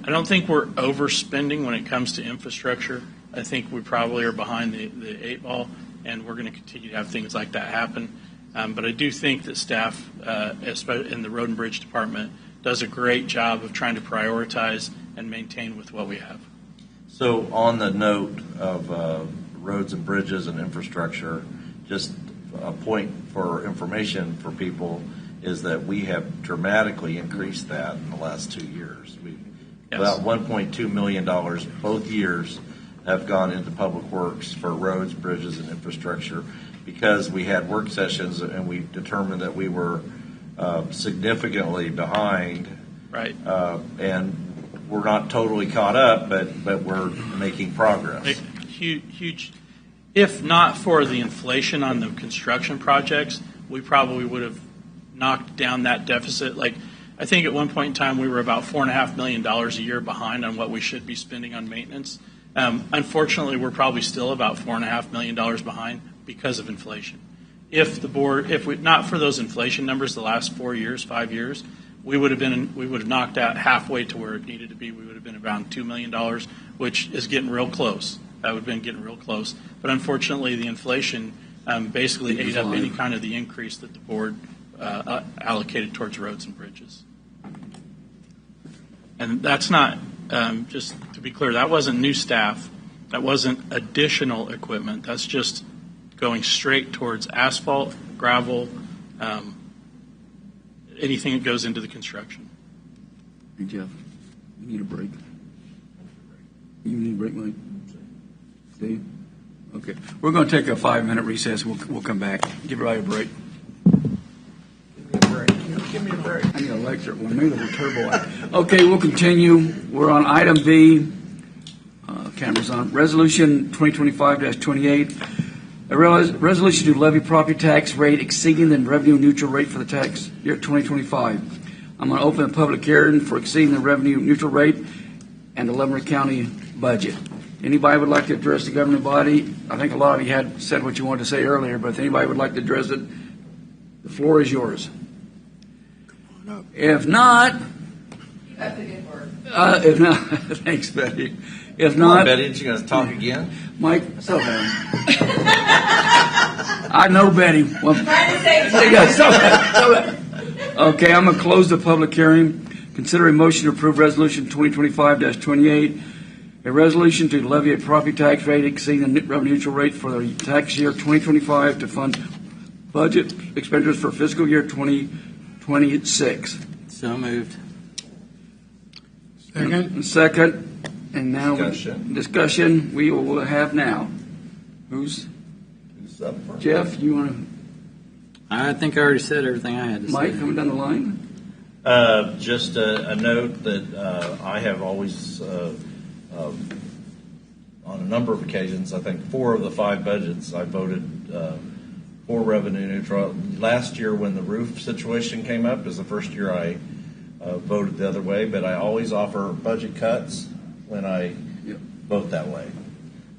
don't think we're overspending when it comes to infrastructure. I think we probably are behind the 8 ball, and we're going to continue to have things like that happen. But I do think that staff, especially in the Road and Bridge Department, does a great job of trying to prioritize and maintain with what we have. So on the note of roads and bridges and infrastructure, just a point for information for people is that we have dramatically increased that in the last 2 years. About $1.2 million both years have gone into public works for roads, bridges, and infrastructure because we had work sessions and we determined that we were significantly behind. Right. And we're not totally caught up, but we're making progress. Huge. If not for the inflation on the construction projects, we probably would have knocked down that deficit. Like, I think at one point in time we were about $4.5 million a year behind on what we should be spending on maintenance. Unfortunately, we're probably still about $4.5 million behind because of inflation. If not for those inflation numbers, the last 4 years, 5 years, we would have knocked out halfway to where it needed to be. We would have been around $2 million, which is getting real close. That would have been getting real close. But unfortunately, the inflation basically ate up any kind of the increase that the board allocated towards roads and bridges. And that's not, just to be clear, that wasn't new staff. That wasn't additional equipment. That's just going straight towards asphalt, gravel, anything that goes into the construction. Hey, Jeff, you need a break? You need a break, Mike? Steve? Okay. We're going to take a 5-minute recess. We'll come back. Give everybody a break. Give me a break. I need an electric one. Maybe the turbo. Okay, we'll continue. We're on item B. Cameras on. Resolution 2025-28. A resolution to levy property tax rate exceeding the revenue neutral rate for the tax year 2025. I'm going to open a public hearing for exceeding the revenue neutral rate and the Leavenworth County budget. Anybody would like to address the governing body? I think a lot of you had said what you wanted to say earlier, but if anybody would like to address it, the floor is yours. If not, thanks, Betty. If not, Betty, aren't you going to talk again? Mike, so I know Betty. Well, okay, I'm going to close the public hearing. Consider a motion to approve Resolution 2025-28, a resolution to levy a property tax rate exceeding the revenue neutral rate for the tax year 2025 to fund budget expenditures for fiscal year 2026. So moved. Second. And now, discussion we will have now. Who's up first? Jeff, you want to? I think I already said everything I had to say. Mike, coming down the line? Just a note that I have always, on a number of occasions, I think 4 of the 5 budgets, I voted for revenue neutral. Last year, when the roof situation came up, is the first year I voted the other way, but I always offer budget cuts when I vote that way.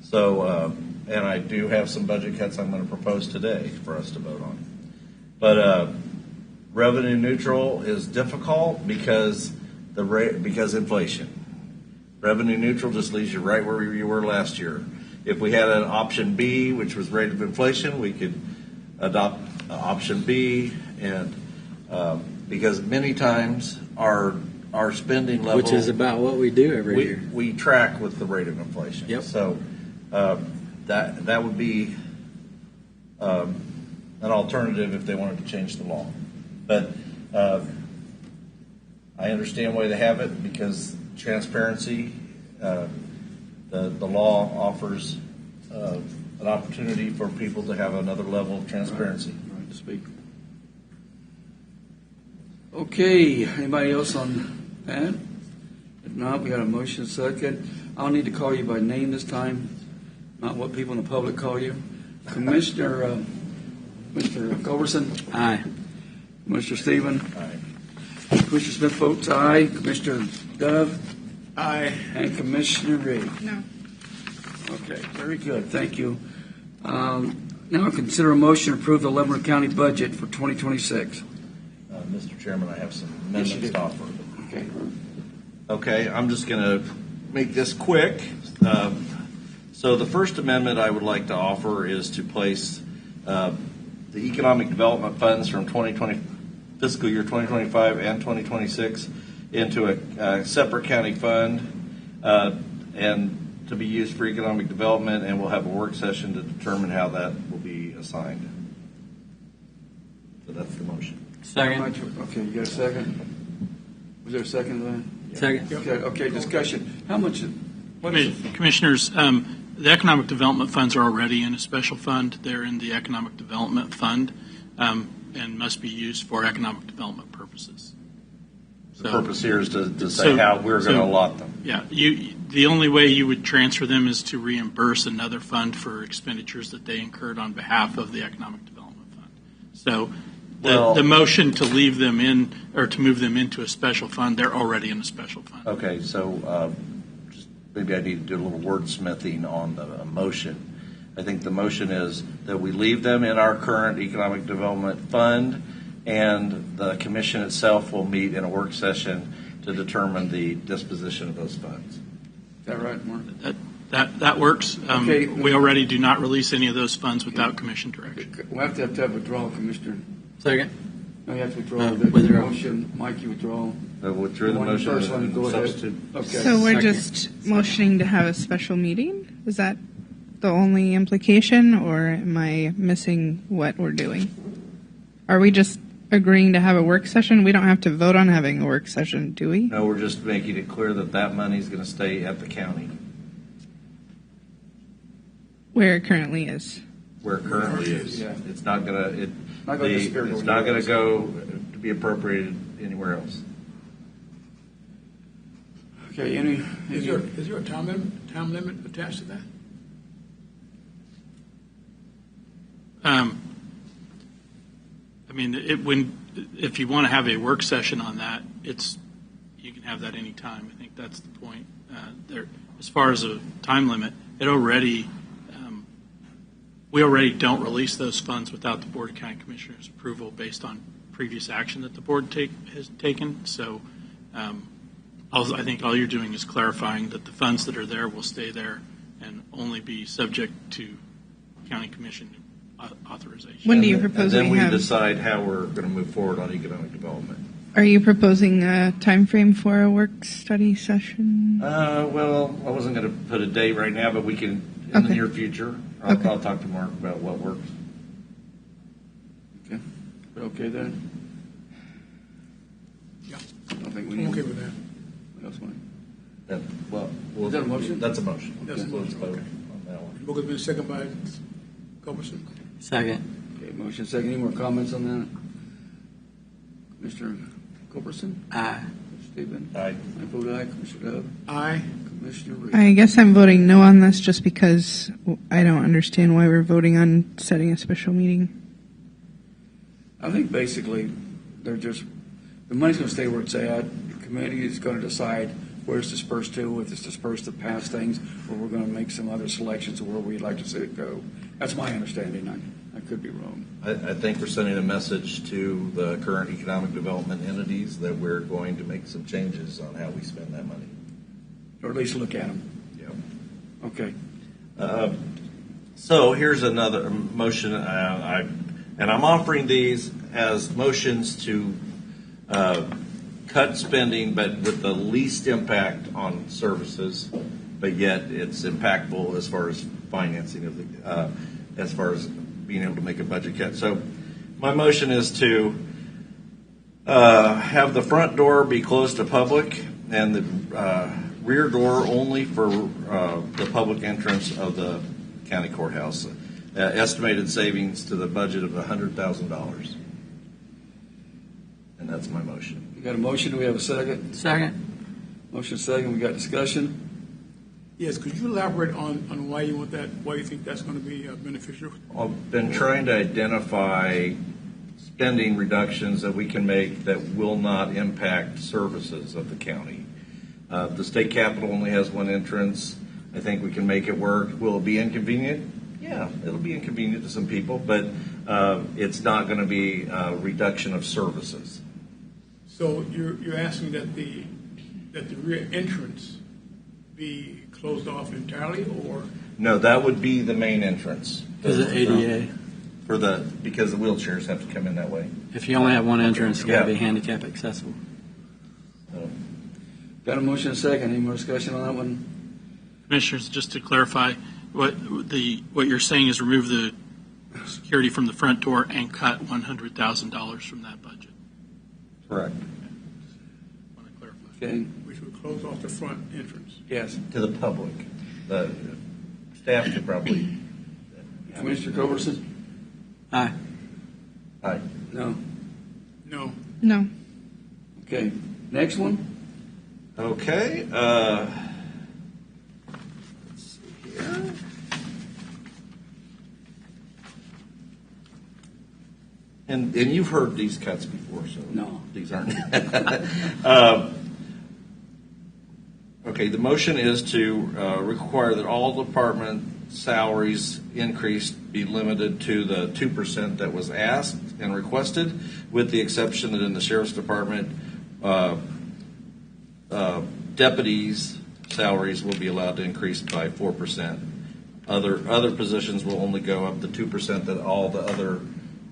So, and I do have some budget cuts I'm going to propose today for us to vote on. But revenue neutral is difficult because because inflation. Revenue neutral just leaves you right where you were last year. If we had an option B, which was rate of inflation, we could adopt option B, and because many times our spending level, which is about what we do every year, we track with the rate of inflation. Yep. So that would be an alternative if they wanted to change the law. But I understand why they have it, because transparency, the law offers an opportunity for people to have another level of transparency. Right to speak. Okay, anybody else on that? If not, we got a motion second. I'll need to call you by name this time, not what people in the public call you. Commissioner Mr. Culberson? Aye. Commissioner Stephen? Aye. Commissioner Smith votes aye. Commissioner Dove? Aye. And Commissioner Reed? No. Okay, very good. Thank you. Now consider a motion to approve the Leavenworth County budget for 2026. Mr. Chairman, I have some amendments to offer. Okay. Okay, I'm just going to make this quick. So the first amendment I would like to offer is to place the economic development funds from fiscal year 2025 and 2026 into a separate county fund and to be used for economic development, and we'll have a work session to determine how that will be assigned. So that's the motion. Second. Okay, you got a second? Was there a second to that? Second. Okay, discussion. How much? Commissioners, the economic development funds are already in a special fund. They're in the economic development fund and must be used for economic development purposes. The purpose here is to say how we're going to allot them. Yeah, the only way you would transfer them is to reimburse another fund for expenditures that they incurred on behalf of the economic development fund. So the motion to leave them in or to move them into a special fund, they're already in a special fund. Okay, so just maybe I need to do a little wordsmithing on the motion. I think the motion is that we leave them in our current economic development fund, and the commission itself will meet in a work session to determine the disposition of those funds. Is that right, Mark? That works. Okay. We already do not release any of those funds without commission direction. We'll have to have withdrawal, Commissioner. Second. No, you have to withdraw the Withdraw. motion. Mike, you withdraw. Withdraw the motion First one, go ahead. substitute. Okay. So we're Second. just motioning to have a special meeting? Is that the only implication, or am I missing what we're doing? Are we just agreeing to have a work session? We don't have to vote on having a work session, do we? No, we're just making it clear that that money is going to stay at the county. Where it currently is. Where it currently is. Yeah. It's not going to. Not gonna disappear It's to not going anywhere to go to be appropriated anywhere else. Okay, any Is there a time limit attached to that? I mean, if you want to have a work session on that, you can have that any time. I think that's the point. As far as a time limit, we already don't release those funds without the Board of County Commissioners' approval based on previous action that the board has taken. So I think all you're doing is clarifying that the funds that are there will stay there and only be subject to county commission authorization. When do you propose and then we we have? decide how we're going to move forward on economic development. Are you proposing a time frame for a work study session? Well, I wasn't going to put a date right now, but we can in the Okay. near future. Okay. I'll talk to Mark about what works. Okay. Okay then? Yeah. I don't think we I'm need. okay with that. What else, Mike? Is that a motion? That's a motion. That's a motion, Let's vote okay. on that one. Motion been second by Culberson. Second. Okay, motion second. Any more comments on that? Commissioner Culberson? Aye. Commissioner Stephen? Aye. I vote aye. Commissioner Dove? Aye. Commissioner Reed? I guess I'm voting no on this just because I don't understand why we're voting on setting a special meeting. I think basically they're just, the money's going to stay where it's at. The committee is going to decide where it's dispersed to, if it's dispersed to past things, or we're going to make some other selections of where we'd like to see it go. That's my understanding. I could be wrong. I think we're sending a message to the current economic development entities that we're going to make some changes on how we spend that money. Or at least look at them. Yeah. Okay. So here's another motion, and I'm offering these as motions to cut spending, but with the least impact on services, but yet it's impactful as far as financing of the, as far as being able to make a budget cut. So my motion is to have the front door be closed to public and the rear door only for the public entrance of the county courthouse. Estimated savings to the budget of $100,000. And that's my motion. We got a motion. Do we have a second? Second. Motion second. We got discussion. Yes, could you elaborate on why you want that, why you think that's going to be beneficial? I've been trying to identify spending reductions that we can make that will not impact services of the county. The state capitol only has one entrance. I think we can make it work. Will it be inconvenient? Yeah, it'll be inconvenient to some people, but it's not going to be a reduction of services. So you're asking that the rear entrance be closed off entirely, or? No, that would be the main entrance. Is it ADA? Because the wheelchairs have to come in that way. If you only have one entrance, it's got to Yeah. be handicap accessible. Got a motion and a second. Any more discussion on that one? Commissioners, just to clarify, what you're saying is remove the security from the front door and cut $100,000 from that budget. Correct. Want to clarify. Okay. Which would close off the front entrance. Yes. To the public. The staff could probably. Commissioner Culberson? Aye. Aye. No. No. No. Okay. Next one? Okay. Let's see here. And you've heard these cuts before, so No. these aren't. Okay, the motion is to require that all department salaries increase be limited to the 2% that was asked and requested, with the exception that in the sheriff's department, deputies' salaries will be allowed to increase by 4%. Other positions will only go up to 2% that all the other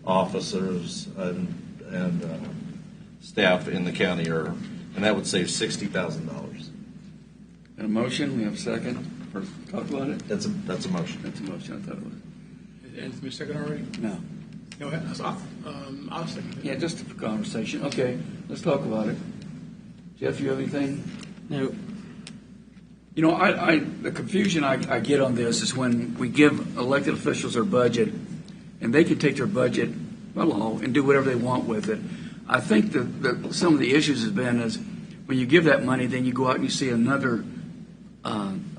officers and staff in the county are, and that would save $60,000. Got a motion? We have a second? Or talk about it? That's a motion. That's a motion. I thought it was. And it's been second already? No. No, I'll second it. Yeah, just a conversation. Okay, let's talk about it. Jeff, you have anything? No. You know, the confusion I get on this is when we give elected officials their budget, and they can take their budget along and do whatever they want with it. I think that some of the issues has been is when you give that money, then you go out and you see another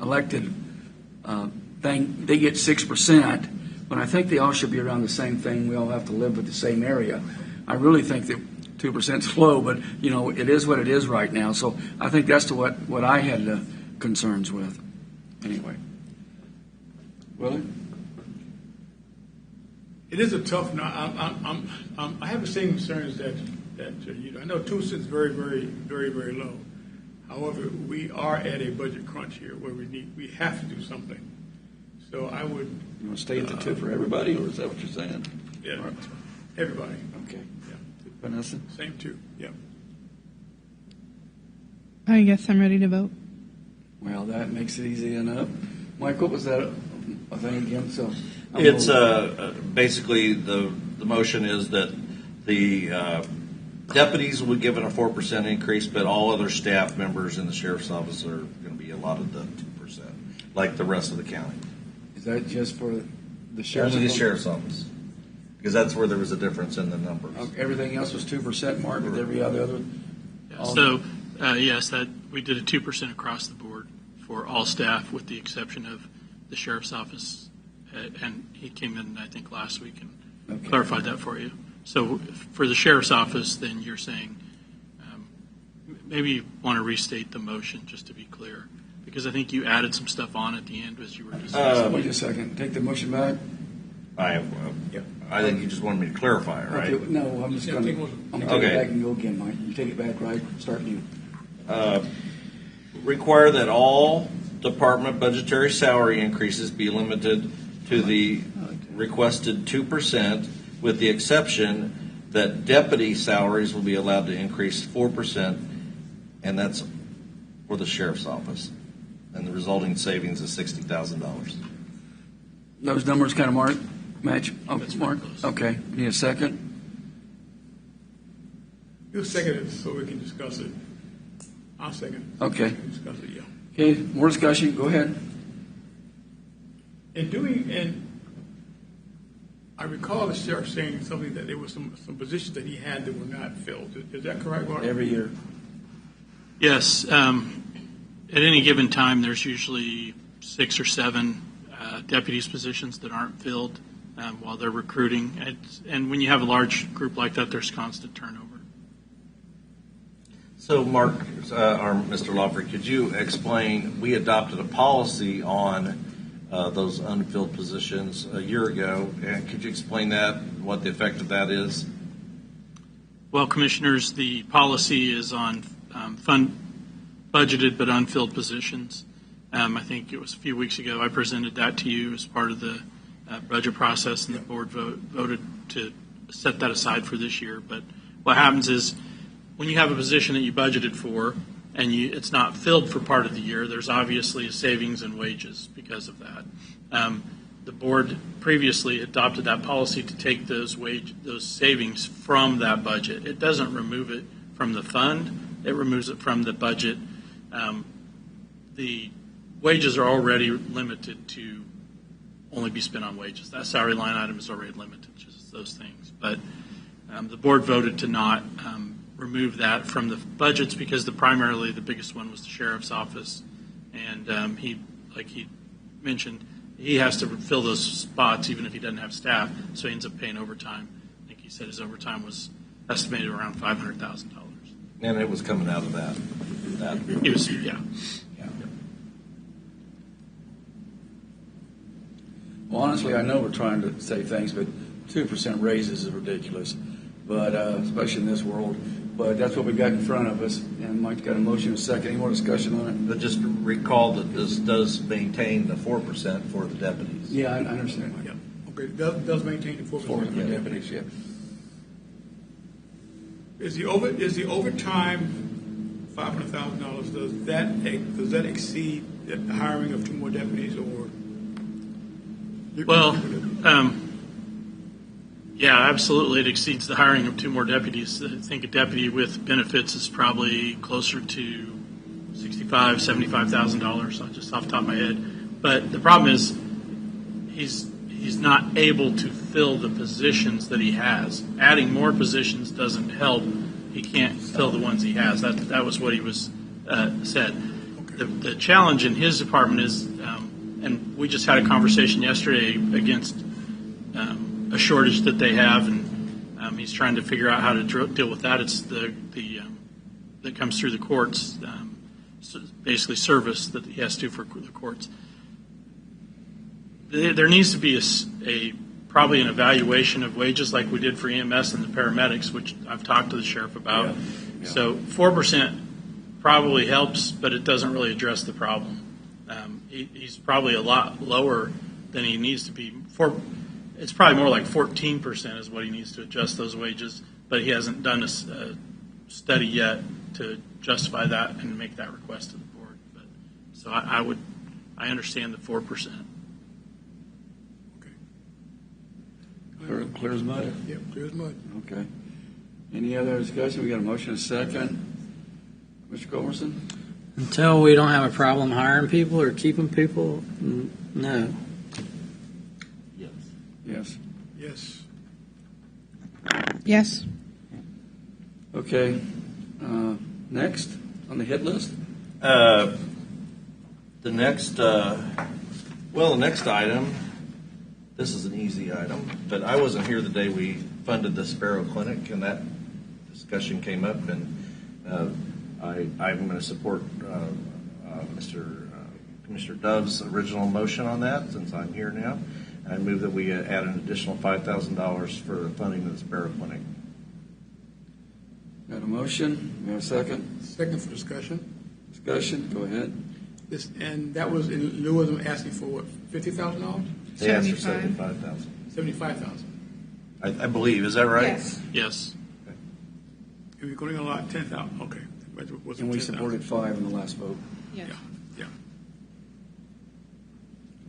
elected thing, they get 6%, but I think they all should be around the same thing. We all have to live with the same area. I really think that 2% is low, but you know it is what it is right now. So I think that's what I had concerns with. Anyway, Willie? It is a tough. I have the same concerns that you know. I know 2% is very, very, very, very low. However, we are at a budget crunch here where we have to do something. So I would. You want to stay at the 2 for everybody, or is that what you're saying? Yeah, Right. everybody. Okay. Yeah, Vanessa? same 2. Yeah. I guess I'm ready to vote. Well, that makes it easy enough. Mike, what was that a thing again? So It's basically the motion is that the Deputies will be given a 4% increase, but all other staff members in the sheriff's office are going to be allotted the 2%, like the rest of the county. Is that just for the sheriff's? Only the sheriff's office, because that's where there was a difference in the numbers. Everything else was 2%, Mark, with every other? So, yes, that we did a 2% across the board for all staff, with the exception of the sheriff's office. And he came in, I think, last week and clarified that for you. So for the sheriff's office, then you're saying maybe you want to restate the motion just to be clear, because I think you added some stuff on at the end as you were discussing. Wait a second. Take the motion back. I think you just wanted me to clarify it, right? Okay, no, I'm just going to take it back and go again, Mike. You take it back, right? Start new. Require that all department budgetary salary increases be limited to the requested 2%, with the exception that deputy salaries will be allowed to increase 4%, and that's for the sheriff's office. And the resulting savings is $60,000. Those numbers kind of match? Oh, That's Mark? close. Okay. Need a second? You second it so we can discuss it. I'll second it. Okay. We can discuss it, yeah. Okay, more discussion. Go ahead. And I recall the sheriff saying something that there were some positions that he had that were not filled. Is that correct, Mark? Every year. Yes. At any given time, there's usually 6 or 7 deputies positions that aren't filled while they're recruiting. And when you have a large group like that, there's constant turnover. So, Mark, or Mr. Lawford, could you explain, we adopted a policy on those unfilled positions a year ago, and could you explain that, what the effect of that is? Well, Commissioners, the policy is on budgeted but unfilled positions. I think it was a few weeks ago I presented that to you as part of the budget process, and the board voted to set that aside for this year. But what happens is when you have a position that you budgeted for and it's not filled for part of the year, there's obviously a savings in wages because of that. The board previously adopted that policy to take those savings from that budget. It doesn't remove it from the fund. It removes it from the budget. The wages are already limited to only be spent on wages. That salary line item is already limited to just those things. But the board voted to not remove that from the budgets because primarily the biggest one was the sheriff's office. And he mentioned, he has to fill those spots even if he doesn't have staff, so he ends up paying overtime. I think he said his overtime was estimated around $500,000. And it was coming out of that. It was, yeah. Well, honestly, I know we're trying to save things, but 2% raises is ridiculous, but especially in this world. But that's what we got in front of us, and Mike's got a motion and a second. Any more discussion on it? But just recall that this does maintain the 4% for the deputies. Yeah, I understand. Yeah. Okay, it does maintain the 4%. For the deputies, yeah. Is the overtime $500,000? Does that exceed the hiring of 2 more deputies, or? Well, yeah, absolutely. It exceeds the hiring of 2 more deputies. I think a deputy with benefits is probably closer to $65,000, $75,000, just off the top of my head. But the problem is he's not able to fill the positions that he has. Adding more positions doesn't help. He can't fill the ones he has. That was what he was said. The challenge in his department is, and we just had a conversation yesterday against a shortage that they have, and he's trying to figure out how to deal with that. It's that comes through the courts, so basically service that he has to for the courts. There needs to be probably an evaluation of wages like we did for EMS and the paramedics, which I've talked to the sheriff about. Yeah. So 4% probably helps, but it doesn't really address the problem. He's probably a lot lower than he needs to be. It's probably more like 14% is what he needs to adjust those wages, but he hasn't done a study yet to justify that and make that request to the board. So I understand the 4%. Clear as mud? Yeah, clear as mud. Okay. Any other discussion? We got a motion and a second. Mr. Culberson? Until we don't have a problem hiring people or keeping people, no. Yes. Yes. Yes. Yes. Okay. Next on the hit list? The next item, this is an easy item, but I wasn't here the day we funded the Sparrow Clinic, and that discussion came up, and I'm going to support Commissioner Dove's original motion on that, since I'm here now. I move that we add an additional $5,000 for the funding of the Sparrow Clinic. Got a motion? We have a second? Second for discussion. Discussion? Go ahead. And that was in lieu of them asking for what, $50,000? They asked for $75,000. $75,000. I believe. Is that right? Yes. Yes. And we're going to allot $10,000. Okay. And we supported 5 in the last vote. Yeah.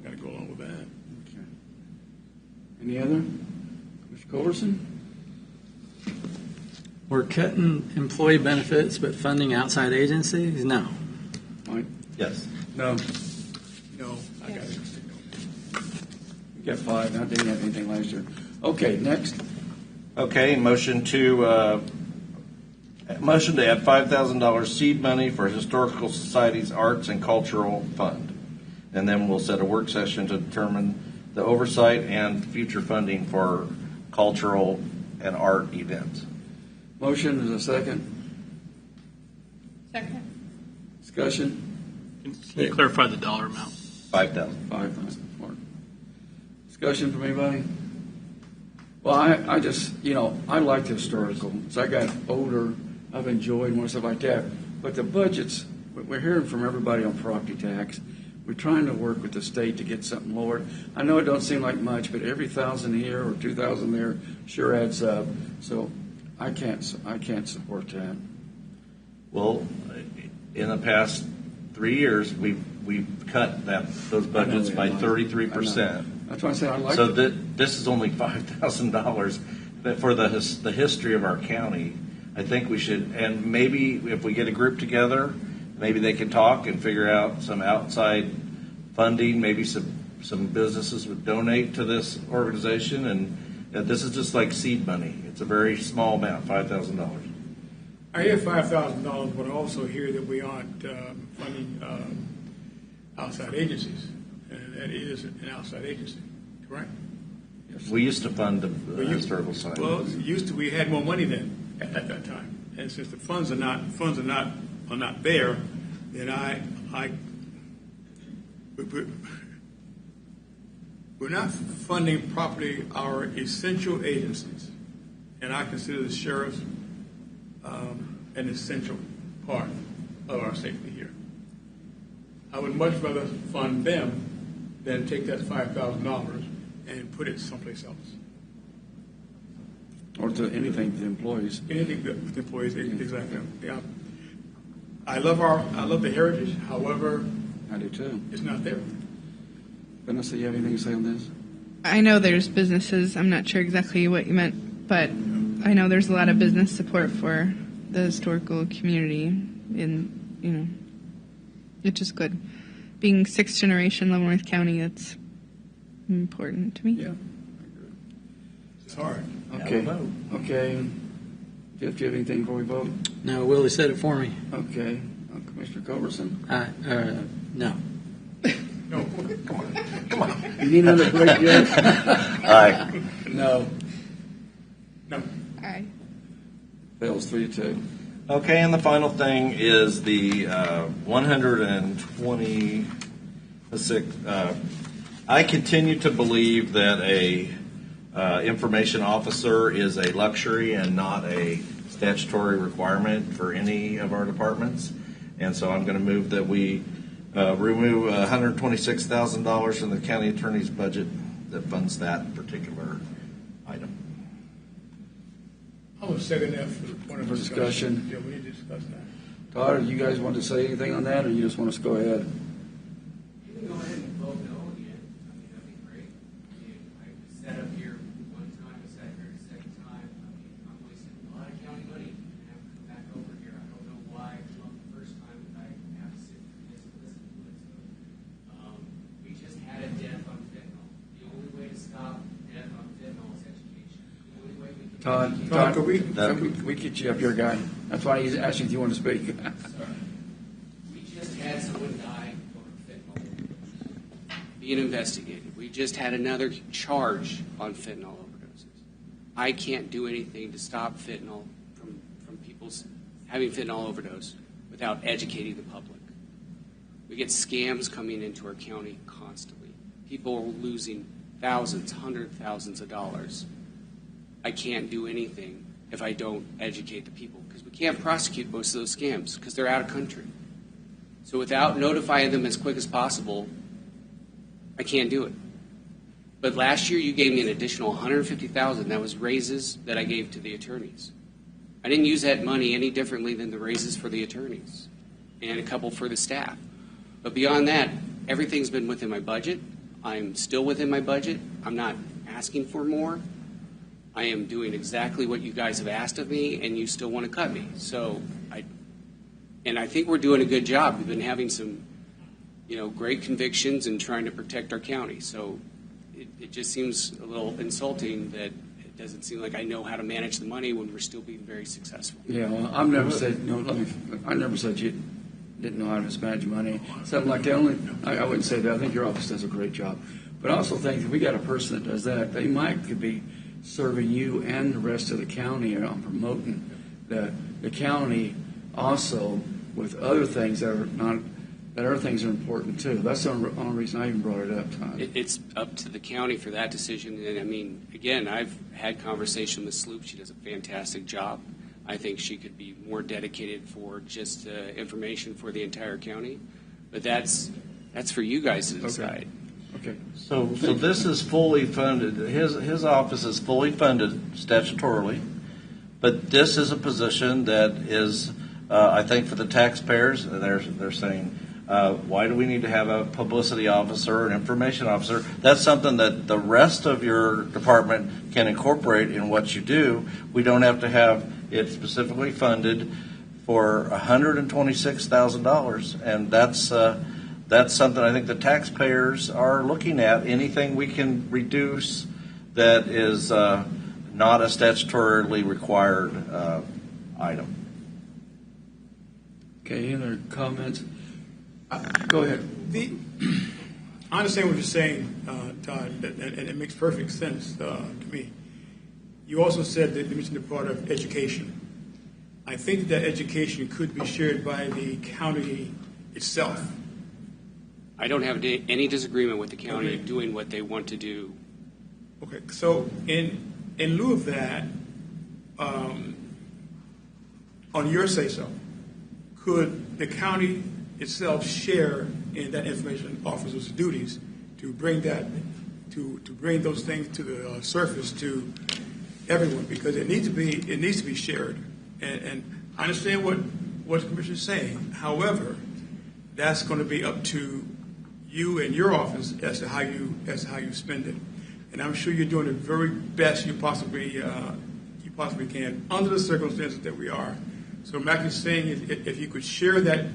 Got to go along with that. Okay. Any other? Mr. Culberson? We're cutting employee benefits, but funding outside agencies? No. Mike? Yes. No. No, I got it. You got 5. Now, didn't have anything last year. Okay, next. Okay, motion to add $5,000 seed money for Historical Society's Arts and Cultural Fund. And then we'll set a work session to determine the oversight and future funding for cultural and art events. Motion is a second. Second. Discussion? Can you clarify the dollar amount? 5,000. 5,000. Mark. Discussion from anybody? Well, I just, I like the historical. As I got older, I've enjoyed more stuff like that. But the budgets, we're hearing from everybody on property tax. We're trying to work with the state to get something lowered. I know it don't seem like much, but every 1,000 here or 2,000 there sure adds up. So I can't support that. Well, in the past 3 years, we've cut those budgets by 33%. That's why I said I like So it. this is only $5,000. But for the history of our county, I think we should, and maybe if we get a group together, maybe they can talk and figure out some outside funding. Maybe some businesses would donate to this organization, and this is just like seed money. It's a very small amount, $5,000. I hear $5,000, but I also hear that we aren't funding outside agencies, and that is an outside agency, correct? We used to fund the historical society. Well, we had more money then at that time, and since the funds are not there, then we're not funding properly our essential agencies, and I consider the sheriffs an essential part of our safety here. I would much rather fund them than take that $5,000 and put it someplace else. Or to anything to employees. Anything with the employees, exactly. Yeah. I love the heritage. However, I do too. It's not there. Vanessa, you have anything to say on this? I know there's businesses. I'm not sure exactly what you meant, but I know there's a lot of business support for the historical community, and it's just good. Being 6th generation Leavenworth County, that's important to me. Yeah. It's hard. Okay. Okay. Jeff, do you have anything before we vote? No, Willie said it for me. Okay. Commissioner Culberson? No. No. Come on. You need another break, Jeff? Aye. No. No. Aye. Fails 3-2. Okay, and the final thing is the 126. I continue to believe that a information officer is a luxury and not a statutory requirement for any of our departments, and so I'm going to move that we remove $126,000 from the county attorney's budget that funds that particular item. I would second that for the point of discussion. Yeah, we need to discuss that. Todd, do you guys want to say anything on that, or you just want us to go ahead? You can go ahead and vote no again. I mean, that'd be great. I mean, I sat up here one time, I sat here a second time. I mean, I'm wasting a lot of county Todd, could we- we get you up here, guy. That's why he's asking if you want to speak. We just had someone die from fentanyl being investigated. We just had another charge on fentanyl overdoses. I can't do anything to stop fentanyl from people having fentanyl overdose without educating the public. We get scams coming into our county constantly. People are losing thousands, hundreds of thousands of dollars. I can't do anything if I don't educate the people because we can't prosecute most of those scams because they're out of country. So without notifying them as quick as possible, I can't do it. But last year you gave me an additional $150,000. That was raises that I gave to the attorneys. I didn't use that money any differently than the raises for the attorneys and a couple for the staff. But beyond that, everything's been within my budget. I'm still within my budget. I'm not asking for more. I am doing exactly what you guys have asked of me, and you still want to cut me. So I think we're doing a good job. We've been having some, great convictions and trying to protect our county. So it just seems a little insulting that it doesn't seem like I know how to manage the money when we're still being very successful. Yeah, well, I've never said I never said you didn't know how to manage money. Something like that. I wouldn't say that. I think your office does a great job. But I also think if we got a person that does that, they could be serving you and the rest of the county on promoting the county also with other things that other things are important too. That's the only reason I even brought it up, Todd. It's up to the county for that decision. And I mean, again, I've had conversation with Sloop. She does a fantastic job. I think she could be more dedicated for just information for the entire county. But that's for you guys to decide. Okay. So this is fully funded. His office is fully funded statutorily, but this is a position that is, I think, for the taxpayers. They're saying, why do we need to have a publicity officer, an information officer? That's something that the rest of your department can incorporate in what you do. We don't have to have it specifically funded for $126,000, and that's something I think the taxpayers are looking at. Anything we can reduce that is not a statutorily required item. Okay, any other comments? Go ahead. I understand what you're saying, Todd, and it makes perfect sense to me. You also said that you mentioned the part of education. I think that education could be shared by the county itself. I don't have any disagreement with the county doing what they want to do. Okay, so in lieu of that, on your say-so, could the county itself share in that information officer's duties to bring bring those things to the surface to everyone, because it needs to be shared. And I understand what the commissioner is saying. However, that's going to be up to you and your office as to how you spend it. And I'm sure you're doing the very best you possibly can under the circumstances that we are. So Mac is saying if you could share that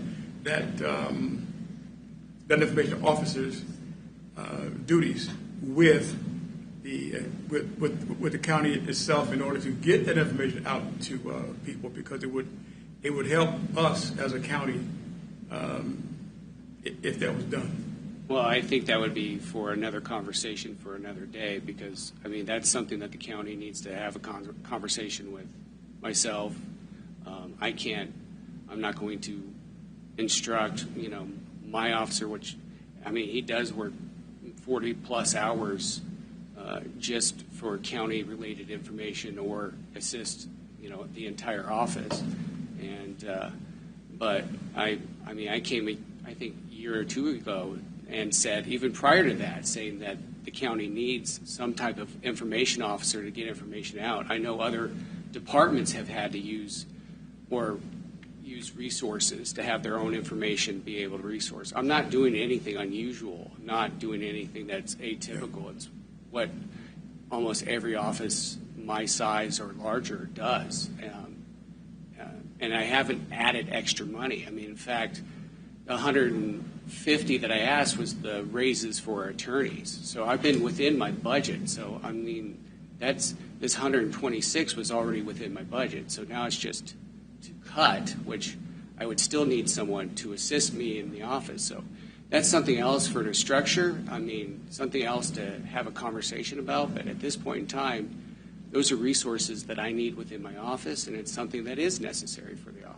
information officer's duties with the county itself in order to get that information out to people, because it would help us as a county if that was done. Well, I think that would be for another conversation for another day, because, I mean, that's something that the county needs to have a conversation with myself. I'm not going to instruct, my officer, which, I mean, he does work 40-plus hours just for county-related information or assist, the entire office. And, but I came, I think, a year or two ago and said, even prior to that, saying that the county needs some type of information officer to get information out. I know other departments have had to use resources to have their own information be able to resource. I'm not doing anything unusual. I'm not doing anything that's atypical. It's what almost every office my size or larger does. And I haven't added extra money. I mean, in fact, the $150 that I asked was the raises for attorneys. So I've been within my budget. So, I mean, that's this 126 was already within my budget, so now it's just to cut, which I would still need someone to assist me in the office. So that's something else for the structure. I mean, something else to have a conversation about. But at this point in time, those are resources that I need within my office, and it's something that is necessary for the office.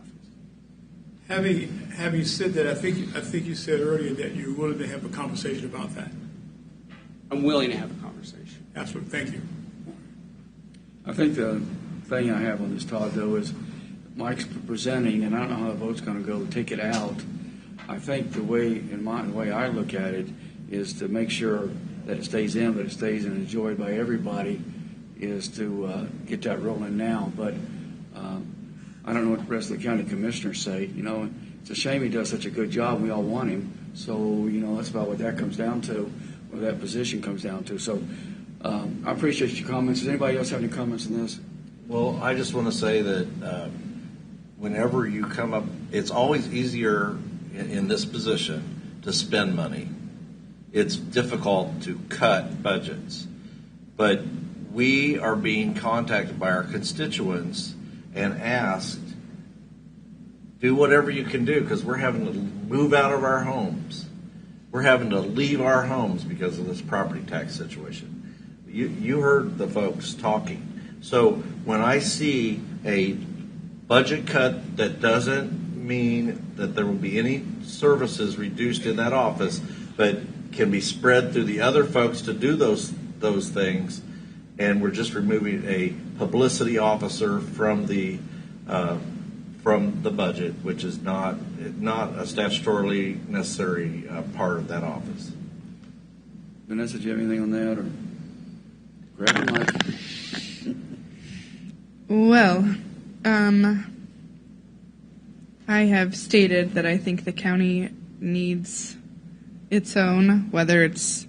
Having said that, I think you said earlier that you're willing to have a conversation about that. I'm willing to have a conversation. Absolutely. Thank you. I think the thing I have on this, Todd, though, is Mike's presenting, and I don't know how the vote's going to go, take it out. I think the way I look at it is to make sure that it stays in, that it stays and enjoyed by everybody, is to get that rolling now. But I don't know what the rest of the county commissioners say. You know, it's a shame he does such a good job. We all want him. So, you know, that's about what that comes down to, what that position comes down to. So I appreciate your comments. Does anybody else have any comments on this? Well, I just want to say that whenever you come up, it's always easier in this position to spend money. It's difficult to cut budgets. But we are being contacted by our constituents and asked, do whatever you can do, because we're having to move out of our homes. We're having to leave our homes because of this property tax situation. You heard the folks talking. So when I see a budget cut that doesn't mean that there will be any services reduced in that office, but can be spread through the other folks to do those things, and we're just removing a publicity officer from the budget, which is not a statutorily necessary part of that office. Vanessa, do you have anything on that, or grab the mic? Well, I have stated that I think the county needs its own, whether it's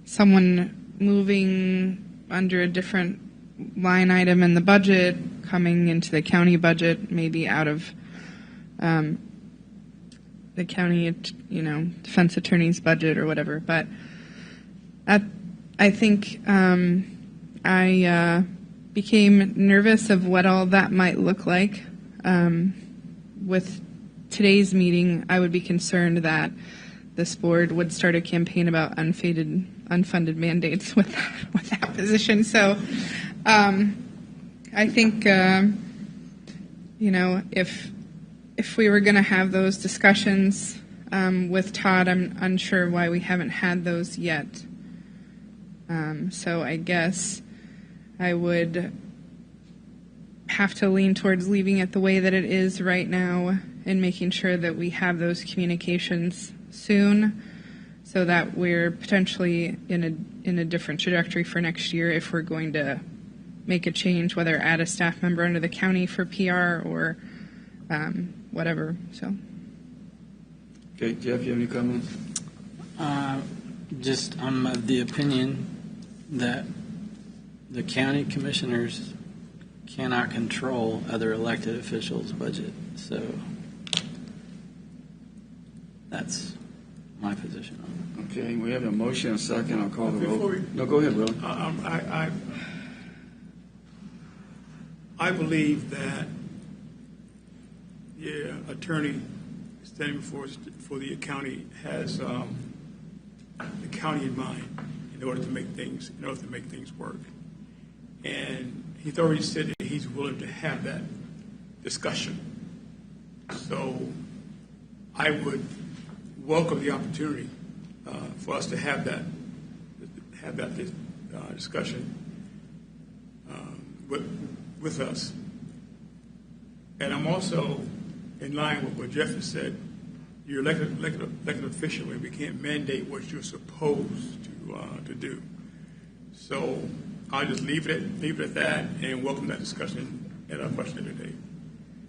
someone moving under a different line item in the budget, coming into the county budget, maybe out of the county, defense attorney's budget or whatever. But I think I became nervous of what all that might look like. With today's meeting, I would be concerned that this board would start a campaign about unfunded mandates with that position. So I think, if we were going to have those discussions with Todd, I'm unsure why we haven't had those yet. So I guess I would have to lean towards leaving it the way that it is right now and making sure that we have those communications soon so that we're potentially in a different trajectory for next year if we're going to make a change, whether add a staff member under the county for PR or whatever. So. Okay, Jeff, you have any comments? I'm of the opinion that the county commissioners cannot control other elected officials' budget. So that's my position on it. Okay, we have a motion, a second. I'll call the roll. No, go ahead, Will. I believe that the attorney standing for the county has the county in mind in order to make things work. And he's already said that he's willing to have that discussion. So I would welcome the opportunity for us to have that discussion with us. And I'm also in line with what Jeff has said. You're elected official, and we can't mandate what you're supposed to do. So I'll just leave it at that and welcome that discussion at a much later date.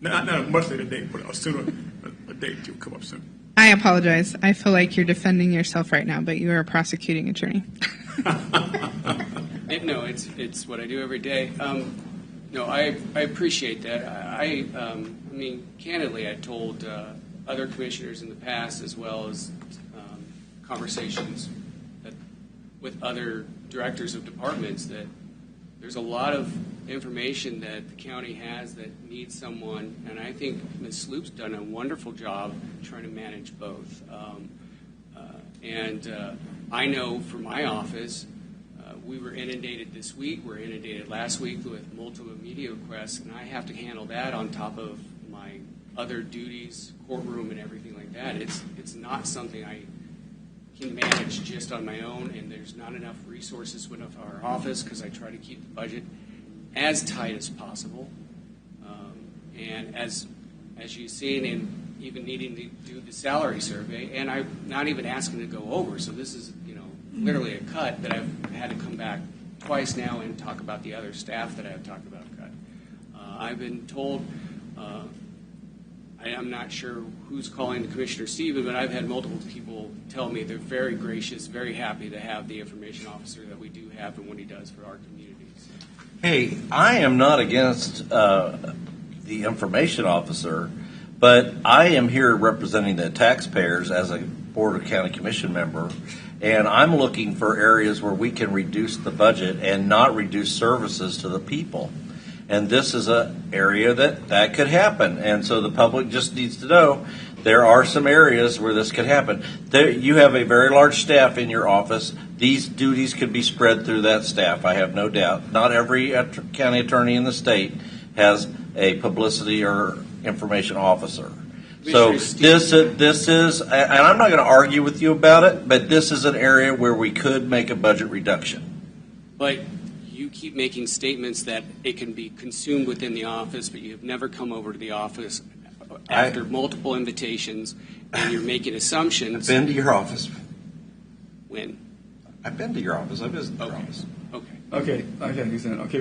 Not a much later date, but a date to come up soon. I apologize. I feel like you're defending yourself right now, but you are a prosecuting attorney. No, it's what I do every day. No, I appreciate that. I mean, candidly, I told other commissioners in the past, as well as conversations with other directors of departments, that there's a lot of information that the county has that needs someone, and I think Ms. Sloop's done a wonderful job trying to manage both. I know from my office, we were inundated this week, we were inundated last week with multiple media requests, and I have to handle that on top of my other duties, courtroom and everything like that. It's not something I can manage just on my own, and there's not enough resources with our office because I try to keep the budget as tight as possible. And as you've seen, in even needing to do the salary survey, and I'm not even asking to go over, so this is literally a cut that I've had to come back twice now and talk about the other staff that I've talked about cut. I've been told, I'm not sure who's calling the Commissioner Stephen, but I've had multiple people tell me they're very gracious, very happy to have the information officer that we do have and what he does for our communities. Hey, I am not against the information officer, but I am here representing the taxpayers as a Board of County Commission member, and I'm looking for areas where we can reduce the budget and not reduce services to the people. And this is an area that could happen. And so the public just needs to know there are some areas where this could happen. You have a very large staff in your office. These duties could be spread through that staff, I have no doubt. Not every county attorney in the state has a publicity or information officer. So this is, and I'm not going to argue with you about it, but this is an area where we could make a budget reduction. But you keep making statements that it can be consumed within the office, but you have never come over to the office after multiple invitations, and you're making assumptions. I've been to your office. When? I've been to your office. I visited your office. Okay,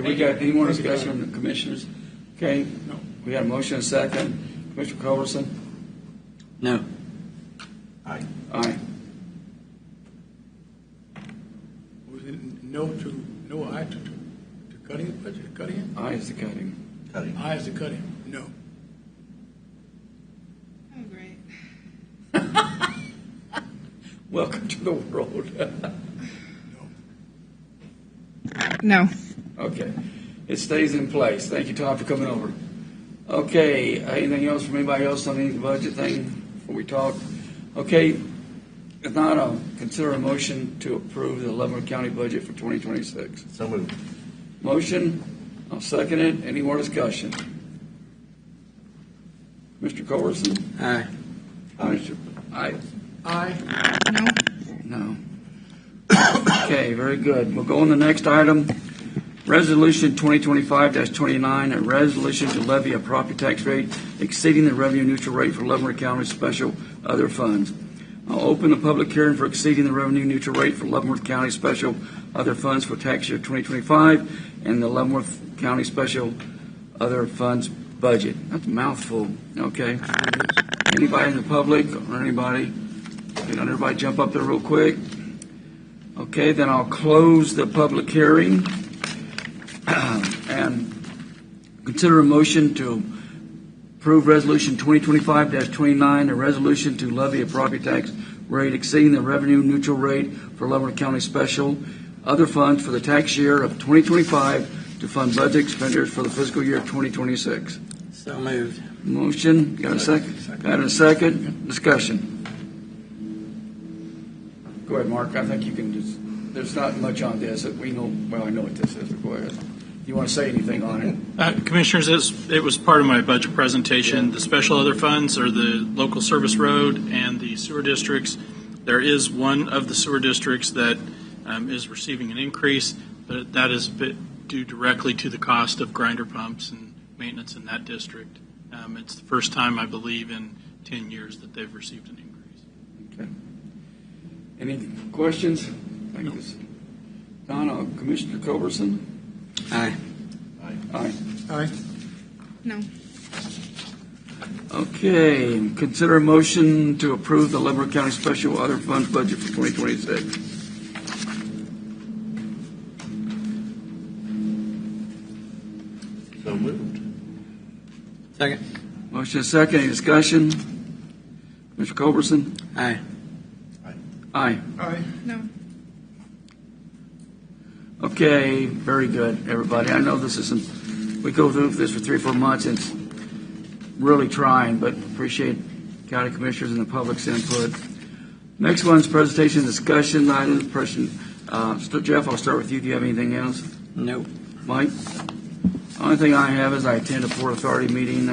we got any more discussion from the commissioners? Okay, no. We got a motion and a second. Commissioner Culberson? No. Aye. Aye. Was it no aye to cutting the budget, cutting it? Aye is the cutting. Aye is the cutting, no. Oh, great. Welcome to the world. No. Okay. It stays in place. Thank you, Todd, for coming over. Okay, anything else from anybody else on the budget thing before we talk? Okay, if not, I'll consider a motion to approve the Leavenworth County budget for 2026. So moved. Motion, I'll second it. Any more discussion? Mr. Culberson? Aye. Aye. Aye. No. Okay, very good. We'll go on the next item. Resolution 2025-29, a resolution to levy a property tax rate exceeding the revenue neutral rate for Leavenworth County Special Other Funds. I'll open the public hearing for exceeding the revenue neutral rate for Leavenworth County Special Other Funds for tax year 2025 and the Leavenworth County Special Other Funds budget. That's a mouthful. Okay. Anybody in the public or anybody? Can everybody jump up there real quick? Okay, then I'll close the public hearing. And consider a motion to approve Resolution 2025-29, a resolution to levy a property tax rate exceeding the revenue neutral rate for Leavenworth County Special Other Funds for the tax year of 2025 to fund budget expenditures for the fiscal year of 2026. So moved. Motion, got a second? Got a second? Discussion. Go ahead, Mark. I think you can just, there's not much on this that we know, well, I know what this is, but go ahead. You want to say anything on it? Commissioners, it was part of my budget presentation. Yeah. The special other funds are the local service road and the sewer districts. There is one of the sewer districts that is receiving an increase, but that is due directly to the cost of grinder pumps and maintenance in that district. It's the first time, I believe, in 10 years that they've received an increase. Okay. Any questions? No. Donna, Commissioner Culberson? Aye. Aye. Aye. No. Okay, consider a motion to approve the Leavenworth County Special Other Funds budget for 2026. So moved. Second. Motion is second. Any discussion? Mr. Culberson? Aye. Aye. Aye. No. Okay, very good, everybody. I know this isn't, we go through this for 3 or 4 months, and it's really trying, but appreciate county commissioners and the public's input. Next one's presentation discussion items. Jeff, I'll start with you. Do you have anything else? Nope. Mike? Only thing I have is I attended a Port Authority meeting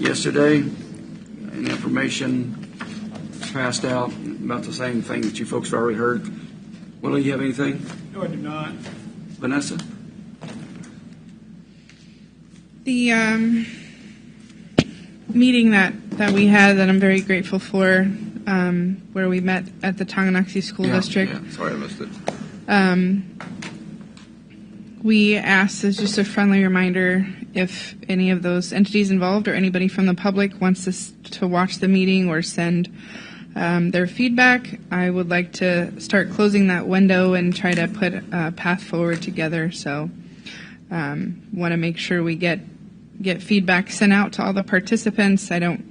yesterday, and information passed out about the same thing that you folks have already heard. Willie, you have anything? No, I do not. Vanessa? The meeting that we had that I'm very grateful for, where we met at the Tonganoxie School District. Yeah, sorry I missed it. We asked, as just a friendly reminder, if any of those entities involved or anybody from the public wants us to watch the meeting or send their feedback, I would like to start closing that window and try to put a path forward together. So want to make sure we get feedback sent out to all the participants. I don't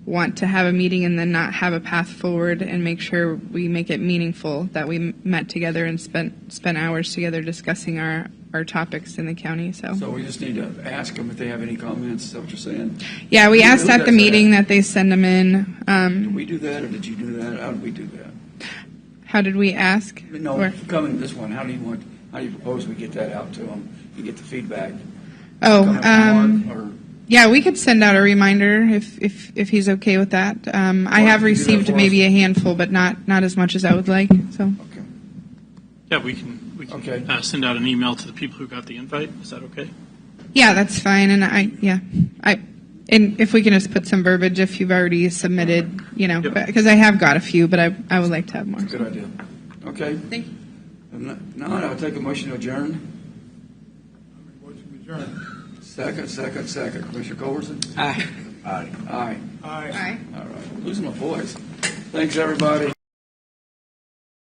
want to have a meeting and then not have a path forward, and make sure we make it meaningful, that we met together and spent hours together discussing our topics in the county. So we just need to ask them if they have any comments. Is that what you're saying? Yeah, we asked at the meeting that they send them in. Did we do that, or did you do that? How did we do that? How did we ask? No, coming to this one, how do you propose we get that out to them? You get the feedback. Yeah, we could send out a reminder if he's okay with that. I have received maybe a handful, but not as much as I would like. So. Okay. Yeah, we can send out an email to the people who got the invite. Is that okay? Yeah, that's fine. And and if we can just put some verbiage if you've already submitted, because I have got a few, but I would like to have more. Good idea. Okay. Thank you. Now I would take a motion to adjourn. Motion to adjourn. Second. Commissioner Culbertson? Aye. Aye. Aye. All right. Losing my voice. Thanks, everybody.